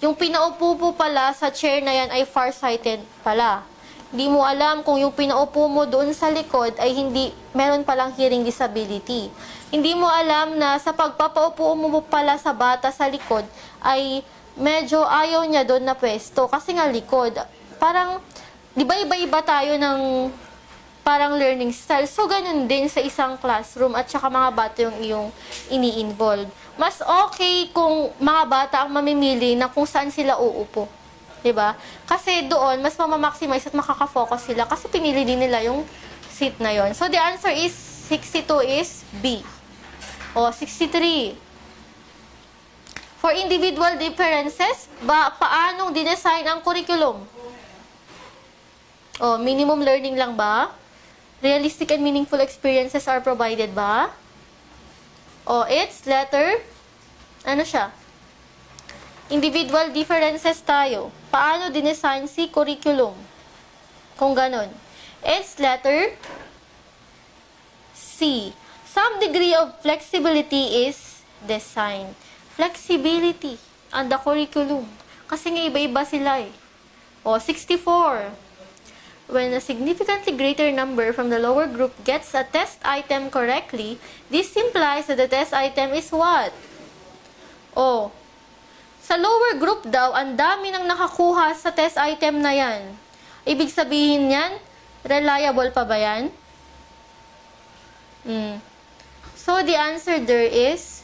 yung pinaupo po pala sa chair na yan ay farsighted pala. Hindi mo alam kung yung pinaupo mo doon sa likod ay meron palang hearing disability. Hindi mo alam na sa pagpapaupo mo pala sa bata sa likod ay medyo ayaw niya doon na pwesto kasi nga likod. Parang, di ba iba-iba tayo ng parang learning style. So, ganun din sa isang classroom at saka mga bata yung iyong ini-involve. Mas okay kung mga bata ang mamimili na kung saan sila uupo. Diba? Kasi doon, mas mamamaximize at makaka-focus sila kasi pinili din nila yung seat na yon. So, the answer is 62 is B. O, 63. For individual differences, paanong dinesign ang curriculum? O, minimum learning lang ba? Realistic and meaningful experiences are provided ba? O, it's letter, ano siya? Individual differences tayo. Paano dinesign si curriculum? Kung ganon. It's letter C. Some degree of flexibility is design. Flexibility and the curriculum. Kasi nga iba-iba sila eh. O, 64. When a significantly greater number from the lower group gets a test item correctly, this implies that the test item is what? O, sa lower group daw, ang dami nang nakakuha sa test item na yan. Ibig sabihin yan, reliable pa ba yan? So, the answer there is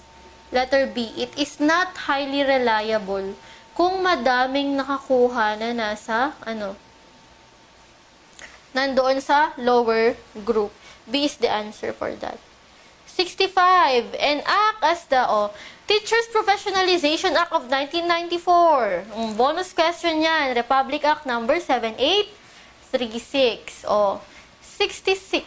letter B. It is not highly reliable kung madaming nakakuha na nasa, nandoon sa lower group. B is the answer for that. 65. And act as the, Teachers Professionalization Act of 1994. Bonus question yan. Republic Act number 7836. 66.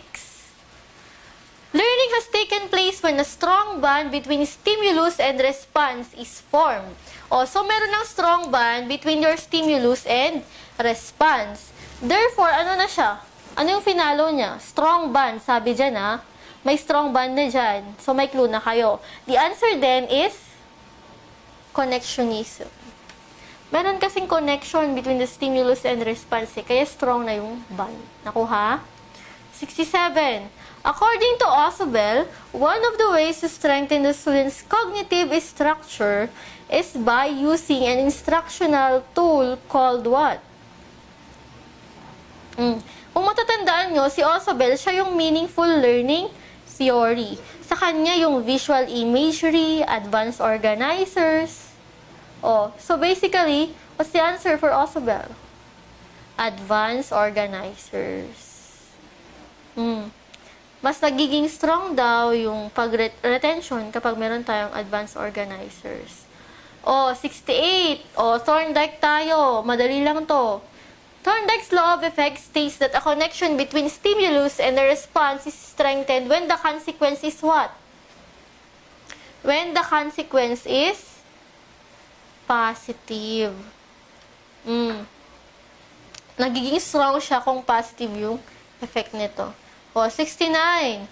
Learning has taken place when a strong bond between stimulus and response is formed. So meron ng strong bond between your stimulus and response. Therefore, ano na siya? Ano yung finalo niya? Strong bond. Sabi dyan, May strong bond na dyan. So, may clue na kayo. The answer then is connectionism. Meron kasing connection between the stimulus and response, kaya strong na yung bond. Nakuha? 67. According to Osobel, one of the ways to strengthen the student's cognitive structure is by using an instructional tool called what? Kung matatandaan nyo, si Osobel, siya yung meaningful learning theory. Sa kanya, yung visual imagery, advanced organizers. So basically, what's the answer for Osobel? Advanced organizers. Mas nagiging strong daw yung pag-retention kapag meron tayong advanced organizers. 68. Thorndike tayo. Madali lang to. Thorndike's law of effect states that a connection between stimulus and the response is strengthened when the consequence is what? When the consequence is positive. Nagiging strong siya kung positive yung effect nito. 69.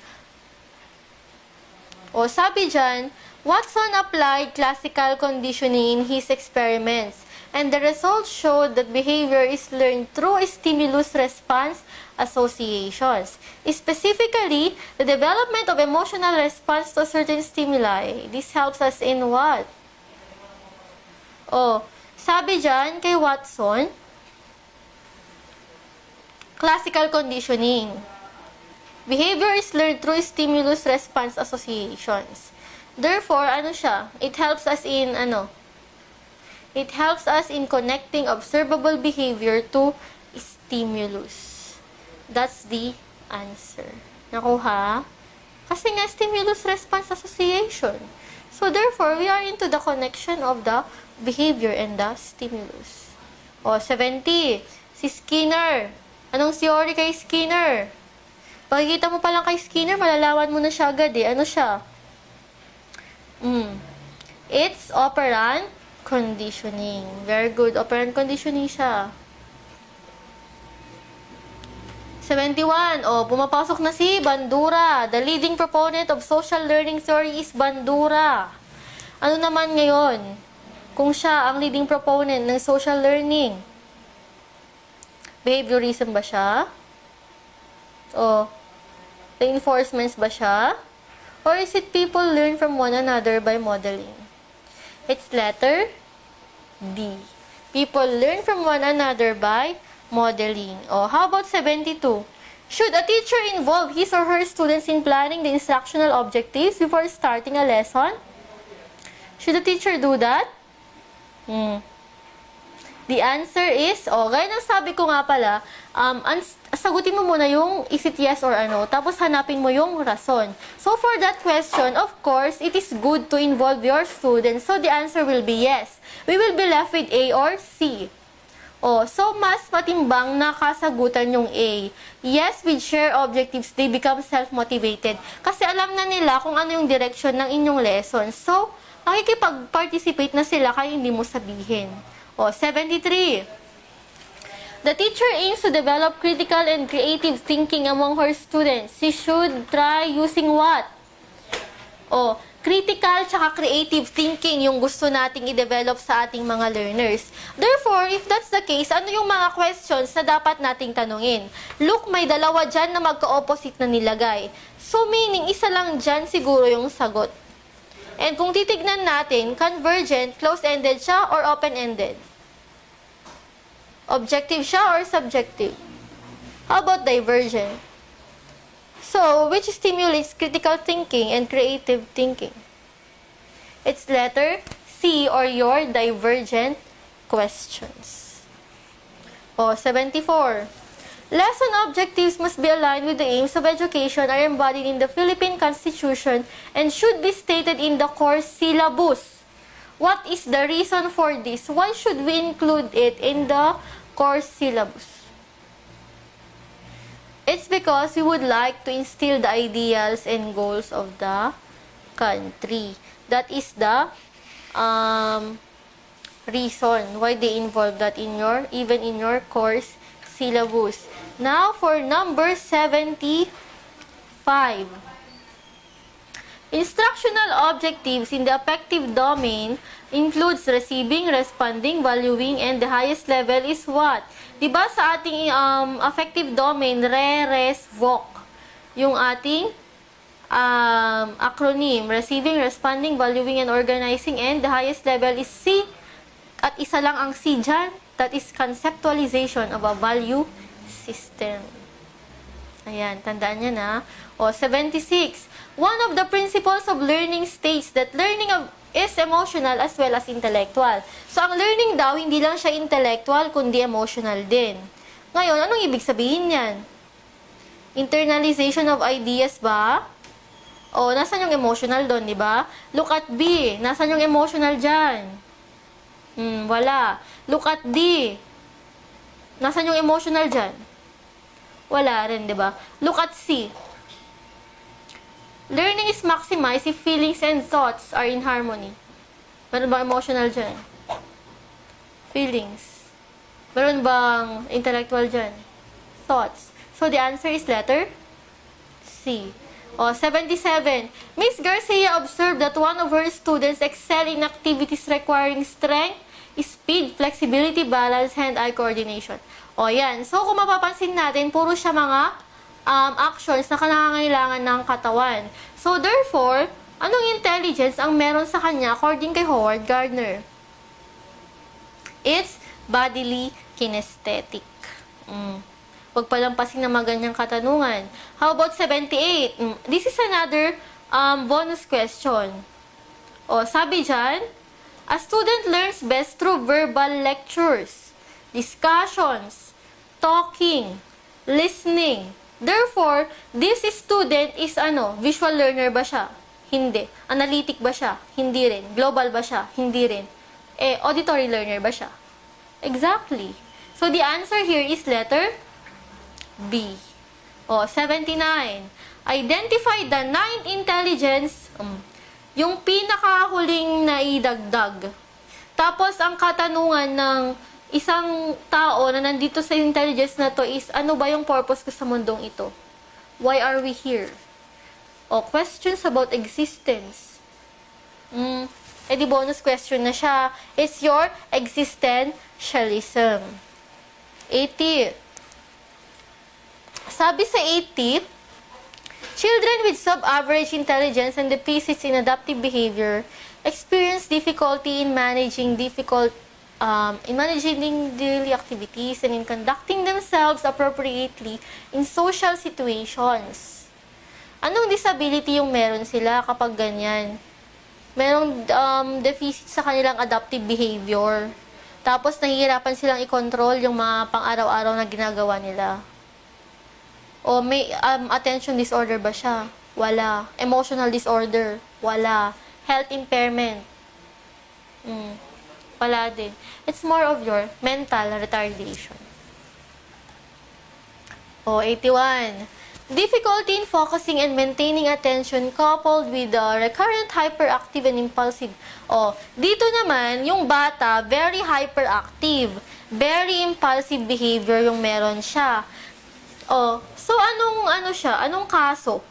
Sabi dyan, Watson applied classical conditioning in his experiments, and the results showed that behavior is learned through stimulus-response associations. Specifically, the development of emotional response to certain stimuli. This helps us in what? Sabi dyan kay Watson, classical conditioning. Behavior is learned through stimulus-response associations. Therefore, siya? It helps us in, It helps us in connecting observable behavior to stimulus. That's the answer. Nakuha? Kasi nga, stimulus-response association. So, therefore, we are into the connection of the behavior and the stimulus. 70. Si Skinner. Anong theory kay Skinner? Pagkikita mo pa lang kay Skinner, malalaman mo na siya agad eh. Ano siya? It's operant conditioning. Very good. Operant conditioning siya. 71. Pumapasok na si Bandura. The leading proponent of social learning theory is Bandura. Ano naman ngayon? Kung siya ang leading proponent ng social learning, behaviorism ba siya? Reinforcements ba siya? Or is it people learn from one another by modeling? It's letter D. People learn from one another by modeling. How about 72? Should a teacher involve his or her students in planning the instructional objectives before starting a lesson? Should a teacher do that? The answer is, gaya ng sabi ko nga pala, sagutin mo muna yung is it yes or ano, tapos hanapin mo yung rason. So, for that question, of course, it is good to involve your students. So, the answer will be yes. We will be left with A or C. So, mas matimbang na kasagutan yung A. Yes, with share objectives, they become self-motivated. Kasi alam na nila kung ano yung direction ng inyong lesson. So, makikipag-participate na sila kaya hindi mo sabihin. 73. The teacher aims to develop critical and creative thinking among her students. She should try using what? Critical tsaka creative thinking yung gusto nating i-develop sa ating mga learners. Therefore, if that's the case, ano yung mga questions na dapat nating tanungin? Look, may dalawa dyan na magka-opposite na nilagay. So, meaning, isa lang dyan siguro yung sagot. And kung titignan natin, convergent, close-ended siya or open-ended? Objective siya or subjective? How about divergent? So, which stimulates critical thinking and creative thinking? It's letter C or your divergent questions. 74. Lesson objectives must be aligned with the aims of education are embodied in the Philippine Constitution and should be stated in the course syllabus. What is the reason for this? Why should we include it in the course syllabus? It's because we would like to instill the ideals and goals of the country. That is the reason why they involve that even in your course syllabus. Now, for number 75. Instructional objectives in the affective domain includes receiving, responding, valuing, and the highest level is what? Diba sa ating affective domain, res, voc, yung ating acronym, receiving, responding, valuing, and organizing, and the highest level is C. At isa lang ang C dyan, that is conceptualization of a value system. Ayan, tandaan niya na. O, 76. One of the principles of learning states that learning is emotional as well as intellectual. So, ang learning daw, hindi lang siya intellectual, kundi emotional din. Ngayon, anong ibig sabihin yan? Internalization of ideas ba? O, nasan yung emotional doon, di ba? Look at B. Nasan yung emotional dyan? Wala. Look at D. Nasan yung emotional dyan? Wala rin, di ba? Look at C. Learning is maximized if feelings and thoughts are in harmony. Meron bang emotional dyan? Feelings. Meron bang intellectual dyan? Thoughts. So, the answer is letter C. O, 77. Miss Garcia observed that one of her students excel in activities requiring strength, speed, flexibility, balance, hand-eye coordination. O, yan. So, kung mapapansin natin, puro siya mga actions na nangangailangan ng katawan. So, therefore, anong intelligence ang meron sa kanya according kay Howard Gardner? It's bodily kinesthetic. Huwag palampasin ng mga ganyang katanungan. How about 78? This is another bonus question. O, sabi dyan, a student learns best through verbal lectures, discussions, talking, listening. Therefore, this student is visual learner ba siya? Hindi. Analytic ba siya? Hindi rin. Global ba siya? Hindi rin. Auditory learner ba siya? Exactly. So, the answer here is letter B. O, 79. Identify the 9 intelligence, yung pinakahuling naidagdag. Tapos, ang katanungan ng isang tao na nandito sa intelligence na to is, ano ba yung purpose ko sa mundong ito? Why are we here? O, questions about existence. Di bonus question na siya. It's your existentialism. 80. Sabi sa 80, children with sub-average intelligence and deficits in adaptive behavior experience difficulty in managing daily activities and in conducting themselves appropriately in social situations. Anong disability yung meron sila kapag ganyan? Merong deficit sa kanilang adaptive behavior. Tapos nahihirapan silang i-control yung mga pang-araw-araw na ginagawa nila. O may attention disorder ba siya? Wala. Emotional disorder? Wala. Health impairment? Wala din. It's more of your mental retardation. O, 81. Difficulty in focusing and maintaining attention coupled with the recurrent hyperactive and impulsive. O, dito naman, yung bata, very hyperactive. Very impulsive behavior yung meron siya. O, so anong kaso?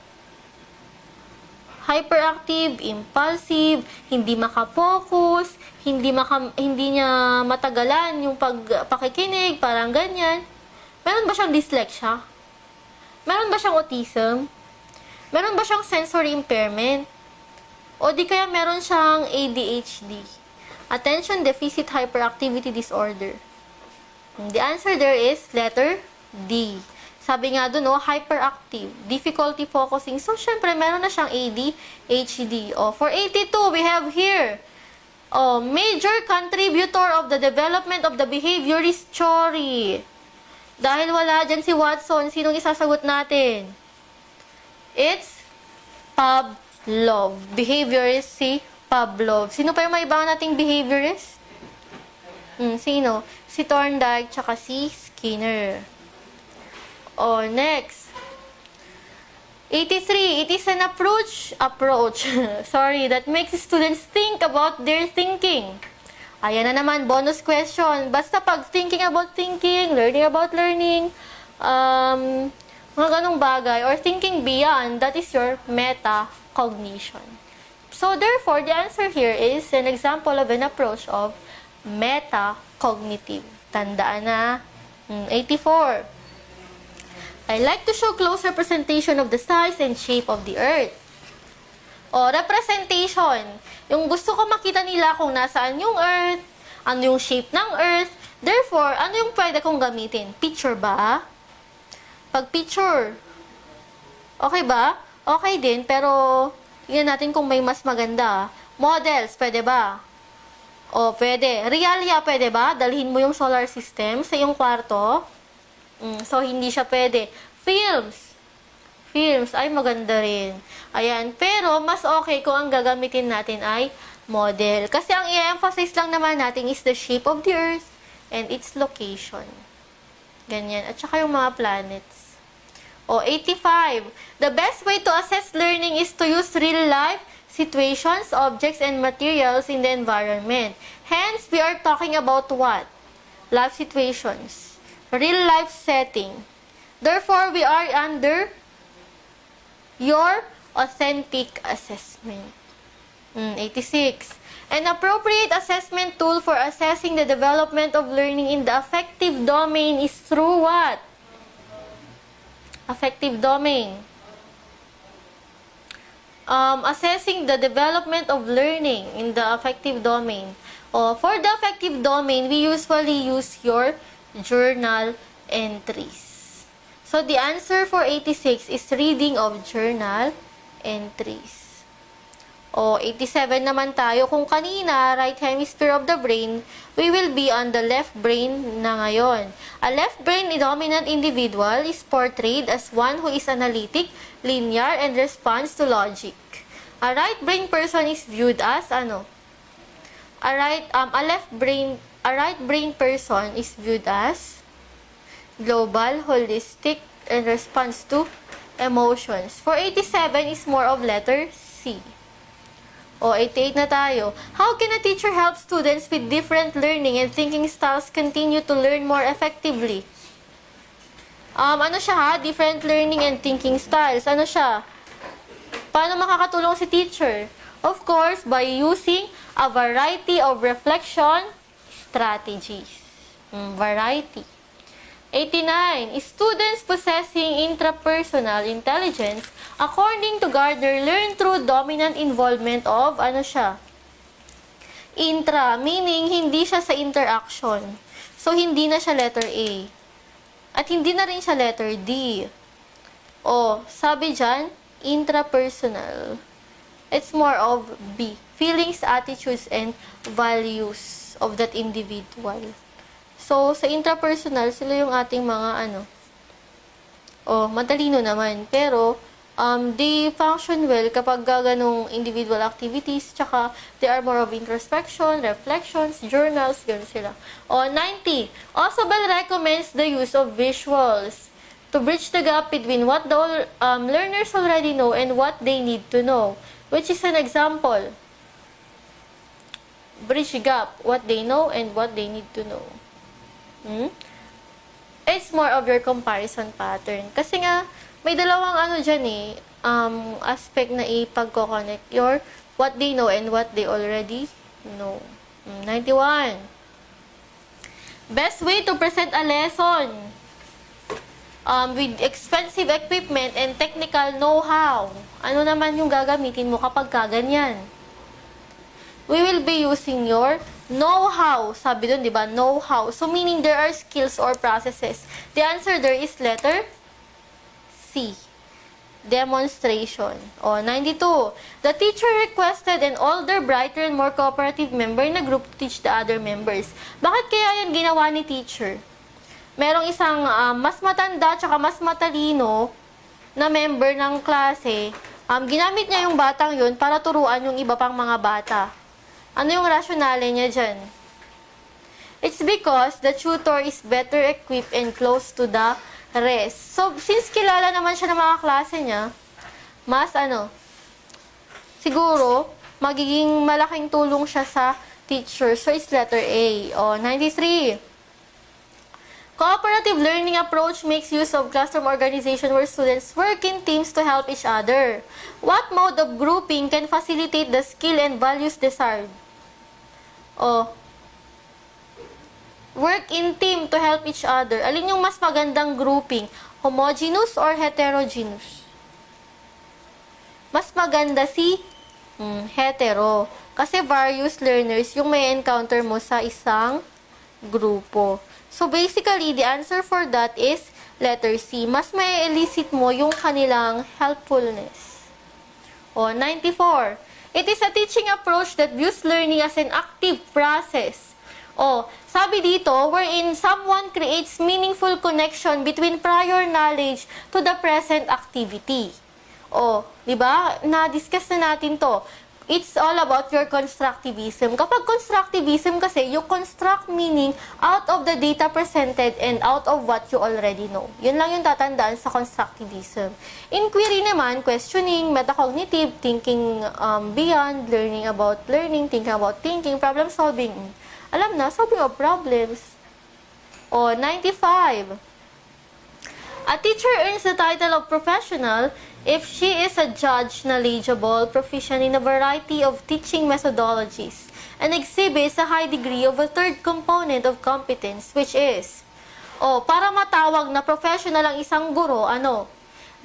Hyperactive, impulsive, hindi makapokus, hindi niya matagalan yung pakikinig, parang ganyan. Meron ba siyang dyslexia? Meron ba siyang autism? Meron ba siyang sensory impairment? O di kaya meron siyang ADHD? Attention Deficit Hyperactivity Disorder. The answer there is letter D. Sabi nga doon, hyperactive, difficulty focusing. So, syempre, meron na siyang ADHD. For 82, we have here, major contributor of the development of the behavior is Chori. Dahil wala dyan si Watson, sinong isasagot natin? It's Pavlov. Behaviorist si Pavlov. Sino pa yung may ibang nating behaviorist? Sino? Si Thorndike, tsaka si Skinner. Next. 83. It is an approach, sorry, that makes students think about their thinking. Ayan na naman, bonus question. Basta pag thinking about thinking, learning about learning, Mga ganong bagay, or thinking beyond, that is your metacognition. So, therefore, the answer here is an example of an approach of metacognitive. Tandaan na. 84. I like to show close representation of the size and shape of the earth. O, representation. Yung gusto ko makita nila kung nasaan yung earth, ano yung shape ng earth. Therefore, ano yung pwede kong gamitin? Picture ba? Pag picture, okay ba? Okay din, pero tingnan natin kung may mas maganda. Models, pwede ba? O, pwede. Realia, pwede ba? Dalhin mo yung solar system sa iyong kwarto. So, hindi siya pwede. Films. Films, ay maganda rin. Ayan. Pero, mas okay kung ang gagamitin natin ay model. Kasi ang i-emphasize lang naman natin is the shape of the earth and its location. Ganyan. At saka yung mga planets. O, 85. The best way to assess learning is to use real-life situations, objects, and materials in the environment. Hence, we are talking about what? Life situations. Real-life setting. Therefore, we are under your authentic assessment. 86. An appropriate assessment tool for assessing the development of learning in the affective domain is through what? Affective domain. Assessing the development of learning in the affective domain. For the affective domain, we usually use your journal entries. So, the answer for 86 is reading of journal entries. 87 naman tayo. Kung kanina, right hemisphere of the brain, we will be on the left brain na ngayon. A left brain dominant individual is portrayed as one who is analytic, linear, and responds to logic. A right brain person is viewed as ano? A right brain person is viewed as global, holistic, and responds to emotions. For 87 is more of letter C. 88 na tayo. How can a teacher help students with different learning and thinking styles continue to learn more effectively? Ano siya ha? Different learning and thinking styles. Ano siya? Paano makakatulong si teacher? Of course, by using a variety of reflection strategies. Variety. 89. Students possessing intrapersonal intelligence, according to Gardner, learn through dominant involvement of, ano siya? Intra, meaning hindi siya sa interaction. So, hindi na siya letter A. At hindi na rin siya letter D. Sabi dyan, intrapersonal. It's more of B. Feelings, attitudes, and values of that individual. So, sa intrapersonal, sila yung ating mga matalino naman. Pero, they function well kapag ganong individual activities, tsaka they are more of introspection, reflections, journals, gano'n sila. 90. Ausubel recommends the use of visuals to bridge the gap between what the learners already know and what they need to know. Which is an example. Bridge gap, what they know and what they need to know. It's more of your comparison pattern. Kasi nga, may dalawang dyan aspect na ipagko-connect your what they know and what they already know. 91. Best way to present a lesson with expensive equipment and technical know-how. Ano naman yung gagamitin mo kapag kaganyan? We will be using your know-how. Sabi dun, di ba? Know-how. So, meaning there are skills or processes. The answer there is letter C. Demonstration. 92. The teacher requested an older, brighter, and more cooperative member in the group to teach the other members. Bakit kaya yan ginawa ni teacher? Merong isang mas matanda tsaka mas matalino na member ng klase. Ginamit niya yung batang yun para turuan yung iba pang mga bata. Ano yung rationale niya dyan? It's because the tutor is better equipped and close to the rest. So, since kilala naman siya ng mga klase niya, mas siguro, magiging malaking tulong siya sa teacher. So, it's letter A. 93. Cooperative learning approach makes use of classroom organization where students work in teams to help each other. What mode of grouping can facilitate the skill and values desired? Oh, work in team to help each other. Alin yung mas magandang grouping? Homogeneous or heterogeneous? Mas maganda si hetero. Kasi various learners yung may encounter mo sa isang grupo. So, basically, the answer for that is letter C. Mas may elicit mo yung kanilang helpfulness. O, 94. It is a teaching approach that views learning as an active process. O, sabi dito, wherein someone creates meaningful connection between prior knowledge to the present activity. O, di ba? Na-discuss na natin to. It's all about your constructivism. Kapag constructivism kasi, you construct meaning out of the data presented and out of what you already know. Yun lang yung tatandaan sa constructivism. Inquiry naman, questioning, metacognitive, thinking beyond, learning about learning, thinking about thinking, problem solving. Alam na, solving of problems. O, 95. A teacher earns the title of professional if she is a judge, knowledgeable, proficient in a variety of teaching methodologies, and exhibits a high degree of a third component of competence, which is, para matawag na professional ang isang guro,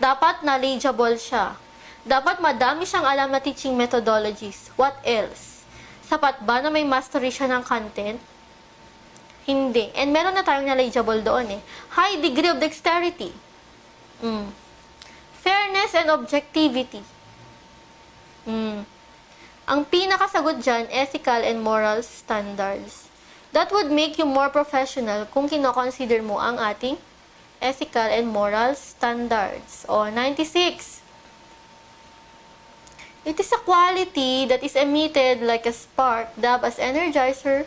dapat knowledgeable siya. Dapat madami siyang alam na teaching methodologies. What else? Sapat ba na may mastery siya ng content? Hindi. And meron na tayong knowledgeable doon High degree of dexterity. Fairness and objectivity. Ang pinakasagot dyan, ethical and moral standards. That would make you more professional kung kino-consider mo ang ating ethical and moral standards. O, 96. It is a quality that is emitted like a spark, dab as energizer.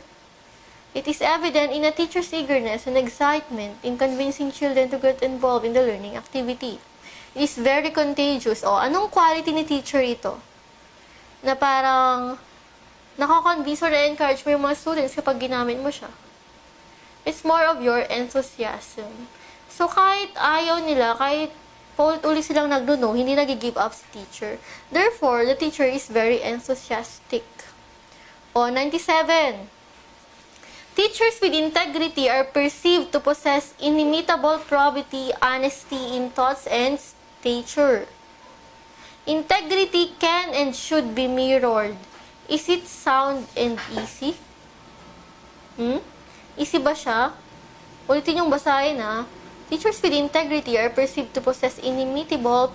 It is evident in a teacher's eagerness and excitement in convincing children to get involved in the learning activity. It is very contagious. Anong quality ni teacher ito? Na parang nakakonvince or na-encourage mo yung mga students kapag ginamit mo siya. It's more of your enthusiasm. So, kahit ayaw nila, kahit paulit-ulit silang nagduno, hindi nag-give up si teacher. Therefore, the teacher is very enthusiastic. 97. Teachers with integrity are perceived to possess inimitable probity, honesty in thoughts, and stature. Integrity can and should be mirrored. Is it sound and easy? Easy ba siya? Ulitin yung basahin Teachers with integrity are perceived to possess inimitable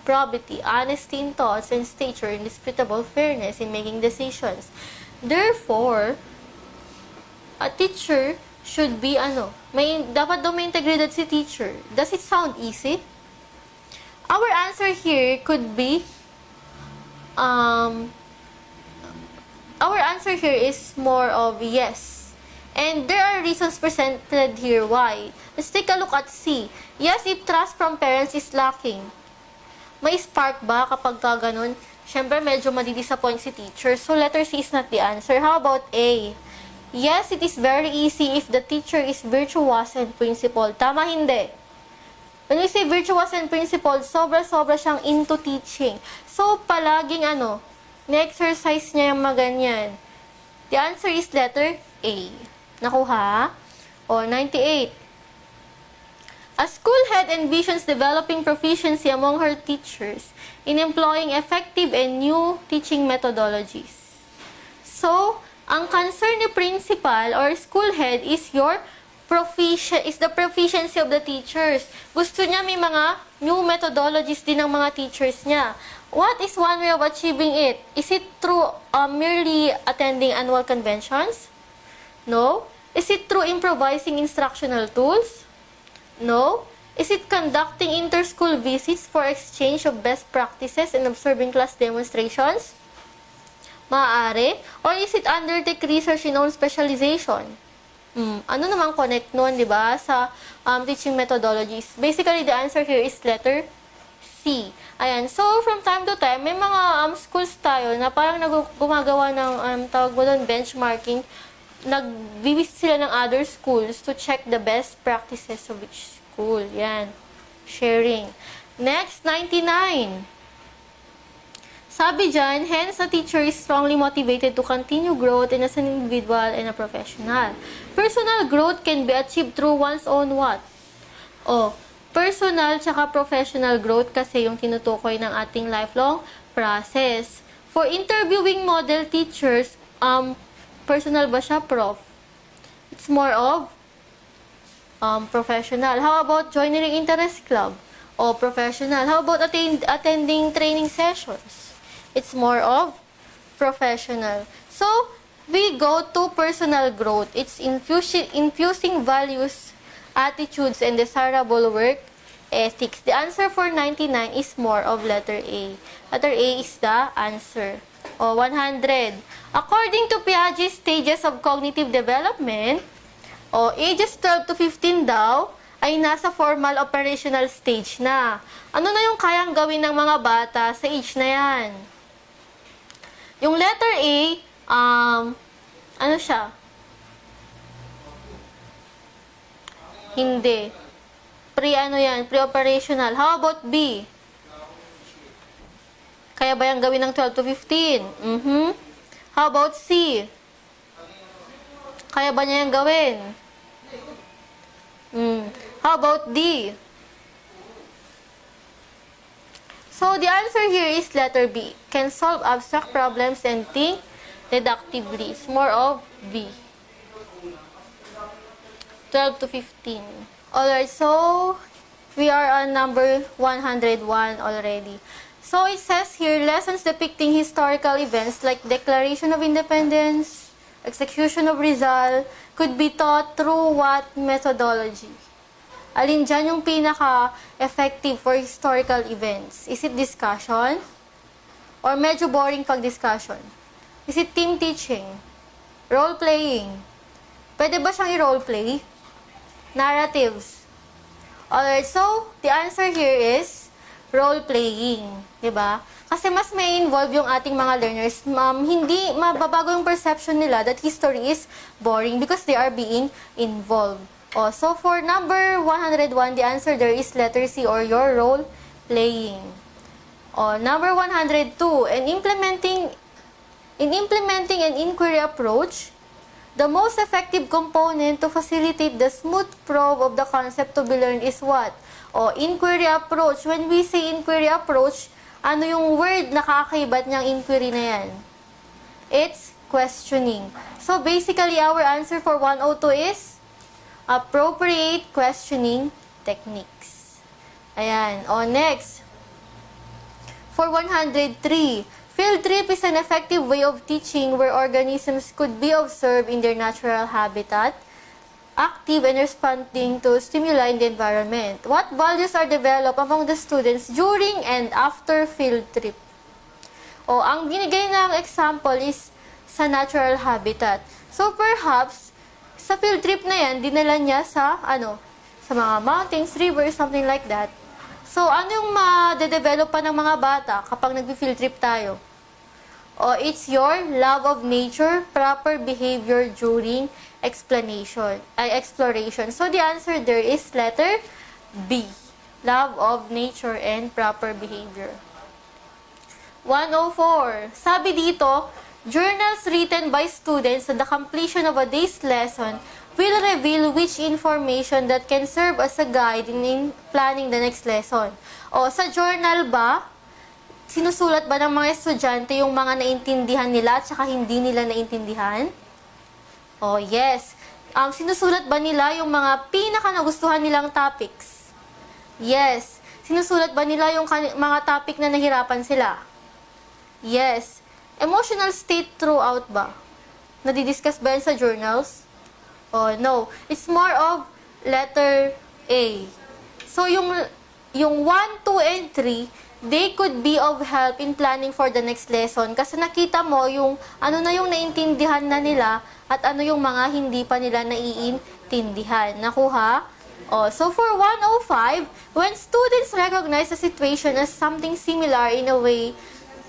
probity, honesty in thoughts, and stature, indisputable fairness in making decisions. Therefore, a teacher should be dapat daw may integridad si teacher. Does it sound easy? Our answer here could be our answer here is more of yes. And there are reasons presented here why. Let's take a look at C. Yes, if trust from parents is lacking. May spark ba kapag ganun? Siyempre, medyo madidisappoint si teacher. So, letter C is not the answer. How about A? Yes, it is very easy if the teacher is virtuous and principled. Tama, hindi. When we say virtuous and principled, sobra-sobra siyang into teaching. So, palaging na-exercise niya yung maganyan. The answer is letter A. Nakuha? 98. A school head envisions developing proficiency among her teachers in employing effective and new teaching methodologies. So, ang concern ni principal or school head is the proficiency of the teachers. Gusto niya may mga new methodologies din ng mga teachers niya. What is one way of achieving it? Is it through merely attending annual conventions? No. Is it through improvising instructional tools? No. Is it conducting inter-school visits for exchange of best practices and observing class demonstrations? Maaari. Or is it undertake research in own specialization? Ano namang connect nun, di ba, sa teaching methodologies? Basically, the answer here is letter C. Ayan. So, from time to time, may mga schools tayo na parang gumagawa ng, tawag mo doon, benchmarking nag-visit sila ng other schools to check the best practices of each school. Yan. Sharing. Next, 99. Sabi dyan, hence, a teacher is strongly motivated to continue growth and as an individual and a professional. Personal growth can be achieved through one's own what? Personal tsaka professional growth kasi yung tinutukoy ng ating lifelong process. For interviewing model teachers, personal ba siya, prof? It's more of professional. How about joining interest club? Professional. How about attending training sessions? It's more of professional. So, we go to personal growth. It's infusing values, attitudes, and desirable work ethics. The answer for 99 is more of letter A. Letter A is the answer. 100. According to Piaget's stages of cognitive development, ages 12 to 15 daw, ay nasa formal operational stage na. Ano na yung kayang gawin ng mga bata sa age na yan? Yung letter A, ano siya? Hindi. Pre-operational. How about B? Kaya ba yung gawin ng 12 to 15? How about C? Kaya ba niya yung gawin? How about D? So, the answer here is letter B. Can solve abstract problems and think deductively. It's more of B. 12 to 15. Alright, so we are on number 101 already. So, it says here, lessons depicting historical events like Declaration of Independence, execution of Rizal, could be taught through what methodology? Alin dyan yung pinaka-effective for historical events? Is it discussion? Or medyo boring pag discussion? Is it team teaching? Role-playing? Pwede ba siyang i-roleplay? Narratives? Alright, so, the answer here is role-playing. Diba? Kasi mas may involve yung ating mga learners. Hindi mababago yung perception nila that history is boring because they are being involved. So for number 101, the answer there is letter C or your role playing. Number 102, in implementing an inquiry approach, the most effective component to facilitate the smooth probe of the concept to be learned is what? Inquiry approach. When we say inquiry approach, ano yung word na kakaibat niyang inquiry na yan? It's questioning. So basically, our answer for 102 is appropriate questioning techniques. Ayan. Next. For 103, field trip is an effective way of teaching where organisms could be observed in their natural habitat, active and responding to stimuli in the environment. What values are developed among the students during and after field trip? Ang binigay ng example is sa natural habitat. So perhaps, sa field trip na yan, dinala niya sa mga mountains, rivers, something like that. So, ano yung ma-develop pa ng mga bata kapag nag-field trip tayo? It's your love of nature, proper behavior during exploration. So, the answer there is letter B. Love of nature and proper behavior. 104. Sabi dito, journals written by students at the completion of a day's lesson will reveal which information that can serve as a guide in planning the next lesson. Sa journal ba, sinusulat ba ng mga estudyante yung mga naintindihan nila at saka hindi nila naintindihan? Yes. Sinusulat ba nila yung mga pinaka-nagustuhan nilang topics? Yes. Sinusulat ba nila yung mga topic na nahirapan sila? Yes. Emotional state throughout ba? Nadidiscuss ba yan sa journals? No. It's more of letter A. So, yung 1, 2, and 3, they could be of help in planning for the next lesson. Kasi nakita mo yung ano na yung naintindihan na nila at ano yung mga hindi pa nila naiintindihan. Nakuha? So, for 105, when students recognize a situation as something similar in a way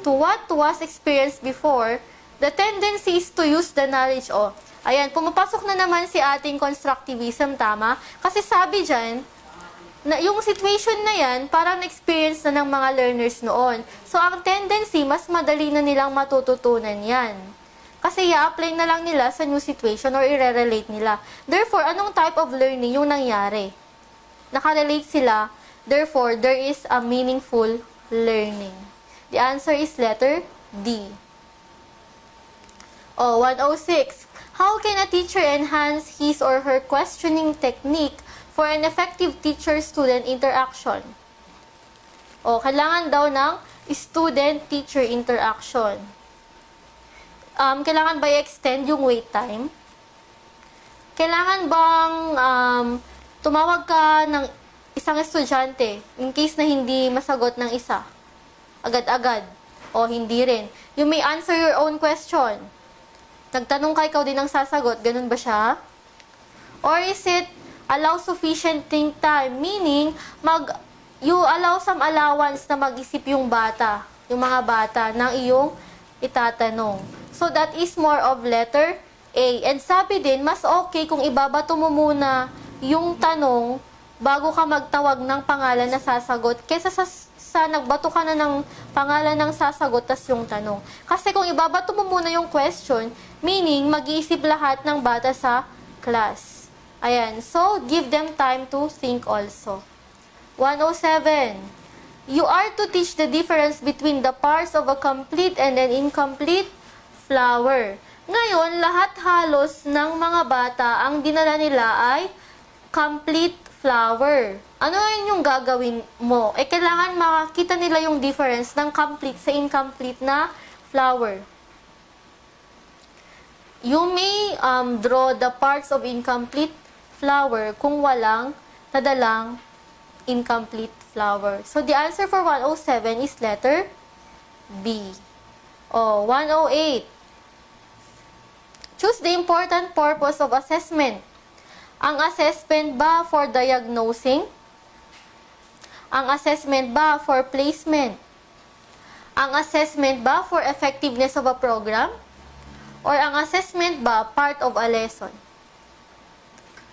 to what was experienced before, The tendency is to use the knowledge. O, ayan, pumapasok na naman si ating constructivism, tama? Kasi sabi dyan, na yung situation na yan, parang na-experience na ng mga learners noon. So, ang tendency, mas madali na nilang matututunan yan. Kasi i-apply na lang nila sa new situation or i-relate nila. Therefore, anong type of learning yung nangyari? Nakarelate sila, therefore, there is a meaningful learning. The answer is letter D. 106. How can a teacher enhance his or her questioning technique for an effective teacher-student interaction? Kailangan daw ng student-teacher interaction. Kailangan ba i-extend yung wait time? Kailangan bang tumawag ka ng isang estudyante in case na hindi masagot ng isa? Agad-agad. O hindi rin. You may answer your own question. Nagtanong ka, ikaw din ang sasagot. Ganun ba siya? Or is it allow sufficient think time? Meaning, you allow some allowance na mag-isip yung bata, yung mga bata, ng iyong itatanong. So, that is more of letter A. And sabi din, mas okay kung ibabato mo muna yung tanong bago ka magtawag ng pangalan na sasagot kaysa sa nagbato ka na ng pangalan ng sasagot tas yung tanong. Kasi kung ibabato mo muna yung question, meaning mag-iisip lahat ng bata sa class. Ayan. So, give them time to think also. 107. You are to teach the difference between the parts of a complete and an incomplete flower. Ngayon, lahat halos ng mga bata, ang dinala nila ay complete flower. Ano yung gagawin mo? Kailangan makakita nila yung difference ng complete sa incomplete na flower. You may draw the parts of incomplete flower kung walang nadalang incomplete flower. So, the answer for 107 is letter B. 108. Choose the important purpose of assessment. Ang assessment ba for diagnosing? Ang assessment ba for placement? Ang assessment ba for effectiveness of a program? Or ang assessment ba part of a lesson?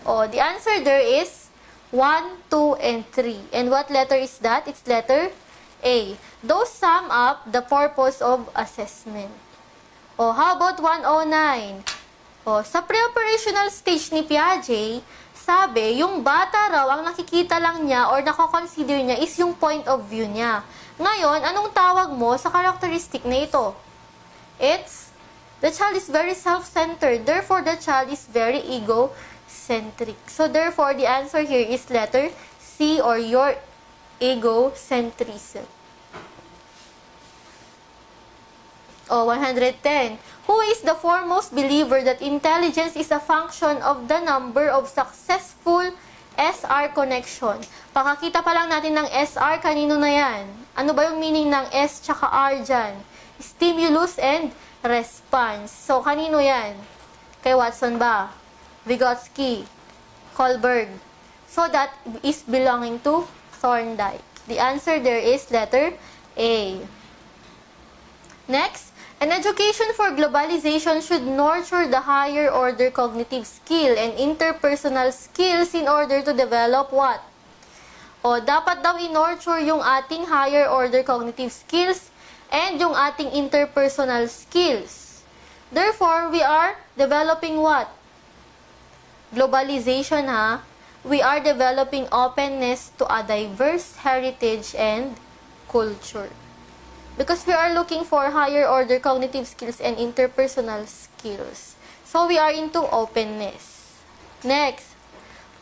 The answer there is 1, 2, and 3. And what letter is that? It's letter A. Those sum up the purpose of assessment. How about 109? Sa pre-operational stage ni Piaget, sabi, yung bata raw, ang nakikita lang niya or nako-consider niya is yung point of view niya. Ngayon, anong tawag mo sa characteristic na ito? It's, the child is very self-centered. Therefore, the child is very egocentric. So, therefore, the answer here is letter C, or your egocentrism. 110. Who is the foremost believer that intelligence is a function of the number of successful SR connection? Pakakita pa lang natin ng SR, kanino na yan? Ano ba yung meaning ng S tsaka R dyan? Stimulus and response. So, kanino yan? Kay Watson ba? Vygotsky? Kohlberg? So, that is belonging to Thorndike. The answer there is letter A. Next, an education for globalization should nurture the higher order cognitive skill and interpersonal skills in order to develop what? Dapat daw in-nurture yung ating higher order cognitive skills and yung ating interpersonal skills. Therefore, we are developing what? Globalization, ha? We are developing openness to a diverse heritage and culture. Because we are looking for higher order cognitive skills and interpersonal skills. So, we are into openness. Next.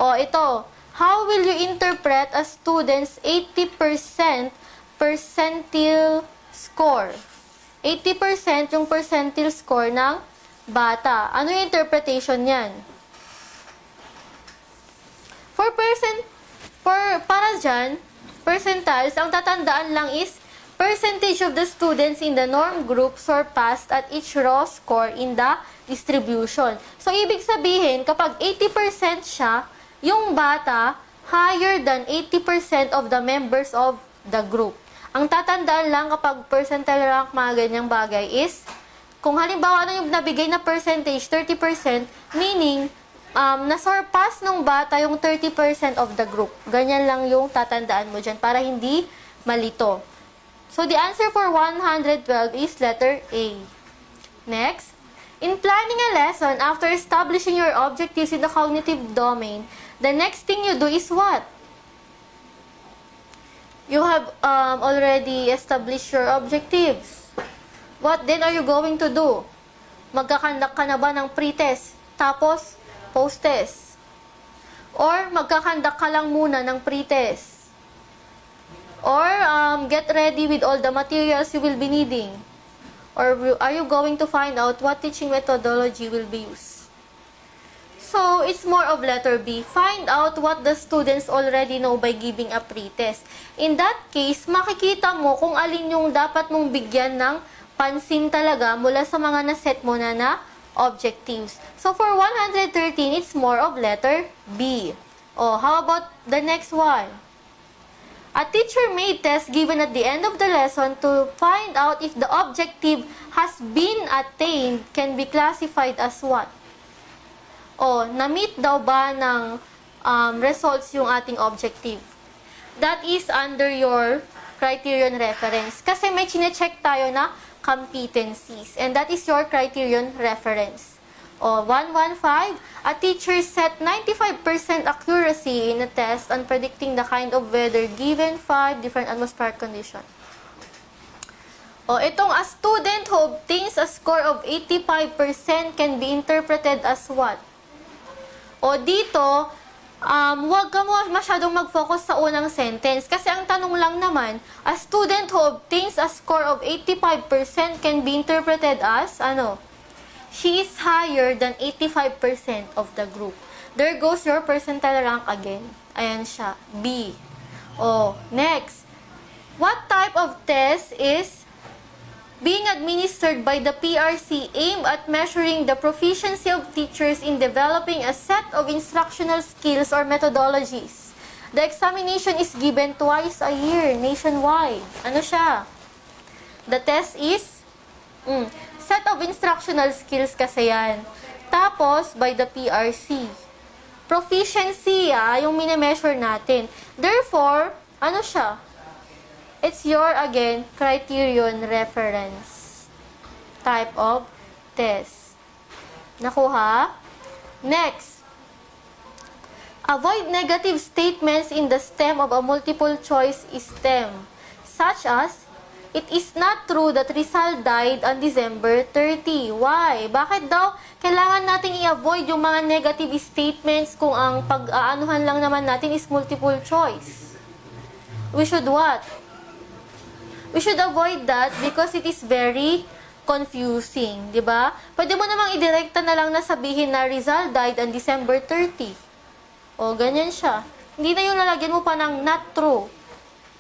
Ito. How will you interpret a student's 80% percentile score? 80% yung percentile score ng bata. Ano yung interpretation niyan? Para dyan, percentiles, ang tatandaan lang is percentage of the students in the norm group surpassed at each raw score in the distribution. So, ibig sabihin, kapag 80% siya, yung bata, higher than 80% of the members of the group. Ang tatandaan lang kapag percentile rank, mga ganyang bagay is Kung halimbawa ano yung nabigay na percentage, 30%, meaning, na-surpass ng bata yung 30% of the group. Ganyan lang yung tatandaan mo dyan para hindi malito. So, the answer for 112 is letter A. Next, in planning a lesson, after establishing your objectives in the cognitive domain, the next thing you do is what? You have already established your objectives. What then are you going to do? Magkakandak ka na ba ng pre-test? Tapos, post-test? Or magkakandak ka lang muna ng pre-test? Or get ready with all the materials you will be needing? Or are you going to find out what teaching methodology will be used? So, it's more of letter B. Find out what the students already know by giving a pre-test. In that case, makikita mo kung alin yung dapat mong bigyan ng pansin talaga mula sa mga naset mo na objectives. So, for 113, it's more of letter B. Oh, how about the next one? A teacher made tests given at the end of the lesson to find out if the objective has been attained can be classified as what? O, na-meet daw ba ng results yung ating objective? That is under your criterion reference. Kasi may chine-check tayo na competencies. And that is your criterion reference. O, 115, a teacher set 95% accuracy in a test on predicting the kind of weather given 5 different atmospheric conditions. O, itong a student who obtains a score of 85% can be interpreted as what? O, dito, huwag ka mo masyadong mag-focus sa unang sentence. Kasi ang tanong lang naman, a student who obtains a score of 85% can be interpreted as, ano? She is higher than 85% of the group. There goes your percentile rank again. Ayan siya, B. O, next. What type of test is being administered by the PRC aimed at measuring the proficiency of teachers in developing a set of instructional skills or methodologies? The examination is given twice a year, nationwide. Ano siya? The test is set of instructional skills kasi yan. Tapos, by the PRC. Proficiency, yung mini-measure natin. Therefore, ano siya? It's your, again, criterion reference type of test. Nakuha? Next. Avoid negative statements in the stem of a multiple choice stem, such as, it is not true that Rizal died on December 30. Why? Bakit daw kailangan nating i-avoid yung mga negative statements kung ang pag-aanuhan lang naman natin is multiple choice? We should what? We should avoid that because it is very confusing, di ba? Pwede mo namang idirekta na lang na sabihin na Rizal died on December 30. O, ganyan siya. Hindi na yung lalagyan mo pa ng not true.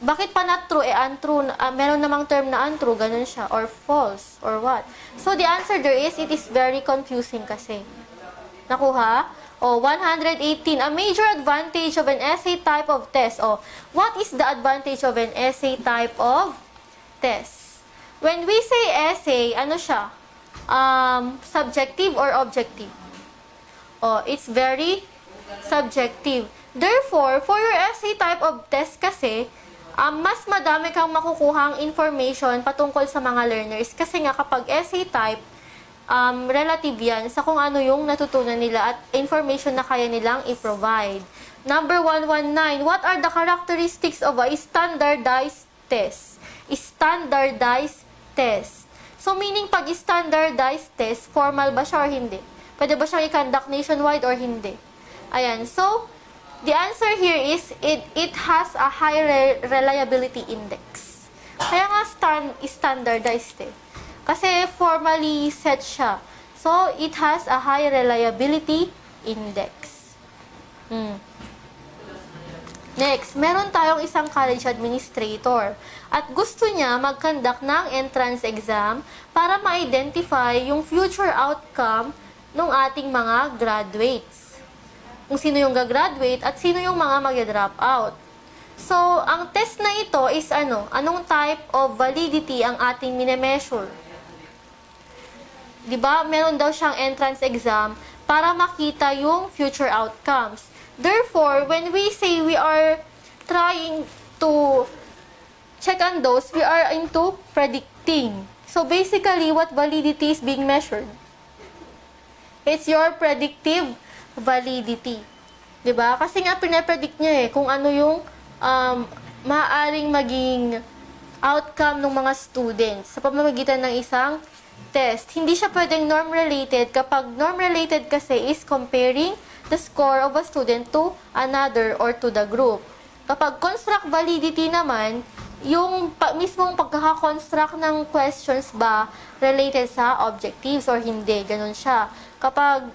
Bakit pa not true? Untrue. Meron namang term na untrue, ganun siya. Or false, or what. So, the answer there is, it is very confusing kasi. Nakuha? O, 118. A major advantage of an essay type of test. O, what is the advantage of an essay type of test? When we say essay, ano siya? Subjective or objective? O, it's very subjective. Therefore, for your essay type of test kasi, mas madami kang makukuhang information patungkol sa mga learners. Kasi nga, kapag essay type, relative yan sa kung ano yung natutunan nila at information na kaya nilang i-provide. Number 119, what are the characteristics of a standardized test? Standardized test. So, meaning pag standardized test, formal ba siya or hindi? Pwede ba siyang i-conduct nationwide or hindi? Ayan. So, the answer here is, it has a high reliability index. Kaya nga standardized eh. Kasi formally set siya. So, it has a high reliability index. Next, meron tayong isang college administrator at gusto niya mag-conduct ng entrance exam para ma-identify yung future outcome ng ating mga graduates. Kung sino yung gagraduate at sino yung mga mag-drop out. So, ang test na ito is ano? Anong type of validity ang ating mine-measure? Di ba? Meron daw siyang entrance exam para makita yung future outcomes. Therefore, when we say we are trying to check on those, we are into predicting. So basically, what validity is being measured? It's your predictive validity. Diba? Kasi nga pinapredict niya kung ano yung maaaring maging outcome ng mga students sa pamamagitan ng isang test. Hindi siya pwedeng norm-related kapag norm-related kasi is comparing the score of a student to another or to the group. Kapag construct validity naman, yung mismong pagkaka-construct ng questions ba related sa objectives or hindi. Ganun siya. Kapag,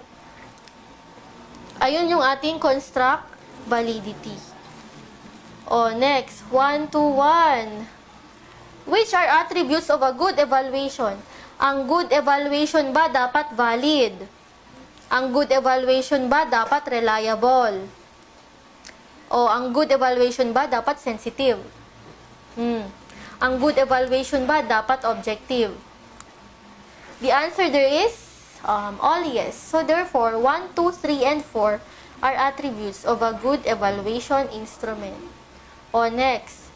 ayun yung ating construct validity. O, next, 1 to 1. Which are attributes of a good evaluation? Ang good evaluation ba dapat valid? Ang good evaluation ba dapat reliable? O, ang good evaluation ba dapat sensitive? Ang good evaluation ba dapat objective? The answer there is all yes. So therefore, 1, 2, 3, and 4 are attributes of a good evaluation instrument. O next,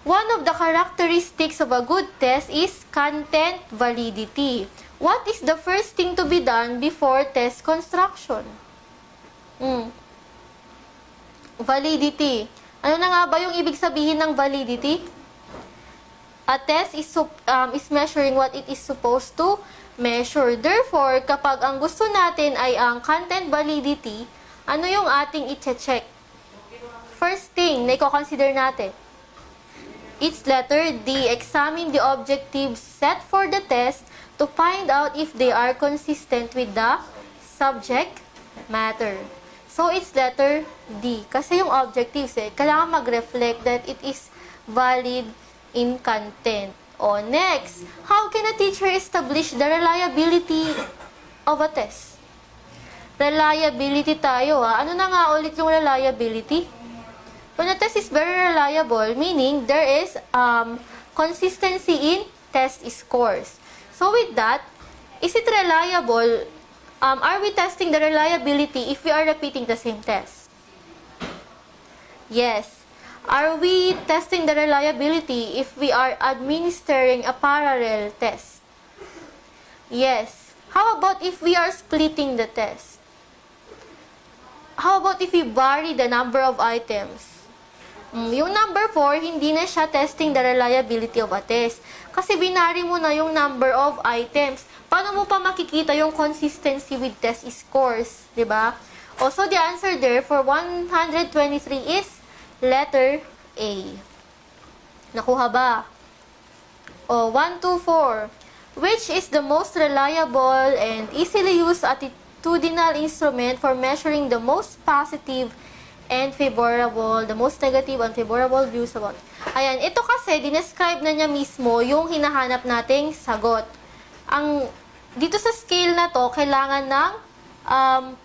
one of the characteristics of a good test is content validity. What is the first thing to be done before test construction? Validity. Ano na nga ba yung ibig sabihin ng validity? A test is measuring what it is supposed to measure. Therefore, kapag ang gusto natin ay ang content validity, ano yung ating i-check? First thing na i-consider natin, it's letter D. Examine the objectives set for the test to find out if they are consistent with the subject matter. So, it's letter D. Kasi yung objectives, kailangan mag-reflect that it is valid in content. O, next, how can a teacher establish the reliability of a test? Reliability tayo, ha? Ano na nga ulit yung reliability? When a test is very reliable, meaning there is consistency in test scores. So, with that, is it reliable? Are we testing the reliability if we are repeating the same test? Yes. Are we testing the reliability if we are administering a parallel test? Yes. How about if we are splitting the test? How about if we vary the number of items? Yung number 4, hindi na siya testing the reliability of a test. Kasi binary mo na yung number of items. Paano mo pa makikita yung consistency with test scores? Diba? Also, the answer there for 123 is letter A. Nakuha ba? O, 1, 2, 4. Which is the most reliable and easily used attitudinal instrument for measuring the most positive and favorable, the most negative and favorable views about. Ayan, ito kasi, dinescribe na niya mismo yung hinahanap nating sagot. Dito sa scale na to, kailangan ng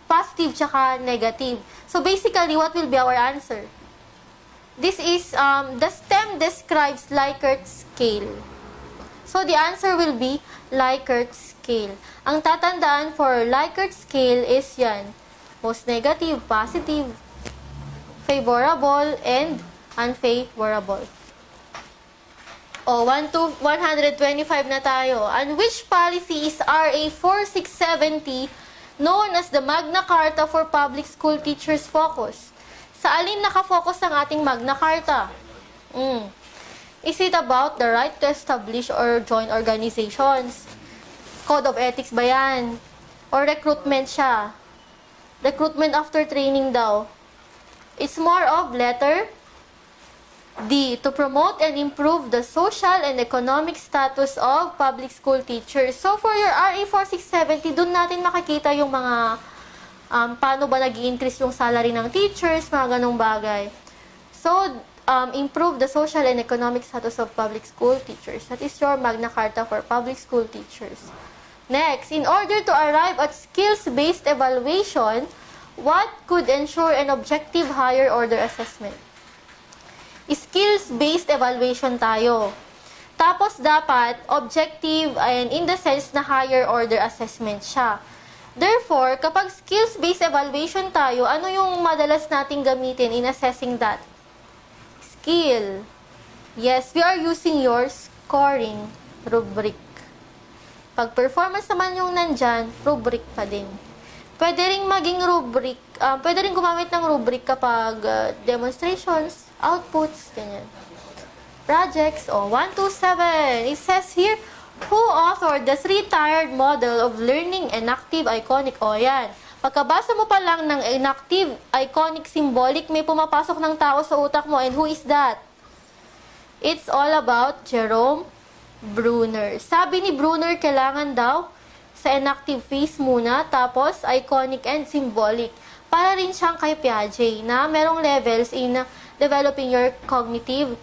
positive tsaka negative. So, basically, what will be our answer? This is, the STEM describes Likert scale. So, the answer will be Likert scale. Ang tatandaan for Likert scale is yan. Most negative, positive, favorable, and unfavorable. O, 125 na tayo. And which policy is RA 4670 known as the Magna Carta for Public School Teachers Focus? Sa alin nakafocus ang ating Magna Carta? Is it about the right to establish or join organizations? Code of ethics ba yan? Or recruitment siya? Recruitment after training daw. It's more of letter D, to promote and improve the social and economic status of public school teachers. So, for your RA 4670, dun natin makikita yung mga paano ba nag-i-increase yung salary ng teachers, mga ganong bagay. So, improve the social and economic status of public school teachers. That is your Magna Carta for public school teachers. Next, in order to arrive at skills-based evaluation, what could ensure an objective higher order assessment? Skills-based evaluation tayo. Tapos, dapat objective and in the sense na higher order assessment siya. Therefore, kapag skills-based evaluation tayo, ano yung madalas nating gamitin in assessing that? Skill. Yes, we are using your scoring rubric. Pag performance naman yung nandyan, rubric pa din. Pwede rin maging rubric, pwede rin gumamit ng rubric kapag demonstrations, outputs, ganyan. Projects, 1 to 7. It says here, who authored the three-tiered model of learning enactive, iconic? Yan. Pagkabasa mo pa lang ng enactive, iconic, symbolic, may pumapasok ng tao sa utak mo. And who is that? It's all about Jerome Bruner. Sabi ni Bruner, kailangan daw sa enactive phase muna, tapos iconic and symbolic. Para rin siyang kay Piaget na merong levels in developing your cognitive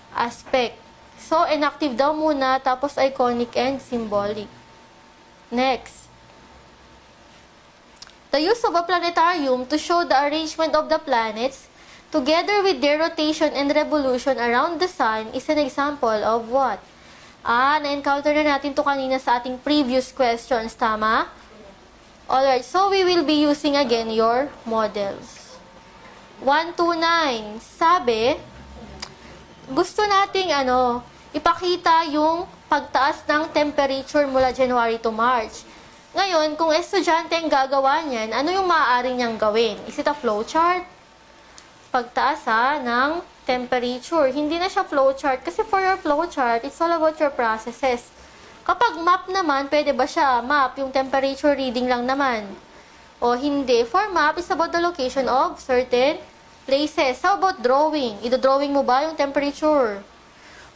aspect. So, enactive daw muna, tapos iconic and symbolic. Next. The use of a planetarium to show the arrangement of the planets together with their rotation and revolution around the sun is an example of what? Na-encounter na natin to kanina sa ating previous questions, tama? Alright, so we will be using again your models. 129. Sabi, gusto nating ipakita yung pagtaas ng temperature mula January to March. Ngayon, kung estudyante ang gagawa niyan, ano yung maaari niyang gawin? Is it a flowchart? Pagtaas ng temperature. Hindi na siya flowchart kasi for your flowchart, it's all about your processes. Kapag map naman, pwede ba siya map? Yung temperature reading lang naman. O hindi. For map, it's about the location of certain places. How about drawing? Ito-drawing mo ba yung temperature?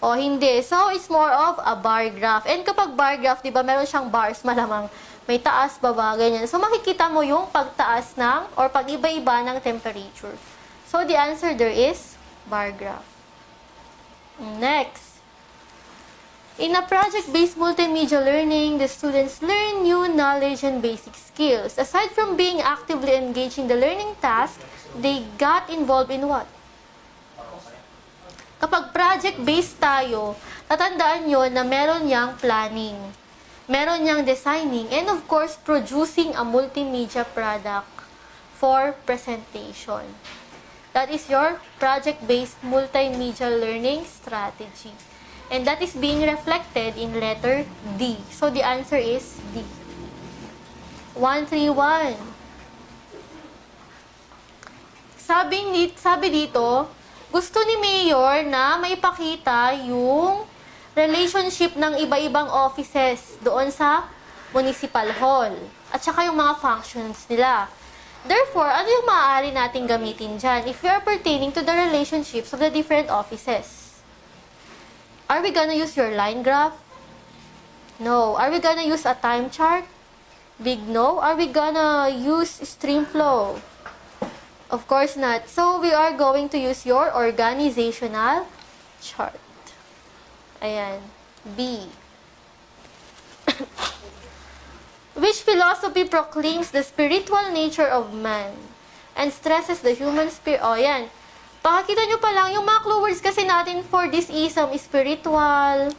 O hindi. So, it's more of a bar graph. And kapag bar graph, di ba, meron siyang bars malamang. May taas, baba, ganyan. So, makikita mo yung pagtaas ng or pag-iba-iba ng temperature. So, the answer there is bar graph. Next. In a project-based multimedia learning, the students learn new knowledge and basic skills. Aside from being actively engaged in the learning task, they got involved in what? Kapag project-based tayo, tatandaan nyo na meron niyang planning, meron niyang designing, and of course, producing a multimedia product for presentation. That is your project-based multimedia learning strategy. And that is being reflected in letter D. So, the answer is D. 131. Sabi dito, gusto ni Mayor na maipakita yung relationship ng iba-ibang offices doon sa municipal hall. At saka yung mga functions nila. Therefore, ano yung maaari nating gamitin dyan if we are pertaining to the relationships of the different offices? Are we gonna use your line graph? No. Are we gonna use a time chart? Big no. Are we gonna use stream flow? Of course not. So, we are going to use your organizational chart. Ayan. B. Which philosophy proclaims the spiritual nature of man and stresses the human spirit? Yan. Pakikita nyo pa lang, yung mga clue words kasi natin for this ism is spiritual,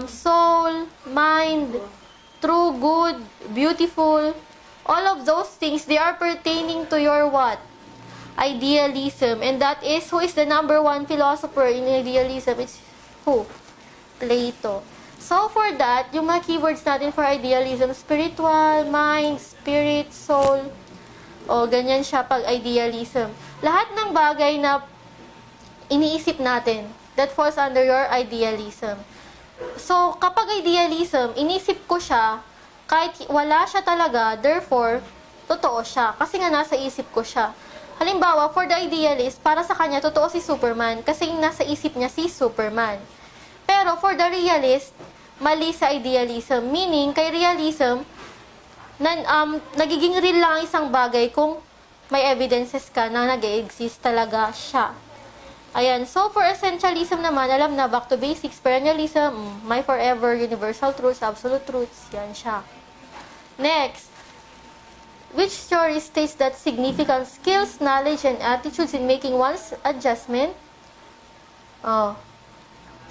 soul, mind, true, good, beautiful. All of those things, they are pertaining to your what? Idealism. And that is, who is the number one philosopher in idealism? It's who? Plato. So, for that, yung mga keywords natin for idealism, spiritual, mind, spirit, soul, ganyan siya pag idealism. Lahat ng bagay na iniisip natin, that falls under your idealism. So, kapag idealism, inisip ko siya, kahit wala siya talaga, therefore, totoo siya. Kasi nga nasa isip ko siya. Halimbawa, for the idealist, para sa kanya, totoo si Superman, kasi nasa isip niya si Superman. Pero for the realist, mali sa idealism. Meaning, kay realism, nagiging real lang isang bagay kung may evidences ka na nag-exist talaga siya. Ayan. So, for essentialism naman, alam na, back to basics, perennialism, my forever, universal truths, absolute truths, yan siya. Next. Which story states that significant skills, knowledge, and attitudes in making one's adjustment?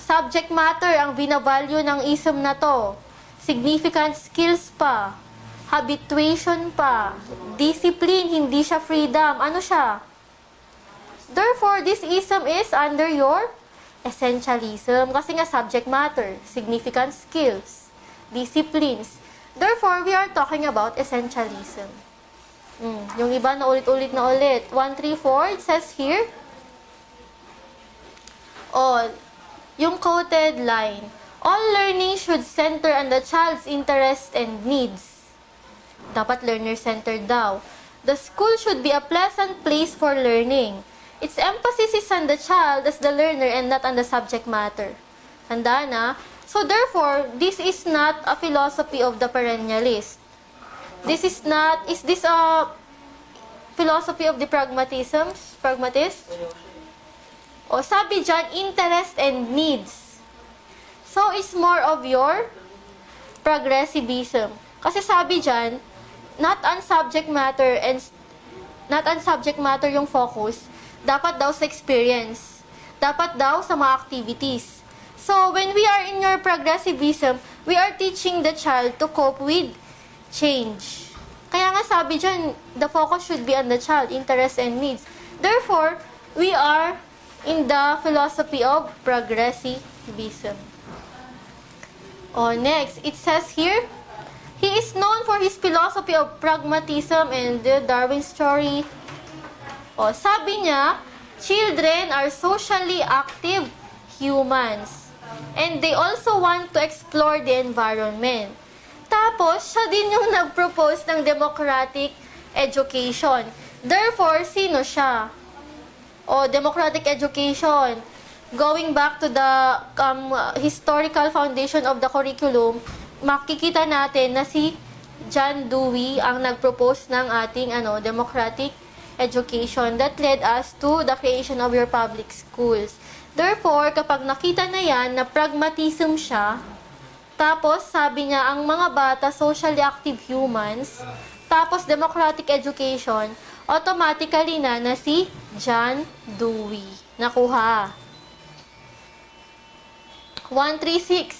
Subject matter ang binavalue ng ism na to. Significant skills pa. Habituation pa. Discipline, hindi siya freedom. Ano siya? Therefore, this ism is under your essentialism. Kasi nga subject matter, significant skills, disciplines. Therefore, we are talking about essentialism. Yung iba na ulit-ulit na ulit. 1, 3, 4, it says here. Yung quoted line. All learning should center on the child's interests and needs. Dapat learner-centered daw. The school should be a pleasant place for learning. Its emphasis is on the child as the learner and not on the subject matter. Tanda na? So therefore, this is not a philosophy of the perennialist. This is not, is this a philosophy of the pragmatist? O sabi dyan, interest and needs. So it's more of your progressivism. Kasi sabi dyan, not on subject matter yung focus, dapat daw sa experience. Dapat daw sa mga activities. So, when we are in your progressivism, we are teaching the child to cope with change. Kaya nga sabi dyan, the focus should be on the child, interests and needs. Therefore, we are in the philosophy of progressivism. Next, it says here, he is known for his philosophy of pragmatism and the Darwin's story. Sabi niya, children are socially active humans. And they also want to explore the environment. Tapos, siya din yung nag-propose ng democratic education. Therefore, sino siya? Democratic education. Going back to the historical foundation of the curriculum, makikita natin na si John Dewey ang nag-propose ng ating democratic education that led us to the creation of your public schools. Therefore, kapag nakita na yan, na pragmatism siya, tapos sabi niya, ang mga bata, socially active humans, tapos democratic education, automatically na si John Dewey. Nakuha. 136.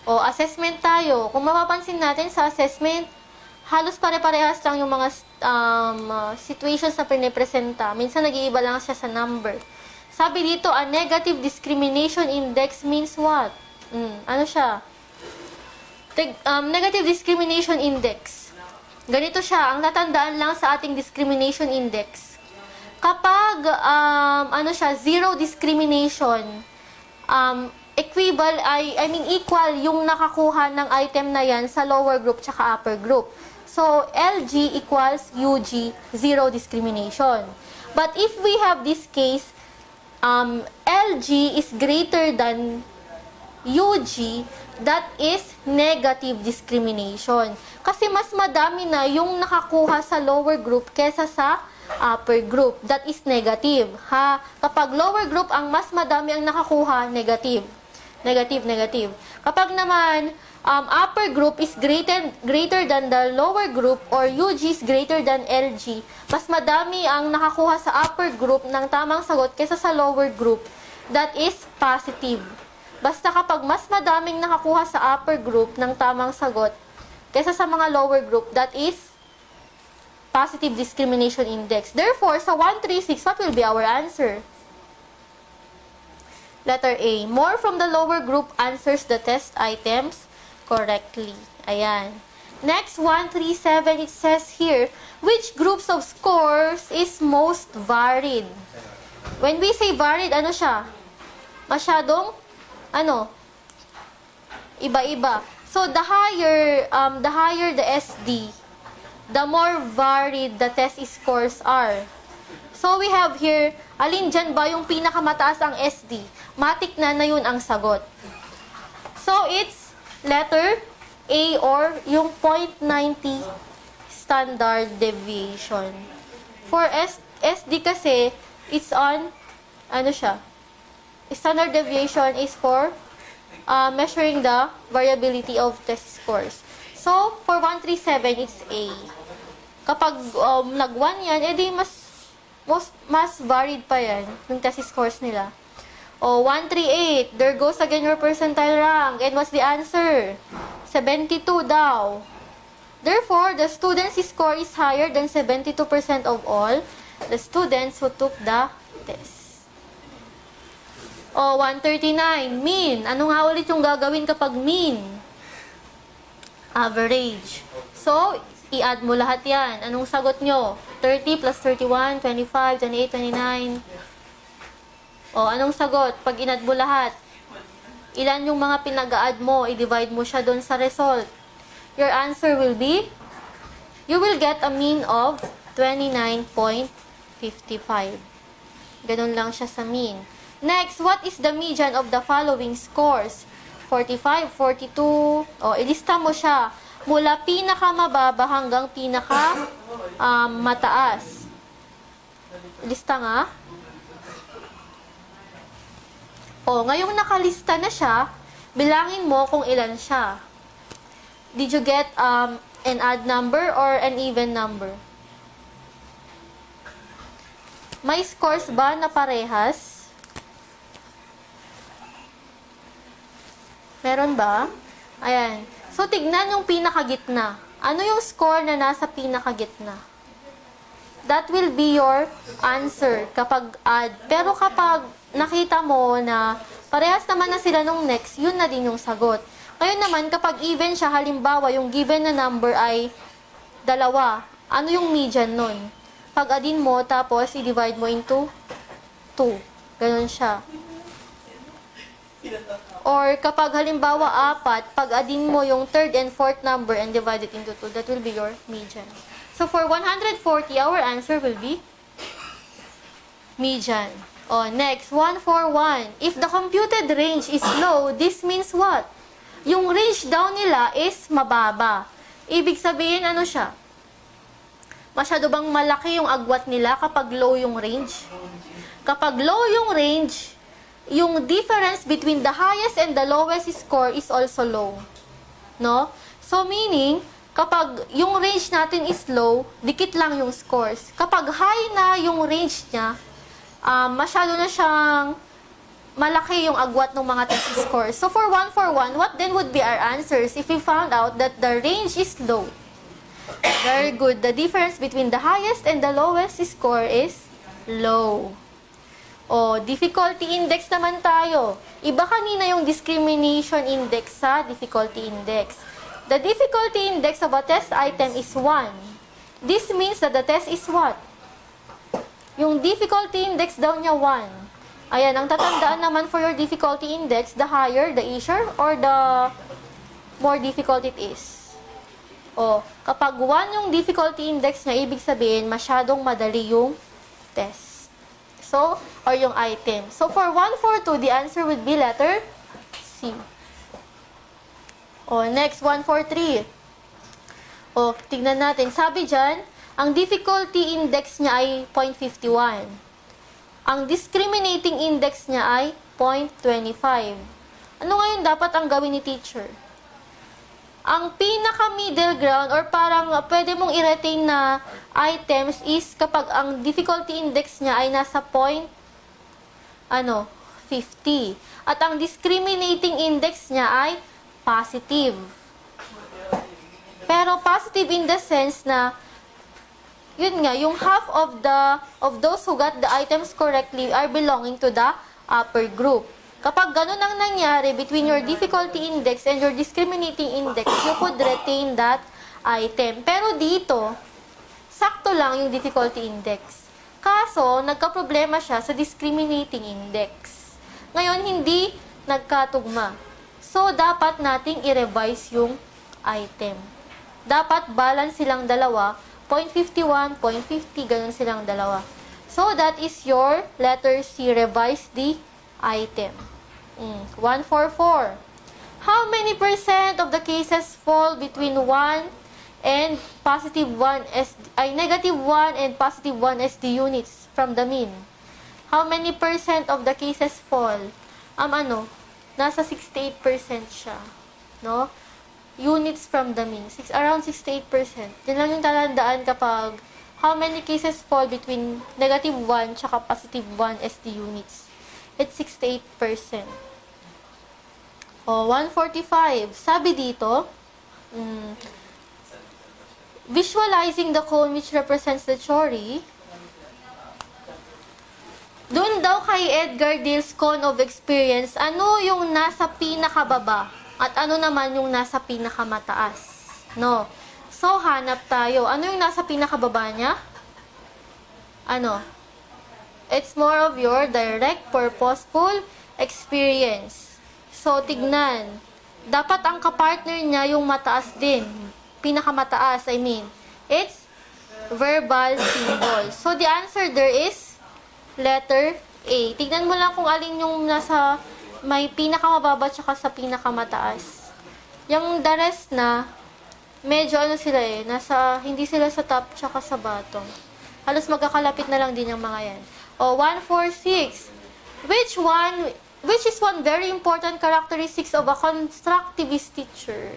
Assessment tayo. Kung mapapansin natin sa assessment, halos pare-parehas lang yung mga situations na pinipresenta. Minsan nag-iiba lang siya sa number. Sabi dito, a negative discrimination index means what? Ano siya? Negative discrimination index. Ganito siya, ang natandaan lang sa ating discrimination index. Kapag, zero discrimination, equal yung nakakuha ng item na yan sa lower group tsaka upper group. So, LG equals UG, zero discrimination. But if we have this case, LG is greater than UG, that is negative discrimination. Kasi mas madami na yung nakakuha sa lower group kesa sa upper group. That is negative. Kapag lower group ang mas madami ang nakakuha, negative. Negative. Kapag naman upper group is greater than the lower group or UG is greater than LG, mas madami ang nakakuha sa upper group ng tamang sagot kesa sa lower group, that is positive. Basta kapag mas madaming nakakuha sa upper group ng tamang sagot kesa sa mga lower group, that is positive discrimination index. Therefore, sa 136, what will be our answer? Letter A. More from the lower group answers the test items correctly. Ayan. Next, 137, it says here, which groups of scores is most varied? When we say varied, ano siya? Masyadong, iba-iba. So, the higher the SD, the more varied the test scores are. So, we have here, alin dyan ba yung pinakamataas ang SD? Matik na yun ang sagot. So, it's letter A or yung 0.90 standard deviation. For SD kasi, it's on, standard deviation is for measuring the variability of test scores. So, for 137, it's A. Kapag nag-1 yan, edi mas varied pa yan, yung test scores nila. O, 138. There goes again your percentile rank. And what's the answer? 72 daw. Therefore, the student's score is higher than 72% of all the students who took the test. O, 139. Mean. Ano nga ulit yung gagawin kapag mean? Average. So, i-add mo lahat yan. Anong sagot nyo? 30 plus 31, 25, 28, 29. O, anong sagot? Pag in-add mo lahat, ilan yung mga pinag-add mo? I-divide mo siya doon sa result. Your answer will be, you will get a mean of 29.55. Ganun lang siya sa mean. Next, what is the median of the following scores? 45, 42. O, ilista mo siya. Mula pinakamababa hanggang mataas. Ilista nga. O, ngayong nakalista na siya, bilangin mo kung ilan siya. Did you get an odd number or an even number? May scores ba na parehas? Meron ba? Ayan. So, tignan yung pinakagitna. Ano yung score na nasa pinakagitna? That will be your answer kapag add. Pero kapag nakita mo na parehas naman na sila nung next, yun na din yung sagot. Ngayon naman, kapag even siya, halimbawa, yung given na number ay 2. Ano yung median nun? Pag-addin mo, tapos i-divide mo into 2. Ganon siya. Or kapag halimbawa 4, pag-addin mo yung third and fourth number and divide it into 2, that will be your median. So for 140, our answer will be median. Oh, next, 141. If the computed range is low, this means what? Yung range daw nila is mababa. Ibig sabihin, ano siya? Masyado bang malaki yung agwat nila kapag low yung range? Kapag low yung range, yung difference between the highest and the lowest score is also low. No? So, meaning, kapag yung range natin is low, dikit lang yung scores. Kapag high na yung range niya, masyado na siyang malaki yung agwat ng mga test scores. So, for 141, what then would be our answers if we found out that the range is low? Very good. The difference between the highest and the lowest score is low. O, difficulty index naman tayo. Iba kanina yung discrimination index sa difficulty index. The difficulty index of a test item is 1. This means that the test is what? Yung difficulty index daw niya 1. Ayan, ang tatandaan naman for your difficulty index, the higher, the easier, or the more difficult it is. O, kapag 1 yung difficulty index niya, ibig sabihin, masyadong madali yung test. So, or yung item. So, for 142, the answer would be letter C. O, next, 143. O, tignan natin. Sabi dyan, ang difficulty index niya ay 0.51. Ang discriminating index niya ay 0.25. Ano ngayon dapat ang gawin ni teacher? Ang pinaka-middle ground or parang pwede mong i-retain na items is kapag ang difficulty index niya ay nasa 50. At ang discriminating index niya ay positive. Pero positive in the sense na yun nga, yung half of those who got the items correctly are belonging to the upper group. Kapag ganun ang nangyari between your difficulty index and your discriminating index, you could retain that item. Pero dito, sakto lang yung difficulty index. Kaso, nagka-problema siya sa discriminating index. Ngayon, hindi nagkatugma. So, dapat nating i-revise yung item. Dapat balance silang dalawa, 0.51, 0.50, ganun silang dalawa. So, that is your letter C, revise the item. 144. How many percent of the cases fall between 1 and negative 1 and positive 1 SD units from the mean? How many percent of the cases fall? Nasa 68% siya. No? Units from the mean. Around 68%. Yan lang yung talandaan kapag how many cases fall between negative 1 tsaka positive 1 SD units. It's 68%. O, 145. Sabi dito, visualizing the cone which represents the theory. Doon daw kay Edgar Dale's cone of experience, ano yung nasa pinakababa at ano naman yung nasa pinakamataas? No. So, hanap tayo. Ano yung nasa pinakababa niya? Ano? It's more of your direct, purposeful experience. So, tignan. Dapat ang kapartner niya yung mataas din. Pinakamataas, I mean. It's verbal symbol. So, the answer there is letter A. Tignan mo lang kung alin yung nasa may pinakamababa tsaka sa pinakamataas. Yung the rest na, medyo ano sila eh, hindi sila sa top tsaka sa bottom. Halos magkakalapit na lang din yung mga yan. O, 146. Which is one very important characteristics of a constructivist teacher?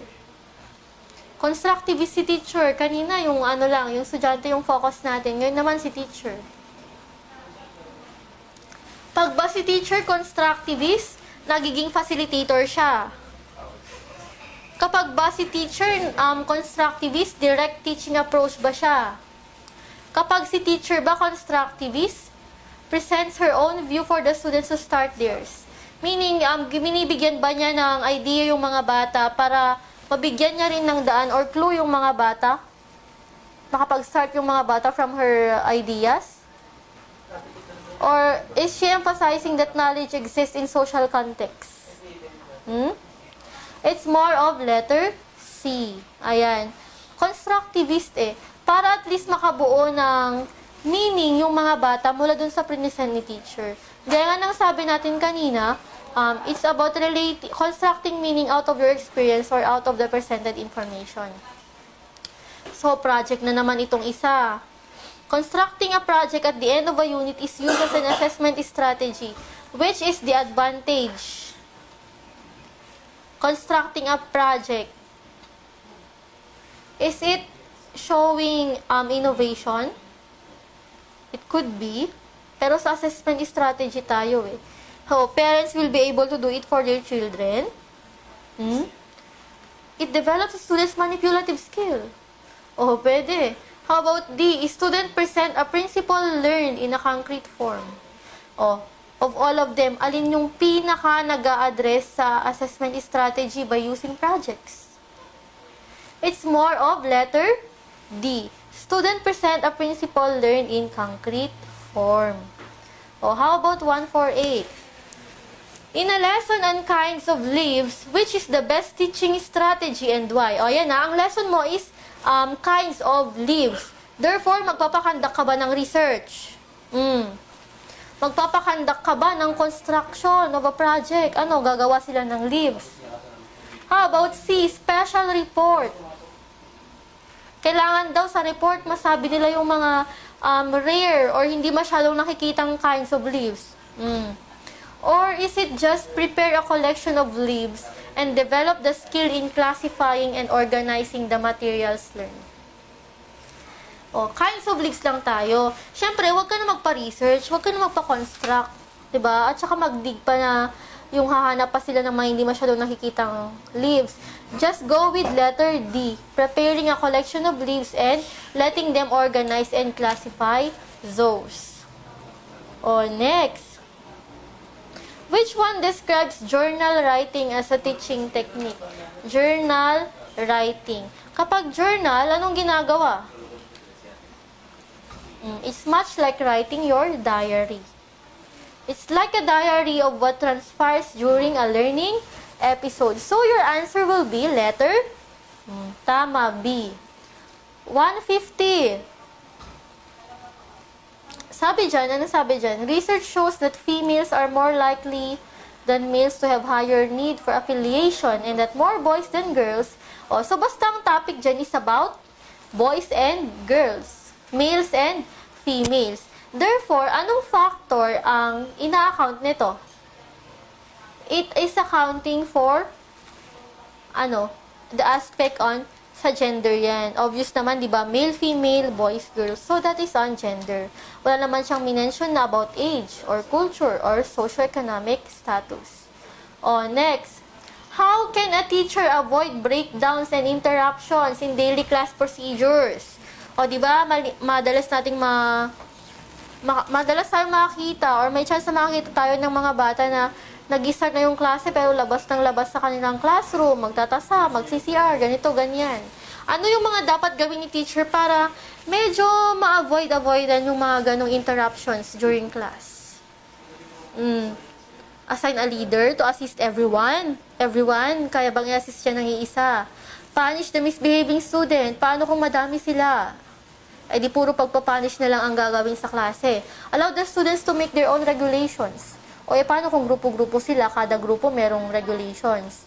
Constructivist si teacher. Kanina yung ano lang, yung estudyante yung focus natin. Ngayon naman si teacher. Pag ba si teacher constructivist, nagiging facilitator siya. Kapag ba si teacher constructivist, direct teaching approach ba siya? Kapag si teacher ba constructivist, presents her own view for the students to start theirs. Meaning, binibigyan ba niya ng idea yung mga bata para mabigyan niya rin ng daan or clue yung mga bata? Makapag-start yung mga bata from her ideas? Or is she emphasizing that knowledge exists in social context? It's more of letter C. Ayan. Constructivist eh. Para at least makabuo ng meaning yung mga bata mula dun sa present ni teacher. Gaya nga nang sabi natin kanina, it's about constructing meaning out of your experience or out of the presented information. So, project na naman itong isa. Constructing a project at the end of a unit is used as an assessment strategy. Which is the advantage? Constructing a project. Is it showing innovation? It could be. Pero sa assessment strategy tayo eh. So, parents will be able to do it for their children. It develops a student's manipulative skill. Oh, pwede. How about D? Student present a principle learned in a concrete form. Oh, of all of them, alin yung pinaka nag-a-address sa assessment strategy by using projects? It's more of letter D. Student present a principle learned in concrete form. Oh, how about 148? In a lesson on kinds of leaves, which is the best teaching strategy and why? O, yan na. Ang lesson mo is kinds of leaves. Therefore, magpapakandak ka ba ng research? Magpapakandak ka ba ng construction of a project? Ano, gagawa sila ng leaves? How about C, special report? Kailangan daw sa report, masabi nila yung mga rare or hindi masyadong nakikitang kinds of leaves. Or is it just prepare a collection of leaves and develop the skill in classifying and organizing the materials learned? O, kinds of leaves lang tayo. Siyempre, huwag ka na magpa-research, huwag ka na magpa-construct, diba? At saka magdig pa na yung hahanap pa sila ng mga hindi masyadong nakikitang leaves. Just go with letter D, preparing a collection of leaves and letting them organize and classify those. O, next. Which one describes journal writing as a teaching technique? Journal writing. Kapag journal, anong ginagawa? It's much like writing your diary. It's like a diary of what transpires during a learning episode. So, your answer will be letter tama, B. 150. Sabi dyan, ano sabi dyan? Research shows that females are more likely than males to have higher need for affiliation and that more boys than girls. Oh, so, basta ang topic dyan is about boys and girls. Males and females. Therefore, anong factor ang ina-account nito? It is accounting for, the aspect on Sa gender yan. Obvious naman, di ba? Male, female, boys, girls. So, that is on gender. Wala naman siyang minention na about age, or culture, or socioeconomic status. O, next. How can a teacher avoid breakdowns and interruptions in daily class procedures? O, di ba? Madalas nating madalas tayong makakita or may chance na makakita tayo ng mga bata na nag-start na yung klase pero labas ng labas sa kanilang classroom, magtatasa, mag-CCR, ganito, ganyan. Ano yung mga dapat gawin ni teacher para medyo ma-avoidan yung mga ganong interruptions during class? Assign a leader to assist everyone. Everyone, kaya bang i-assist siya ng iisa? Punish the misbehaving student. Paano kung madami sila? Eh di puro pagpapunish na lang ang gagawin sa klase. Allow the students to make their own regulations. O paano kung grupo-grupo sila, kada grupo merong regulations?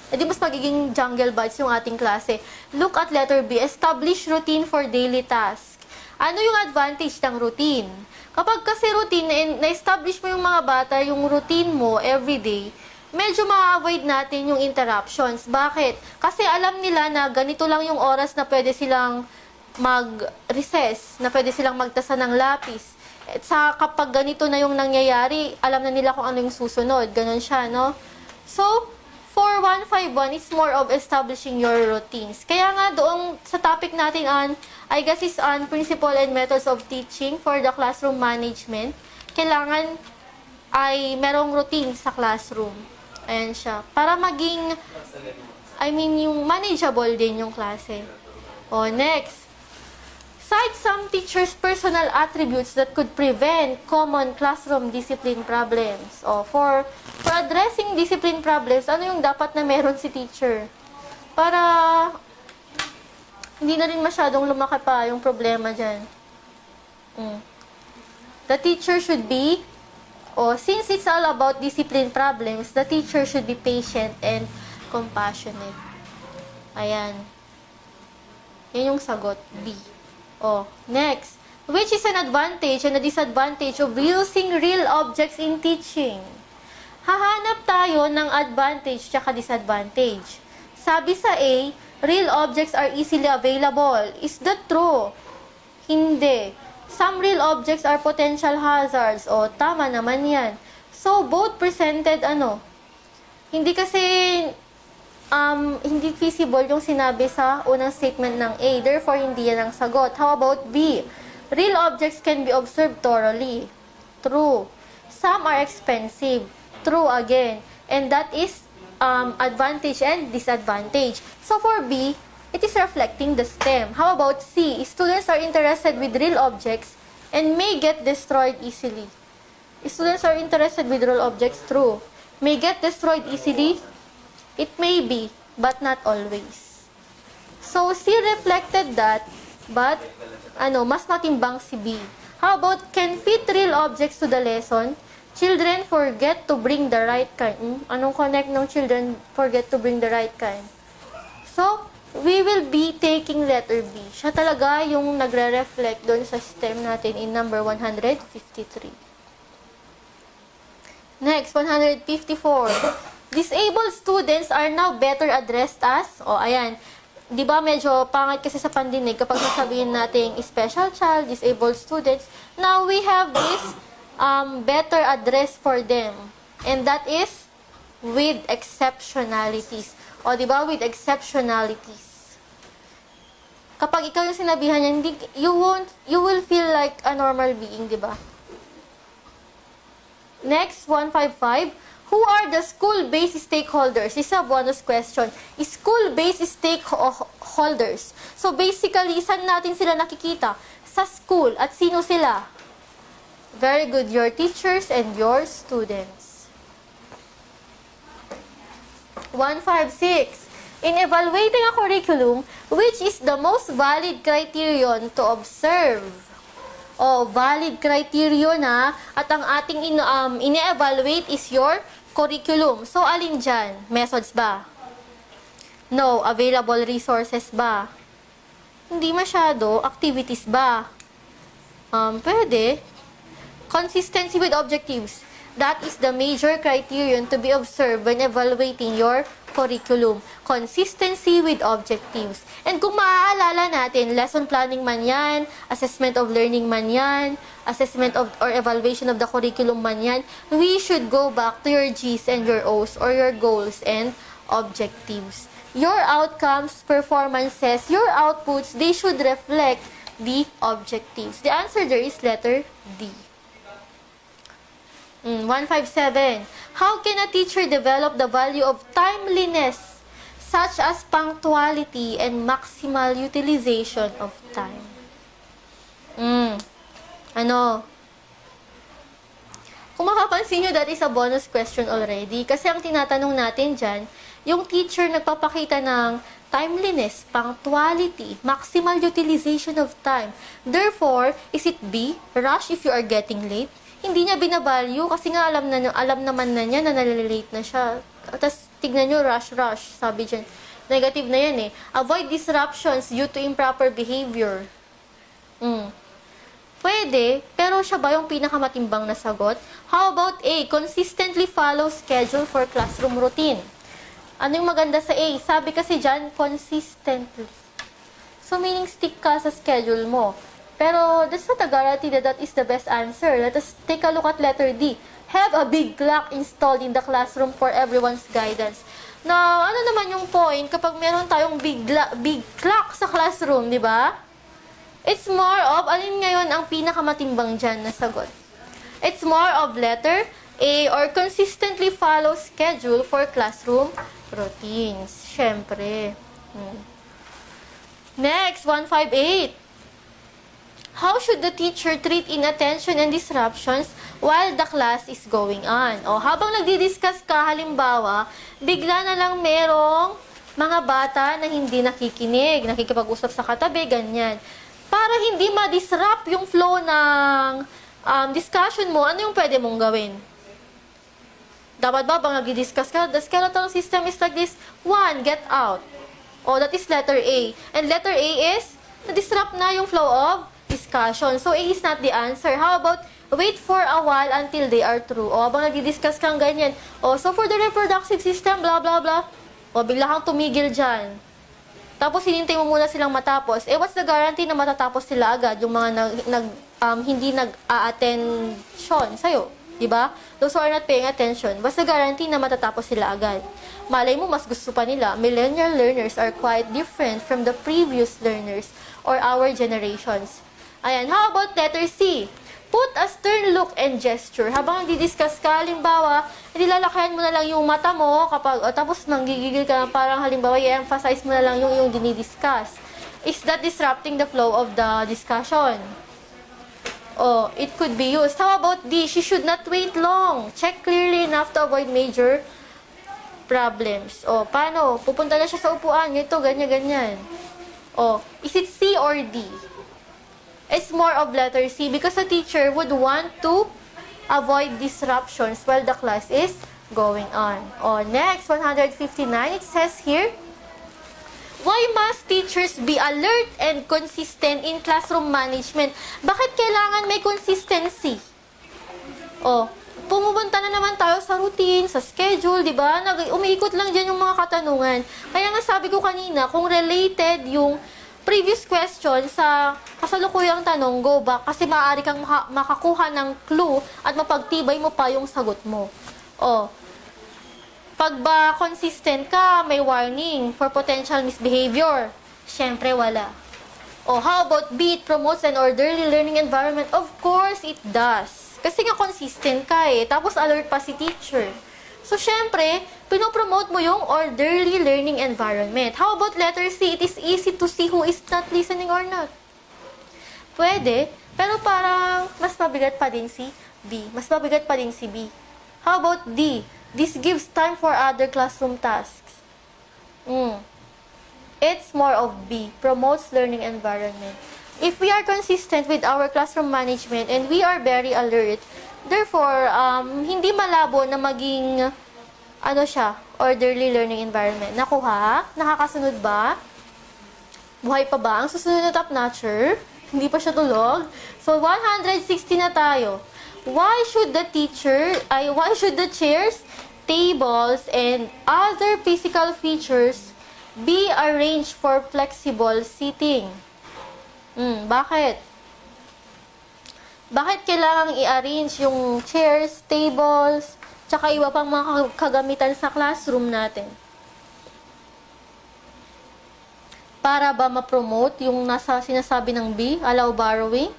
E di mas magiging jungle bites yung ating klase. Look at letter B, establish routine for daily task. Ano yung advantage ng routine? Kapag kasi routine, na-establish mo yung mga bata, yung routine mo everyday, medyo ma-avoid natin yung interruptions. Bakit? Kasi alam nila na ganito lang yung oras na pwede silang mag-recess, na pwede silang magtasa ng lapis. At sa kapag ganito na yung nangyayari, alam na nila kung ano yung susunod. Ganon siya, no? So, for 151, it's more of establishing your routines. Kaya nga doong sa topic natin I guess is on principle and methods of teaching for the classroom management. Kailangan ay merong routine sa classroom. Ayan siya. Para maging, yung manageable din yung klase. O, next. Cite some teachers' personal attributes that could prevent common classroom discipline problems. O, for addressing discipline problems, ano yung dapat na meron si teacher? Para hindi na rin masyadong lumaki pa yung problema dyan. The teacher should be, since it's all about discipline problems, the teacher should be patient and compassionate. Ayan. Yan yung sagot, B. Next. Which is an advantage and a disadvantage of using real objects in teaching? Hahanap tayo ng advantage at disadvantage. Sabi sa A, real objects are easily available. Is that true? Hindi. Some real objects are potential hazards. Tama naman yan. So, both presented hindi kasi hindi feasible yung sinabi sa unang statement ng A. Therefore, hindi yan ang sagot. How about B? Real objects can be observed thoroughly. True. Some are expensive. True again. And that is advantage and disadvantage. So, for B, it is reflecting the STEM. How about C? Students are interested with real objects and may get destroyed easily. Students are interested with real objects. True. May get destroyed easily. It may be, but not always. So, C reflected that, but, mas matimbang si B. How about, can fit real objects to the lesson? Children forget to bring the right kind. Anong connect ng children forget to bring the right kind? So, we will be taking letter B. Siya talaga yung nagre-reflect doon sa STEM natin in number 153. Next, 154. Disabled students are now better addressed as, ayan, di ba medyo pangit kasi sa pandinig kapag nasabihin natin special child, disabled students. Now we have this better address for them. And that is with exceptionalities. Di ba, with exceptionalities. Kapag ikaw yung sinabihan niya, you will feel like a normal being, di ba? Next, 155. Who are the school-based stakeholders? Is a bonus question. School-based stakeholders. So basically, saan natin sila nakikita? Sa school. At sino sila? Very good. Your teachers and your students. 156. In evaluating a curriculum, which is the most valid criterion to observe? Valid criterion at ang ating ine-evaluate is your curriculum. So, alin dyan? Methods ba? No. Available resources ba? Hindi masyado. Activities ba? Pwede. Consistency with objectives. That is the major criterion to be observed when evaluating your curriculum. Consistency with objectives. And kung maaalala natin, lesson planning man yan, assessment of learning man yan, assessment of or evaluation of the curriculum man yan, we should go back to your G's and your O's or your goals and objectives. Your outcomes, performances, your outputs, they should reflect the objectives. The answer there is letter D. 157. How can a teacher develop the value of timeliness, such as punctuality and maximal utilization of time? Kung makapansin nyo, that is a bonus question already. Kasi ang tinatanong natin dyan, yung teacher nagpapakita ng timeliness, punctuality, maximal utilization of time. Therefore, is it B, rush if you are getting late? Hindi niya binavalue kasi nga alam naman na niya na nalilate na siya. Tapos tignan nyo, rush, sabi dyan. Negative na yan eh. Avoid disruptions due to improper behavior. Pwede, pero siya ba yung pinakamatimbang na sagot? How about A, consistently follow schedule for classroom routine? Ano yung maganda sa A? Sabi kasi dyan, consistently. So, meaning stick ka sa schedule mo. Pero, that's not a guarantee that that is the best answer. Let us take a look at letter D. Have a big clock installed in the classroom for everyone's guidance. Now, ano naman yung point kapag meron tayong big clock sa classroom, di ba? It's more of, alin ngayon ang pinakamatimbang dyan na sagot? It's more of letter A, or consistently follow schedule for classroom routines. Siyempre. Next, 158. How should the teacher treat inattention and disruptions while the class is going on? O, habang nagdi-discuss ka, halimbawa, bigla na lang merong mga bata na hindi nakikinig, nakikipag-usap sa katabi, ganyan. Para hindi ma-disrupt yung flow ng discussion mo, ano yung pwede mong gawin? Dapat ba bang nagdi-discuss ka? The skeletal system is like this. 1, get out. O, that is letter A. And letter A is, na-disrupt na yung flow of discussion. So, A is not the answer. How about, wait for a while until they are through. O, habang nagdi-discuss kang ganyan. O, so for the reproductive system, blah, blah, blah. O, bigla kang tumigil dyan. Tapos, hinintay mo muna silang matapos. Eh, what's the guarantee na matatapos sila agad? Yung mga hindi nag-a-attention sa'yo. Diba? Those who are not paying attention. What's the guarantee na matatapos sila agad? Malay mo, mas gusto pa nila. Millennial learners are quite different from the previous learners or our generations. Ayan, how about letter C? Put a stern look and gesture. Habang nagdi-discuss ka, halimbawa, nilalakayan mo na lang yung mata mo, tapos manggigigil ka, parang halimbawa, i-emphasize mo na lang yung dinidiscuss. Is that disrupting the flow of the discussion? Oh, it could be used. How about D? She should not wait long. Check clearly enough to avoid major problems. Oh, paano? Pupunta na siya sa upuan. Ito, ganyan. Oh, is it C or D? It's more of letter C because a teacher would want to avoid disruptions while the class is going on. Oh, next, 159, it says here, why must teachers be alert and consistent in classroom management? Bakit kailangan may consistency? Oh, pumupunta na naman tayo sa routine, sa schedule, di ba? Umiikot lang dyan yung mga katanungan. Kaya nga sabi ko kanina, kung related yung previous question sa kasalukuyang tanong, go back kasi maaari kang makakuha ng clue at mapagtibay mo pa yung sagot mo. O, pag ba consistent ka, may warning for potential misbehavior? Siyempre, wala. O, how about B, it promotes an orderly learning environment? Of course, it does. Kasi nga consistent ka eh. Tapos alert pa si teacher. So, syempre, pinopromote mo yung orderly learning environment. How about letter C? It is easy to see who is not listening or not. Pwede, pero parang mas mabigat pa din si B. Mas mabigat pa din si B. How about D? This gives time for other classroom tasks. It's more of B. Promotes learning environment. If we are consistent with our classroom management and we are very alert, therefore, hindi malabo na maging, orderly learning environment. Nakuha? Nakakasunod ba? Buhay pa ba? Ang susunod na top-notcher? Hindi pa siya tulog? So, 160 na tayo. Why should the chairs tables, and other physical features be arranged for flexible seating. Bakit? Bakit kailangang i-arrange yung chairs, tables, tsaka iba pang mga kagamitan sa classroom natin? Para ba ma-promote yung nasa sinasabi ng B, allow borrowing?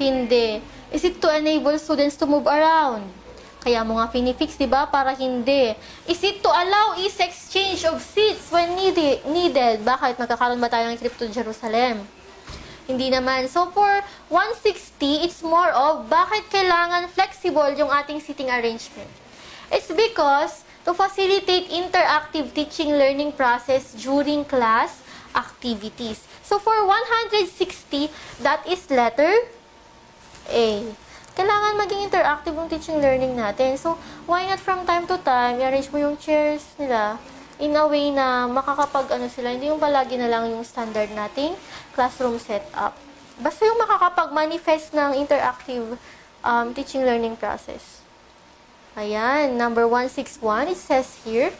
Hindi. Is it to enable students to move around? Kaya mo nga finifix, di ba? Para hindi. Is it to allow easy exchange of seats when needed? Bakit? Magkakaroon ba tayo ng trip to Jerusalem? Hindi naman. So, for 160, it's more of bakit kailangan flexible yung ating seating arrangement? It's because to facilitate interactive teaching learning process during class activities. So, for 160, that is letter A. Kailangan maging interactive yung teaching learning natin. So, why not from time to time, i-arrange mo yung chairs nila in a way na makakapag-ano sila, hindi yung palagi na lang yung standard nating classroom setup. Basta yung makakapag-manifest ng interactive teaching learning process. Ayan, number 161, it says here,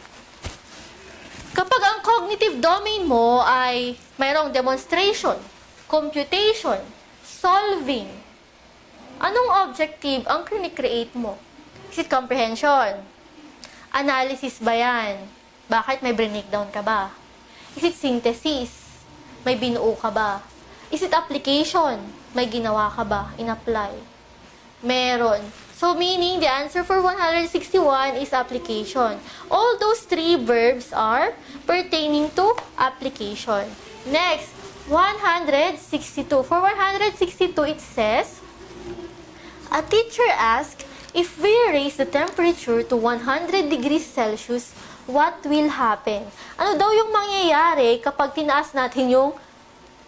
kapag ang cognitive domain mo ay mayroong demonstration, computation, solving, anong objective ang create mo? Is it comprehension? Analysis ba yan? Bakit may breakdown ka ba? Is it synthesis? May binuo ka ba? Is it application? May ginawa ka ba? In-apply? Meron. So, meaning, the answer for 161 is application. All those three verbs are pertaining to application. Next, 162. For 162, it says, a teacher asked, if we raise the temperature to 100 degrees Celsius, what will happen? Ano daw yung mangyayari kapag tinaas natin yung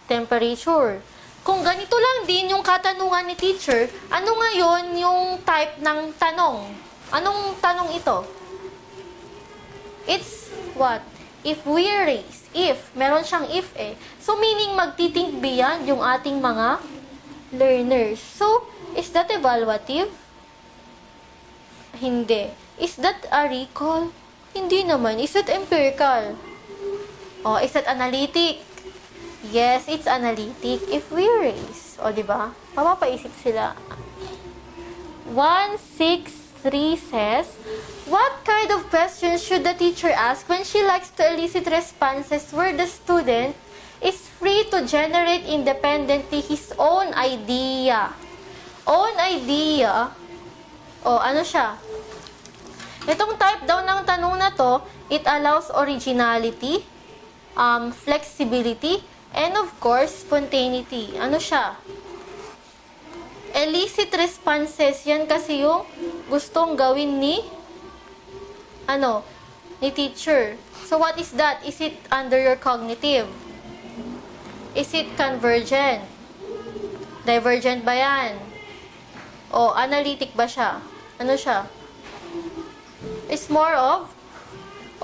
temperature? Kung ganito lang din yung katanungan ni teacher, ano ngayon yung type ng tanong? Anong tanong ito? It's what? If we raise. If. Meron siyang if eh. So, meaning magti-think beyond yung ating mga learners. So, is that evaluative? Hindi. Is that a recall? Hindi naman. Is it empirical? Oh, is it analytic? Yes, it's analytic. If we raise, o diba? Mapapaisip sila. 163 says, what kind of questions should the teacher ask when she likes to elicit responses where the student is free to generate independently his own idea? Own idea, o ano siya? Itong type daw ng tanong na to, it allows originality, flexibility, and of course, spontaneity. Ano siya? Elicit responses. Yan kasi yung gustong gawin ni teacher. So, what is that? Is it under your cognitive? Is it convergent? Divergent ba yan? O analytic ba siya? Ano siya? It's more of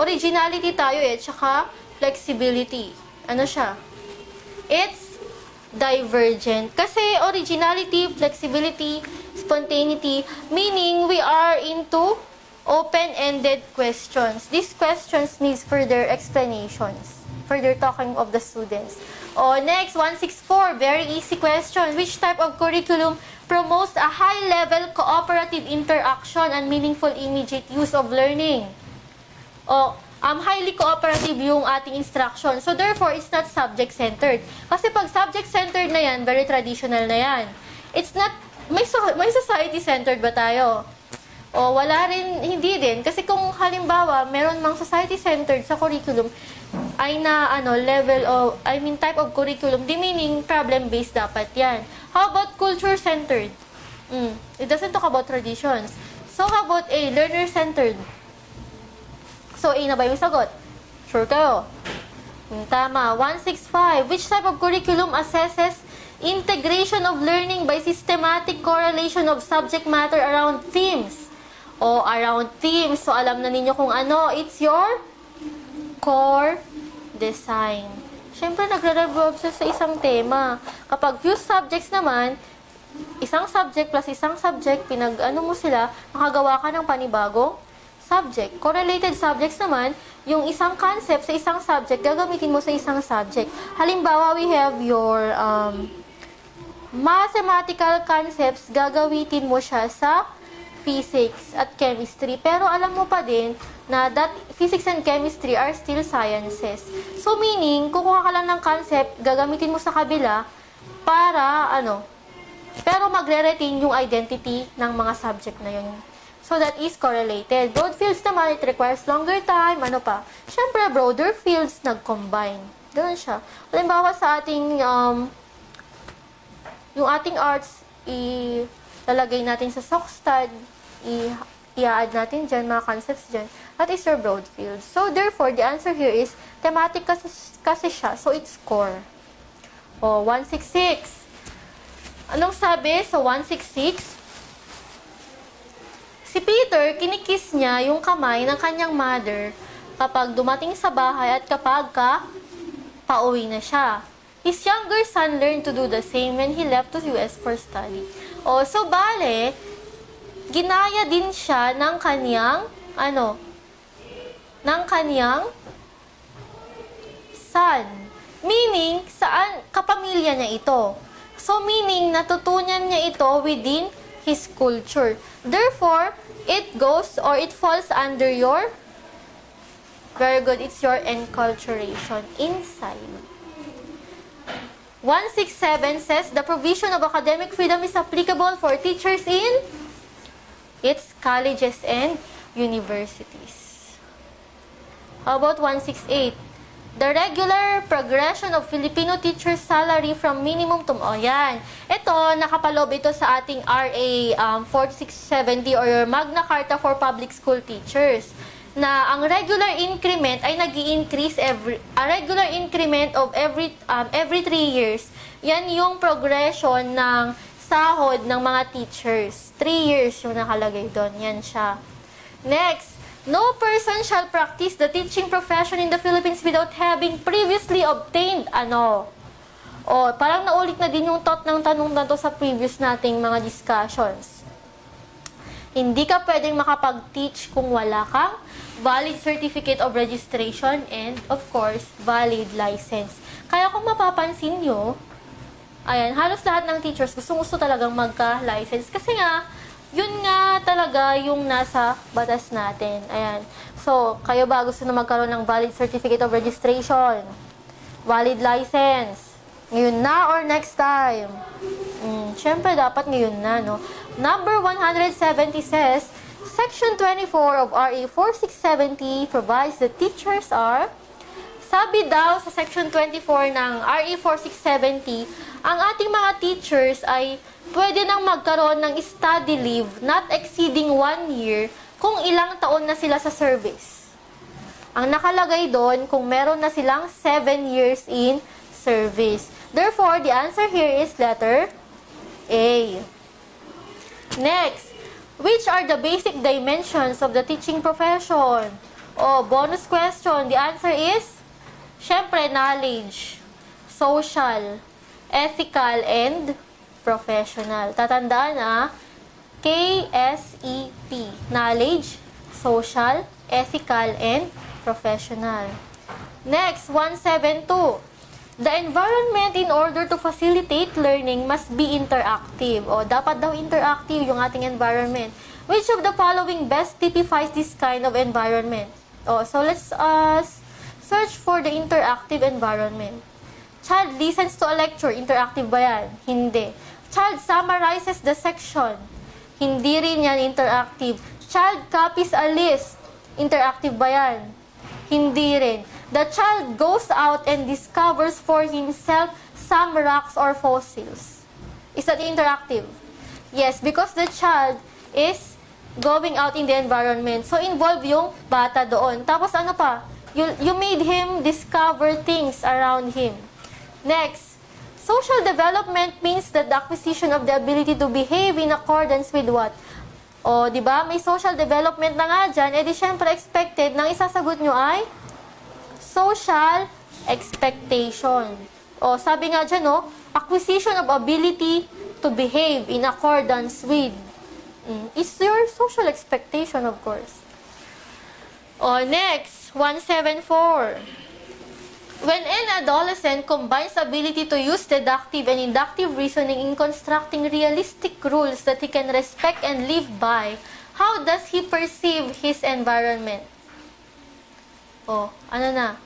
originality tayo tsaka flexibility. Ano siya? It's divergent. Kasi originality, flexibility, spontaneity, meaning we are into open-ended questions. These questions needs further explanations, further talking of the students. Next, 164, very easy question. Which type of curriculum promotes a high-level cooperative interaction and meaningful immediate use of learning? Highly cooperative yung ating instruction. So, therefore, it's not subject-centered. Kasi pag subject-centered na yan, very traditional na yan. It's not, may society-centered ba tayo? Wala rin, hindi din. Kasi kung halimbawa, meron mang society-centered sa curriculum, ay na, type of curriculum, di meaning problem-based dapat yan. How about culture-centered? It doesn't talk about traditions. So, how about learner-centered? So, A na ba yung sagot? Sure kayo? Tama. 165. Which type of curriculum assesses integration of learning by systematic correlation of subject matter around themes? Around themes. So, alam na ninyo kung ano. It's your core design. Siyempre, nagre-revolve siya sa isang tema. Kapag few subjects naman, isang subject plus isang subject, mo sila, makagawa ka ng panibagong subject. Correlated subjects naman, yung isang concept sa isang subject, gagamitin mo sa isang subject. Halimbawa, we have your mathematical concepts, gagamitin mo siya sa physics at chemistry. Pero alam mo pa din na that physics and chemistry are still sciences. So meaning, kukuha ka lang ng concept, gagamitin mo sa kabila para pero magre-retain yung identity ng mga subject na yun. So that is correlated. Broad fields naman, it requires longer time. Ano pa? Siyempre, broader fields nag-combine. Ganun siya. Halimbawa sa ating yung ating arts, ilalagay natin sa SOCSTAD, i-add natin dyan, mga concepts dyan. That is your broad field. So, therefore, the answer here is, thematic kasi siya, so it's core. 166. Anong sabi sa 166? Si Peter, kinikiss niya yung kamay ng kanyang mother kapag dumating sa bahay at kapag pauwi na siya. His younger son learned to do the same when he left to US for study. So bale, ginaya din siya ng kanyang, son. Meaning, saan kapamilya niya ito? So meaning, natutunan niya ito within his culture. Therefore, it goes or it falls under your, very good, it's your enculturation inside. 167 says, the provision of academic freedom is applicable for teachers in its colleges and universities. How about 168? The regular progression of Filipino teachers' salary from minimum to... yan. Ito, nakapalob ito sa ating RA 4670 or your Magna Carta for Public School Teachers. Na ang regular increment ay nag-i-increase regular increment of every 3 years. Yan yung progression ng sahod ng mga teachers. 3 years yung nakalagay doon. Yan siya. Next. No person shall practice the teaching profession in the Philippines without having previously obtained parang naulit na din yung thought ng tanong na to sa previous nating mga discussions. Hindi ka pwedeng makapag-teach kung wala kang valid certificate of registration and, of course, valid license. Kaya kung mapapansin nyo, halos lahat ng teachers gusto talagang magka-license kasi nga, yun nga talaga yung nasa batas natin. Ayan. So, kayo ba gusto na magkaroon ng valid certificate of registration? Valid license? Ngayon na or next time? Siyempre, dapat ngayon na, no? Number 170 says, Section 24 of RA 4670 provides that teachers are... Sabi daw sa Section 24 ng RA 4670, ang ating mga teachers ay pwede nang magkaroon ng study leave not exceeding 1 year kung ilang taon na sila sa service. Ang nakalagay doon kung meron na silang 7 years in service. Therefore, the answer here is letter A. Next, which are the basic dimensions of the teaching profession? Bonus question. The answer is, syempre, knowledge, social, ethical, and professional. Tatandaan KSEP. Knowledge, social, ethical, and professional. Next, 172. The environment in order to facilitate learning must be interactive. Dapat daw interactive yung ating environment. Which of the following best typifies this kind of environment? So let's search for the interactive environment. Child listens to a lecture. Interactive ba yan? Hindi. Child summarizes the section. Hindi rin yan interactive. Child copies a list. Interactive ba yan? Hindi rin. The child goes out and discovers for himself some rocks or fossils. Is that interactive? Yes, because the child is going out in the environment. So, involve yung bata doon. Tapos ano pa? You made him discover things around him. Next, social development means that the acquisition of the ability to behave in accordance with what? Di ba? May social development na nga dyan. Syempre expected, nang isasagot nyo ay social expectation. Sabi nga dyan, acquisition of ability to behave in accordance with is your social expectation, of course. Next, 174. When an adolescent combines ability to use deductive and inductive reasoning in constructing realistic rules that he can respect and live by, how does he perceive his environment? Ano na?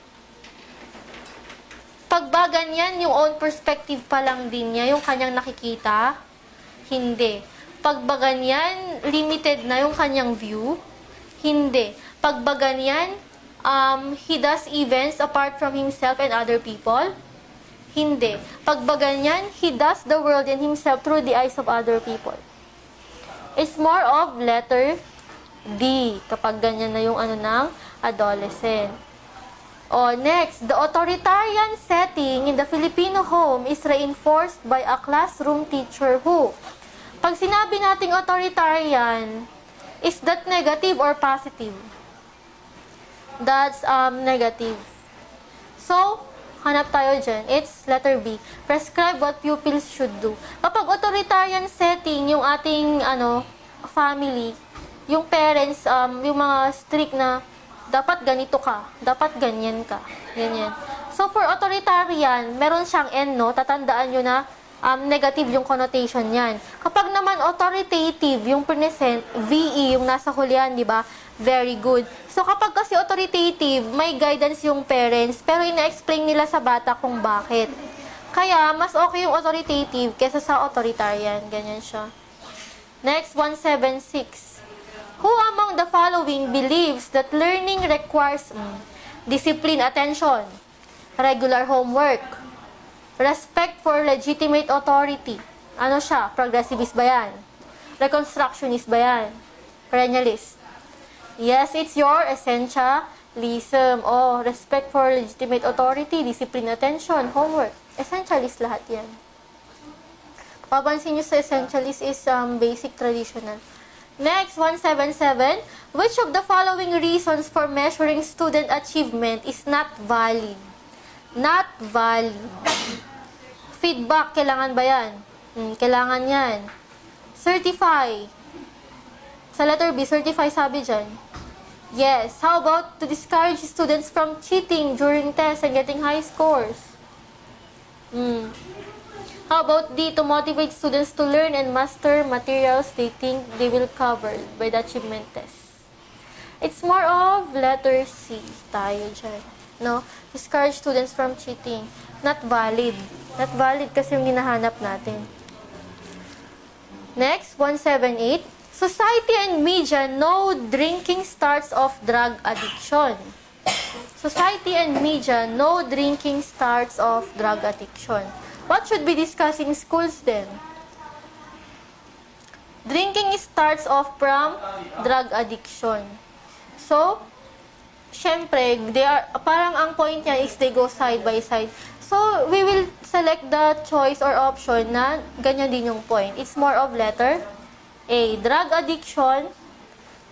Pag ba ganyan, yung own perspective pa lang din niya, yung kanyang nakikita? Hindi. Pag ba ganyan, limited na yung kanyang view? Hindi. Pag ba ganyan, he does events apart from himself and other people? Hindi. Pag ba ganyan, he does the world and himself through the eyes of other people? It's more of letter D, kapag ganyan na yung ng adolescent. Next, the authoritarian setting in the Filipino home is reinforced by a classroom teacher who, pag sinabi nating authoritarian, is that negative or positive? That's negative. So, hanap tayo dyan. It's letter B. Prescribe what pupils should do. Kapag authoritarian setting, yung ating family, yung parents, yung mga strict na dapat ganito ka, dapat ganyan ka. Ganyan. So, for authoritarian, meron siyang N, no? Tatandaan nyo na negative yung connotation niyan. Kapag naman authoritative, yung present, VE, yung nasa hulihan, di ba? Very good. So, kapag kasi authoritative, may guidance yung parents, pero ina-explain nila sa bata kung bakit. Kaya, mas okay yung authoritative kesa sa authoritarian. Ganyan siya. Next, 176. Who among the following believes that learning requires discipline, attention, regular homework, respect for legitimate authority? Ano siya? Progressivist ba yan? Reconstructionist ba yan? Perennialist? Yes, it's your essentialism. Respect for legitimate authority, discipline, attention, homework. Essentialist lahat yan. Papansin nyo sa essentialist is basic, traditional. Next, 177. Which of the following reasons for measuring student achievement is not valid? Not valid. Feedback, kailangan ba yan? Kailangan yan. Certify. Sa letter B, certify sabi dyan. Yes. How about to discourage students from cheating during tests and getting high scores? How about D, to motivate students to learn and master materials they think they will cover by the achievement test? It's more of letter C tayo dyan. No? Discourage students from cheating. Not valid. Not valid kasi yung hinahanap natin. Next, 178. Society and media know drinking starts off drug addiction. Society and media know drinking starts off drug addiction. What should be discussed in schools then? Drinking starts off from drug addiction. So, syempre, parang ang point niya is they go side by side. So, we will select the choice or option na ganyan din yung point. It's more of letter A. Drug addiction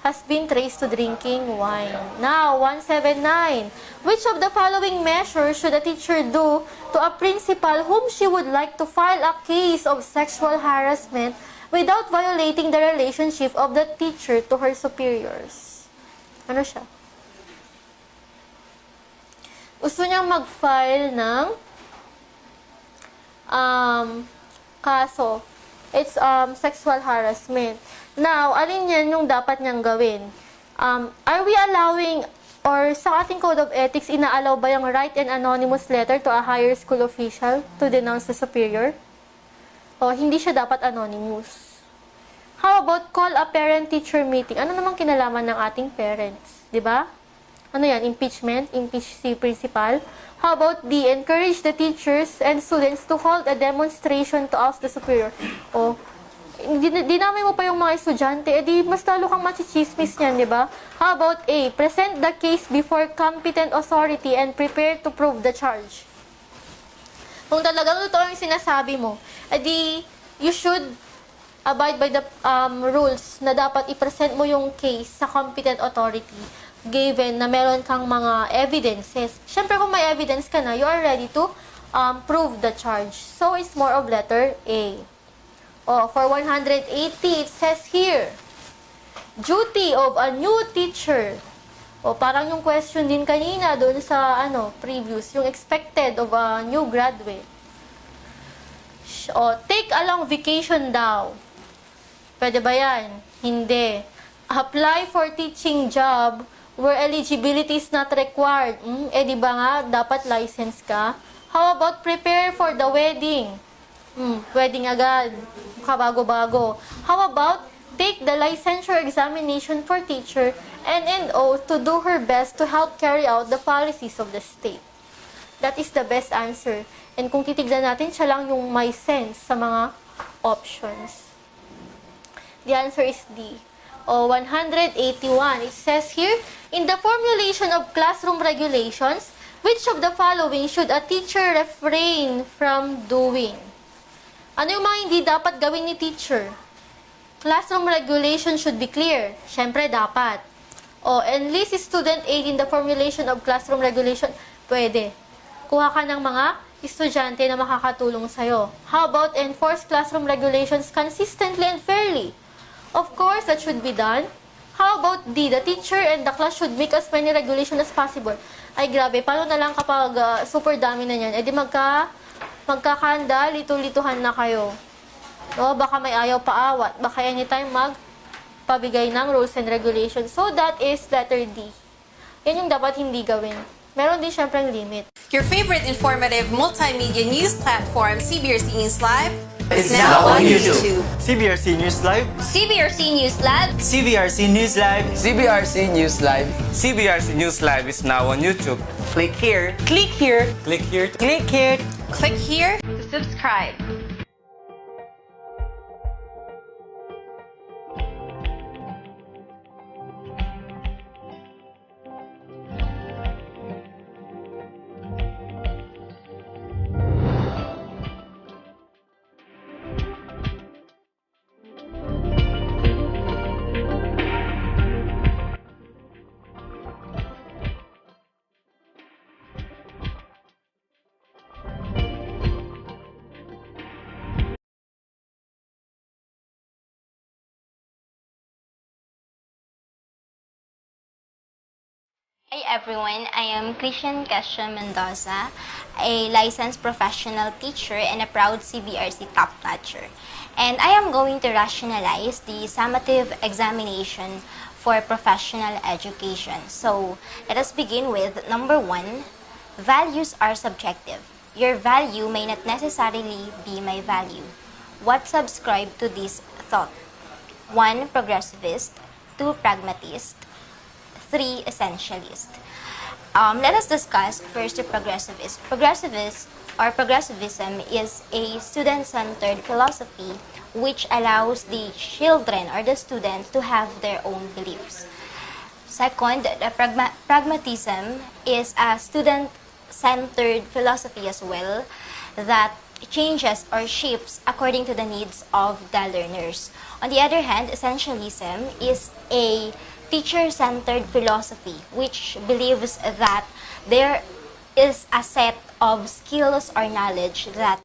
has been traced to drinking wine. Now, 179. Which of the following measures should a teacher do to a principal whom she would like to file a case of sexual harassment without violating the relationship of the teacher to her superiors? Ano siya? Gusto niyang mag-file ng kaso. It's sexual harassment. Now, alin yan yung dapat niyang gawin? Are we allowing, or sa ating Code of Ethics, ina-allow ba yung write an anonymous letter to a higher school official to denounce the superior? O hindi siya dapat anonymous? How about call a parent-teacher meeting? Ano namang kinalaman ng ating parents? Diba? Ano yan? Impeachment? Impeach si principal? How about D? Encourage the teachers and students to hold a demonstration to oust the superior. O, dinamay mo pa yung mga estudyante, edi mas lalo kang machichismis niyan, di ba? How about A? Present the case before competent authority and prepare to prove the charge. Kung talagang totoo yung sinasabi mo, edi you should abide by the rules na dapat i-present mo yung case sa competent authority given na meron kang mga evidences. Siyempre, kung may evidence ka na, you are ready to prove the charge. So, it's more of letter A. For 180, it says here, duty of a new teacher O parang yung question din kanina doon sa previous, yung expected of a new graduate. O take a long vacation daw. Pwede ba yan? Hindi. Apply for teaching job where eligibility is not required. Di ba nga, dapat license ka? How about prepare for the wedding? Wedding agad. Kabago-bago. How about take the licensure examination for teacher and NO to do her best to help carry out the policies of the state? That is the best answer. And kung titignan natin, siya lang yung may sense sa mga options. The answer is D. 181. It says here, in the formulation of classroom regulations, which of the following should a teacher refrain from doing? Ano yung mga hindi dapat gawin ni teacher? Classroom regulation should be clear. Siyempre, dapat. Enlist student aid in the formulation of classroom regulation. Pwede. Kuha ka ng mga estudyante na makakatulong sa'yo. How about enforce classroom regulations consistently and fairly? Of course, that should be done. How about D? The teacher and the class should make as many regulations as possible. Ay, grabe. Paano na lang kapag super dami na yan? Di magkakanda, lito-lituhan na kayo. Baka may ayaw paawat. Baka anytime magpabigay ng rules and regulations. So, that is letter D. Yan yung dapat hindi gawin. Meron din syempre limit. Your favorite informative multimedia news platform, Cbrc News Live, is now on YouTube. Cbrc News Live. Cbrc News Live. Cbrc News Live. Cbrc News Live. CBRC News Live is now on YouTube. Click here. Click here. Click here. Click here. Click here to subscribe. Hi everyone, I am Christian Cassia Mendoza, a licensed professional teacher and a proud CBRC top-notcher. And I am going to rationalize the summative examination for professional education. So, let us begin with number 1. Values are subjective. Your value may not necessarily be my value. What subscribe to this thought? 1. Progressivist. 2. Pragmatist. 3. Essentialist. Let us discuss first the progressivist. Progressivism is a student-centered philosophy which allows the children or the students to have their own beliefs. Second, the pragmatism is a student-centered philosophy as well that changes or shifts according to the needs of the learners. On the other hand, essentialism is a teacher-centered philosophy which believes that there is a set of skills or knowledge that